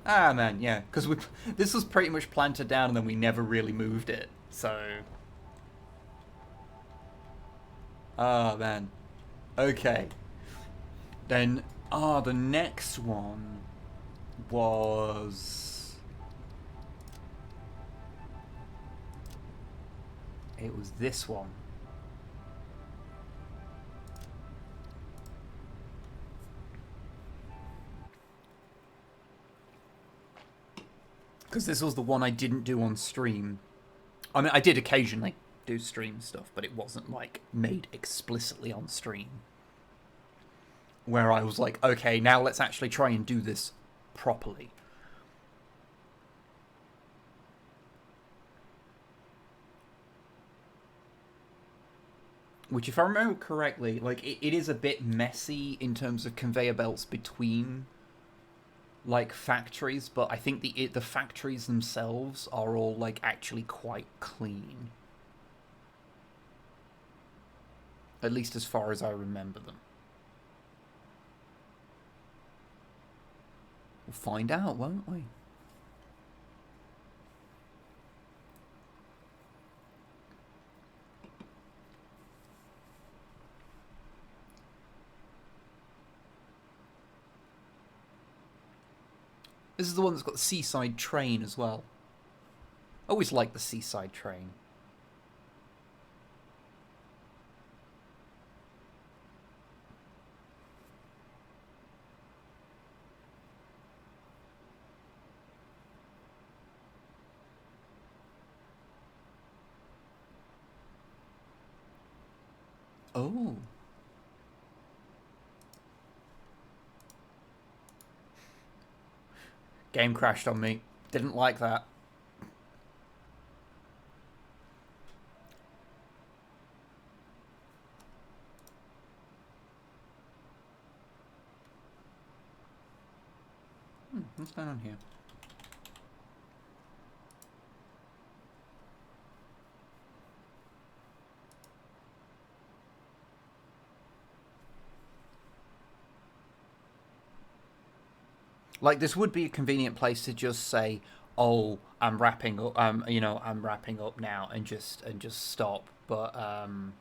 Ah, man, yeah. Because this was pretty much planted down and then we never really moved it. So... Oh, man. Okay. Then, the next one was... It was this one. Because this was the one I didn't do on stream. I mean, I did occasionally do stream stuff, but it wasn't, like, made explicitly on stream. Where I was like, okay, now let's actually try and do this properly. Which, if I remember correctly, like, it is a bit messy in terms of conveyor belts between, like, factories, but I think the factories themselves are all, like, actually quite clean. At least as far as I remember them. We'll find out, won't we? This is the one that's got the seaside train as well. I always liked the seaside train. Oh. Game crashed on me. Didn't like that. What's going on here? Like, this would be a convenient place to just say, "Oh, I'm wrapping up. I'm wrapping up now," and just stop. But I'm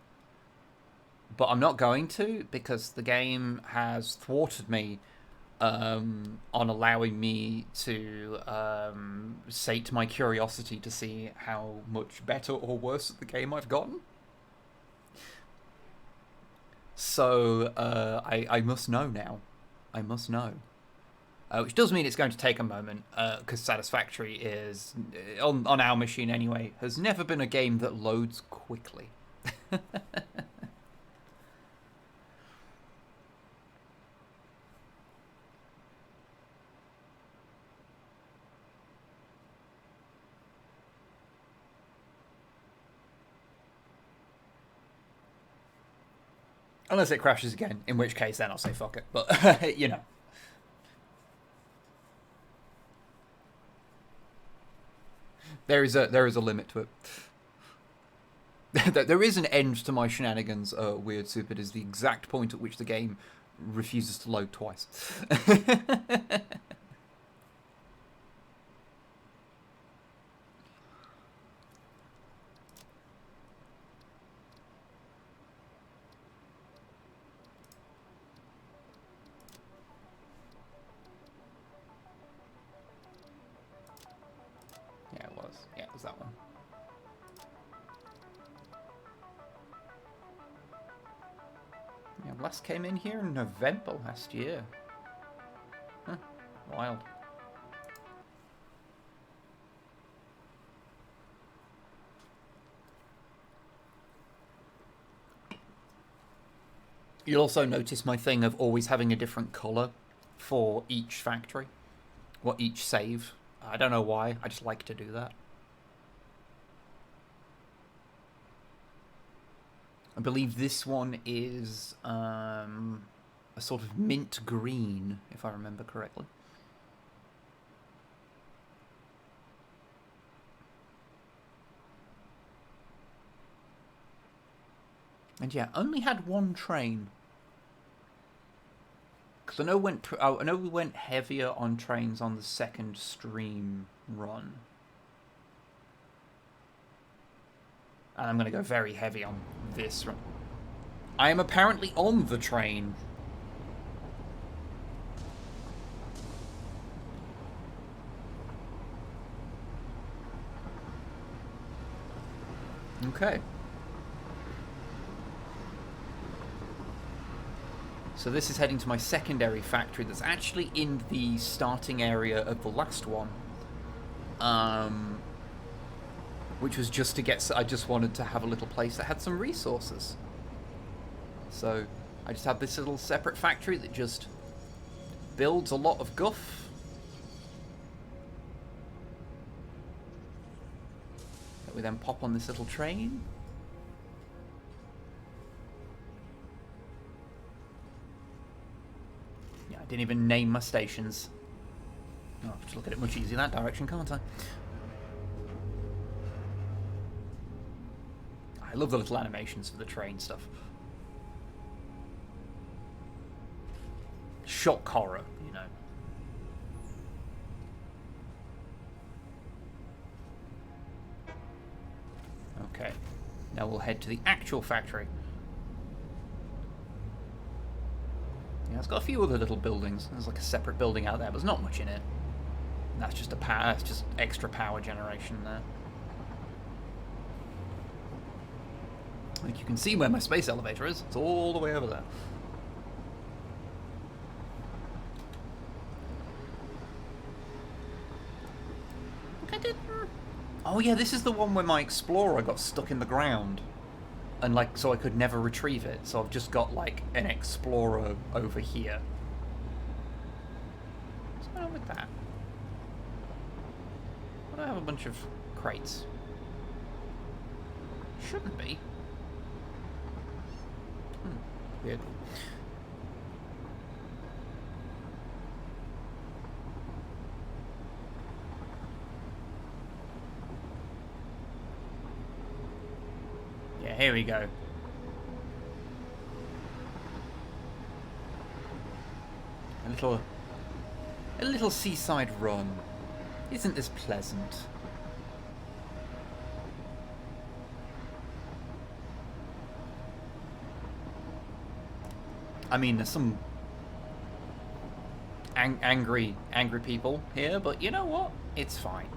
not going to, because the game has thwarted me on allowing me to sate my curiosity to see how much better or worse at the game I've gotten. So I must know now. I must know. Which does mean it's going to take a moment, because Satisfactory is, on our machine anyway, has never been a game that loads quickly. Unless it crashes again, in which case then I'll say fuck it. But, you know. There is a limit to it. There is an end to my shenanigans, Weird Soup. It is the exact point at which the game refuses to load twice. Yeah, it was that one. Yeah, last came in here in November last year. Huh, wild. You'll also notice my thing of always having a different colour for each factory, or each save. I don't know why, I just like to do that. I believe this one is a sort of mint green, if I remember correctly. And yeah, only had one train. Because I know we went heavier on trains on the second stream run. And I'm going to go very heavy on this run. I am apparently on the train. Okay. So this is heading to my secondary factory that's actually in the starting area of the last one. Which was just to get... I just wanted to have a little place that had some resources. So I just have this little separate factory that just builds a lot of guff. That we then pop on this little train. Yeah, I didn't even name my stations. Oh, just look at it much easier that direction, can't I? I love the little animations for the train stuff. Shock horror, you know. Okay, now we'll head to the actual factory. Yeah, it's got a few other little buildings. There's like a separate building out there, but there's not much in it. And that's just that's just extra power generation there. Like you can see where my space elevator is. It's all the way over there. I did. Oh yeah, this is the one where my Explorer got stuck in the ground, and like so I could never retrieve it. So I've just got like an Explorer over here. What's going on with that? Why do I have a bunch of crates? Shouldn't be. Weird. Yeah, here we go. A little seaside run. Isn't this pleasant? I mean, there's some angry people here, but you know what? It's fine.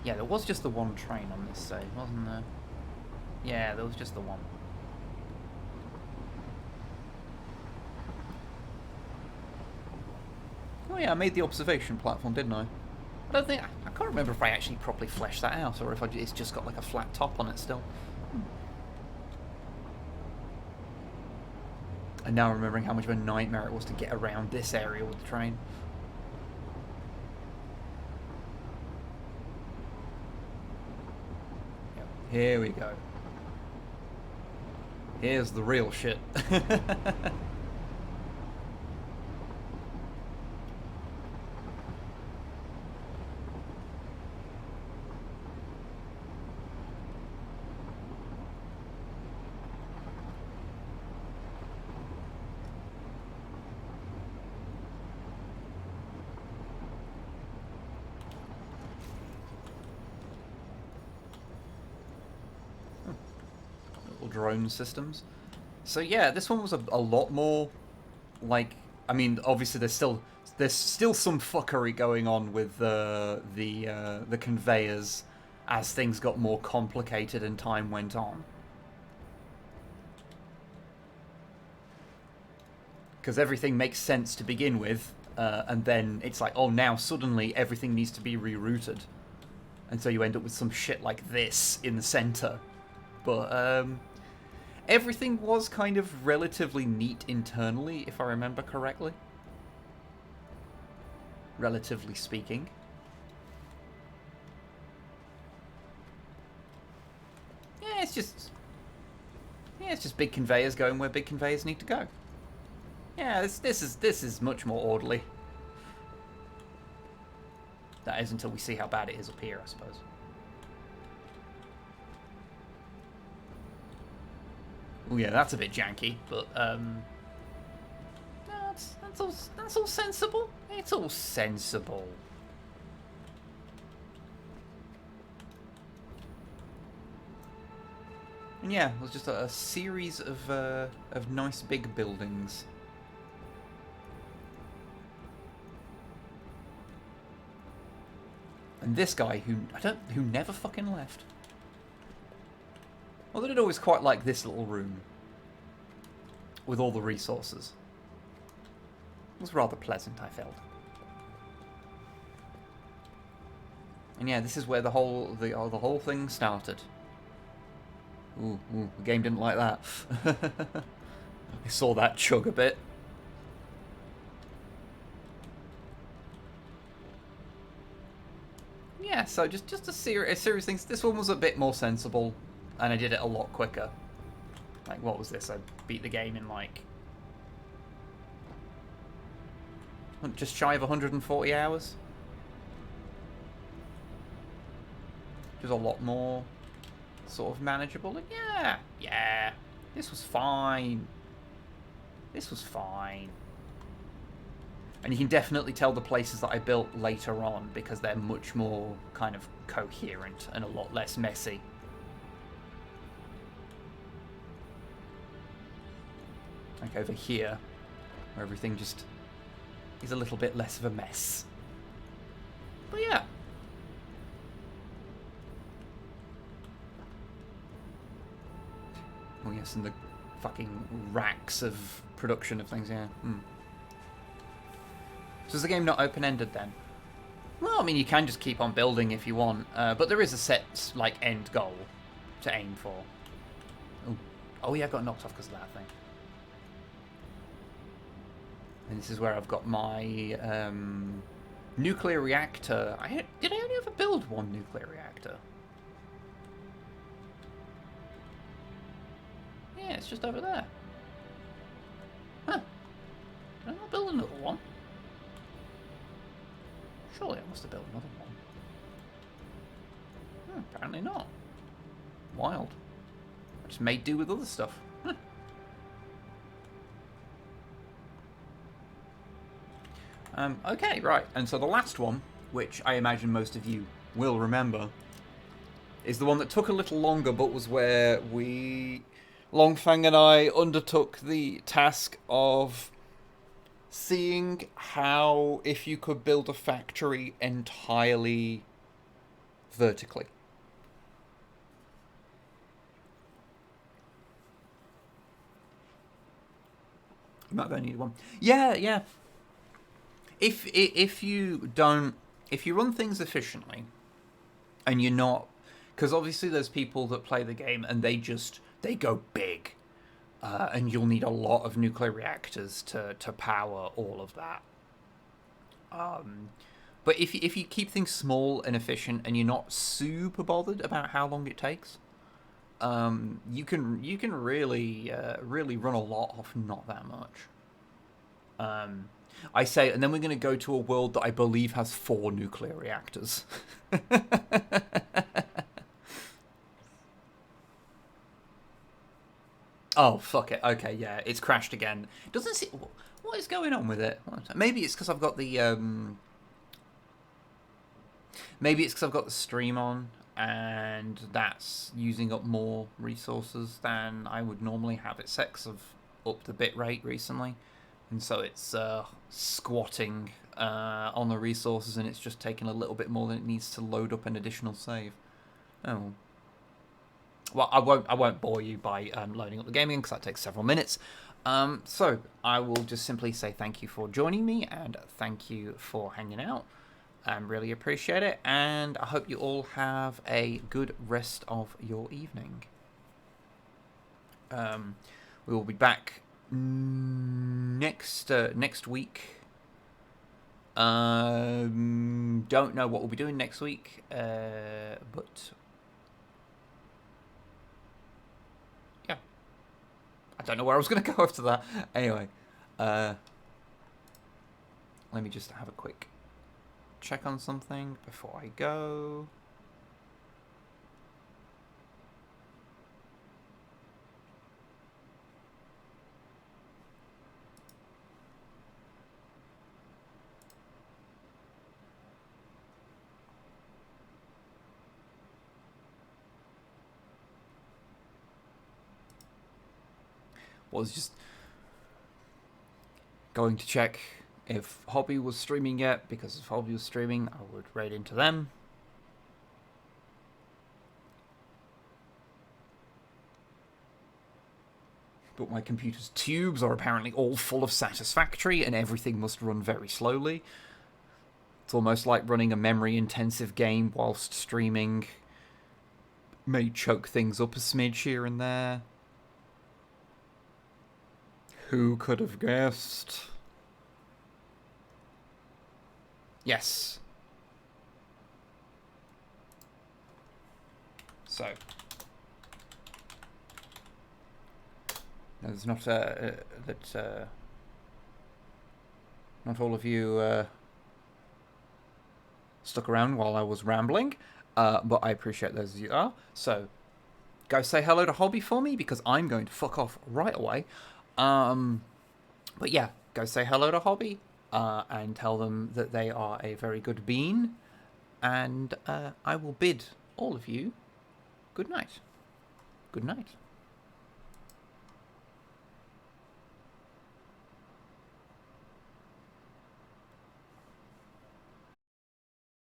Yeah, there was just the one train on this side, wasn't there? Yeah, there was just the one. Oh yeah, I made the observation platform, didn't I? I don't think... I can't remember if I actually properly fleshed that out, or if it's just got like a flat top on it still. And now remembering how much of a nightmare it was to get around this area with the train. Yep, here we go. Here's the real shit. Drone systems. So yeah, this one was a lot more like, I mean, obviously there's still some fuckery going on with the conveyors as things got more complicated and time went on. Because everything makes sense to begin with, and then it's like, oh, now suddenly everything needs to be rerouted, and so you end up with some shit like this in the center. But everything was kind of relatively neat internally, if I remember correctly. Relatively speaking. Yeah, it's just big conveyors going where big conveyors need to go. Yeah, this is much more orderly. That is until we see how bad it is up here, I suppose. Oh yeah, that's a bit janky, but That's all sensible. It's all sensible. And yeah, it was just a series of nice big buildings. And this guy who never fucking left. Well, I'd always quite like this little room with all the resources. It was rather pleasant, I felt. And yeah, this is where the whole thing started. Ooh, the game didn't like that. I saw that chug a bit. Yeah, so just a series of things. This one was a bit more sensible, and I did it a lot quicker. Like, what was this? I beat the game in like just shy of 140 hours. Which is a lot more sort of manageable. And yeah, this was fine. This was fine. And you can definitely tell the places that I built later on because they're much more kind of coherent and a lot less messy. Like over here, where everything just is a little bit less of a mess. But yeah. Oh yes, and the fucking racks of production of things, yeah. So is the game not open-ended then? Well, I mean, you can just keep on building if you want, but there is a set, like, end goal to aim for. Ooh. Oh yeah, I got knocked off because of that thing. And this is where I've got my nuclear reactor. Did I only ever build one nuclear reactor? Yeah, it's just over there. Huh. Did I not build another one? Surely I must have built another one. Apparently not. Wild. I just made do with other stuff. Okay, right. And so the last one, which I imagine most of you will remember, is the one that took a little longer, but was where Longfang and I undertook the task of seeing how if you could build a factory entirely vertically. You might go need one. Yeah. If you run things efficiently, and you're not, because obviously there's people that play the game and they go big. And you'll need a lot of nuclear reactors to power all of that. But if you keep things small and efficient, and you're not super bothered about how long it takes, you can really run a lot off not that much. I say, and then we're going to go to a world that I believe has 4 nuclear reactors. Oh, fuck it. Okay, yeah, it's crashed again. Doesn't see... What is going on with it? Maybe it's because I've got the... Maybe it's because I've got the stream on, and that's using up more resources than I would normally have it set, because I've upped the bitrate recently. And so it's squatting on the resources, and it's just taking a little bit more than it needs to load up an additional save. Oh, well, I won't bore you by loading up the game again because that takes several minutes. So I will just simply say thank you for joining me and thank you for hanging out. Really appreciate it, and I hope you all have a good rest of your evening. We will be back next week. Don't know what we'll be doing next week, but. I don't know where I was going to go after that. Anyway, let me just have a quick check on something before I go. was just going to check if Hobby was streaming yet, because if Hobby was streaming, I would raid into them. But my computer's tubes are apparently all full of Satisfactory, and everything must run very slowly. It's almost like running a memory-intensive game whilst streaming. May choke things up a smidge here and there. Who could have guessed? Yes. So. There's not not all of you stuck around while I was rambling, but I appreciate those of you are. So, go say hello to Hobby for me, because I'm going to fuck off right away. But yeah, go say hello to Hobby, and tell them that they are a very good bean, and I will bid all of you good night. Good night.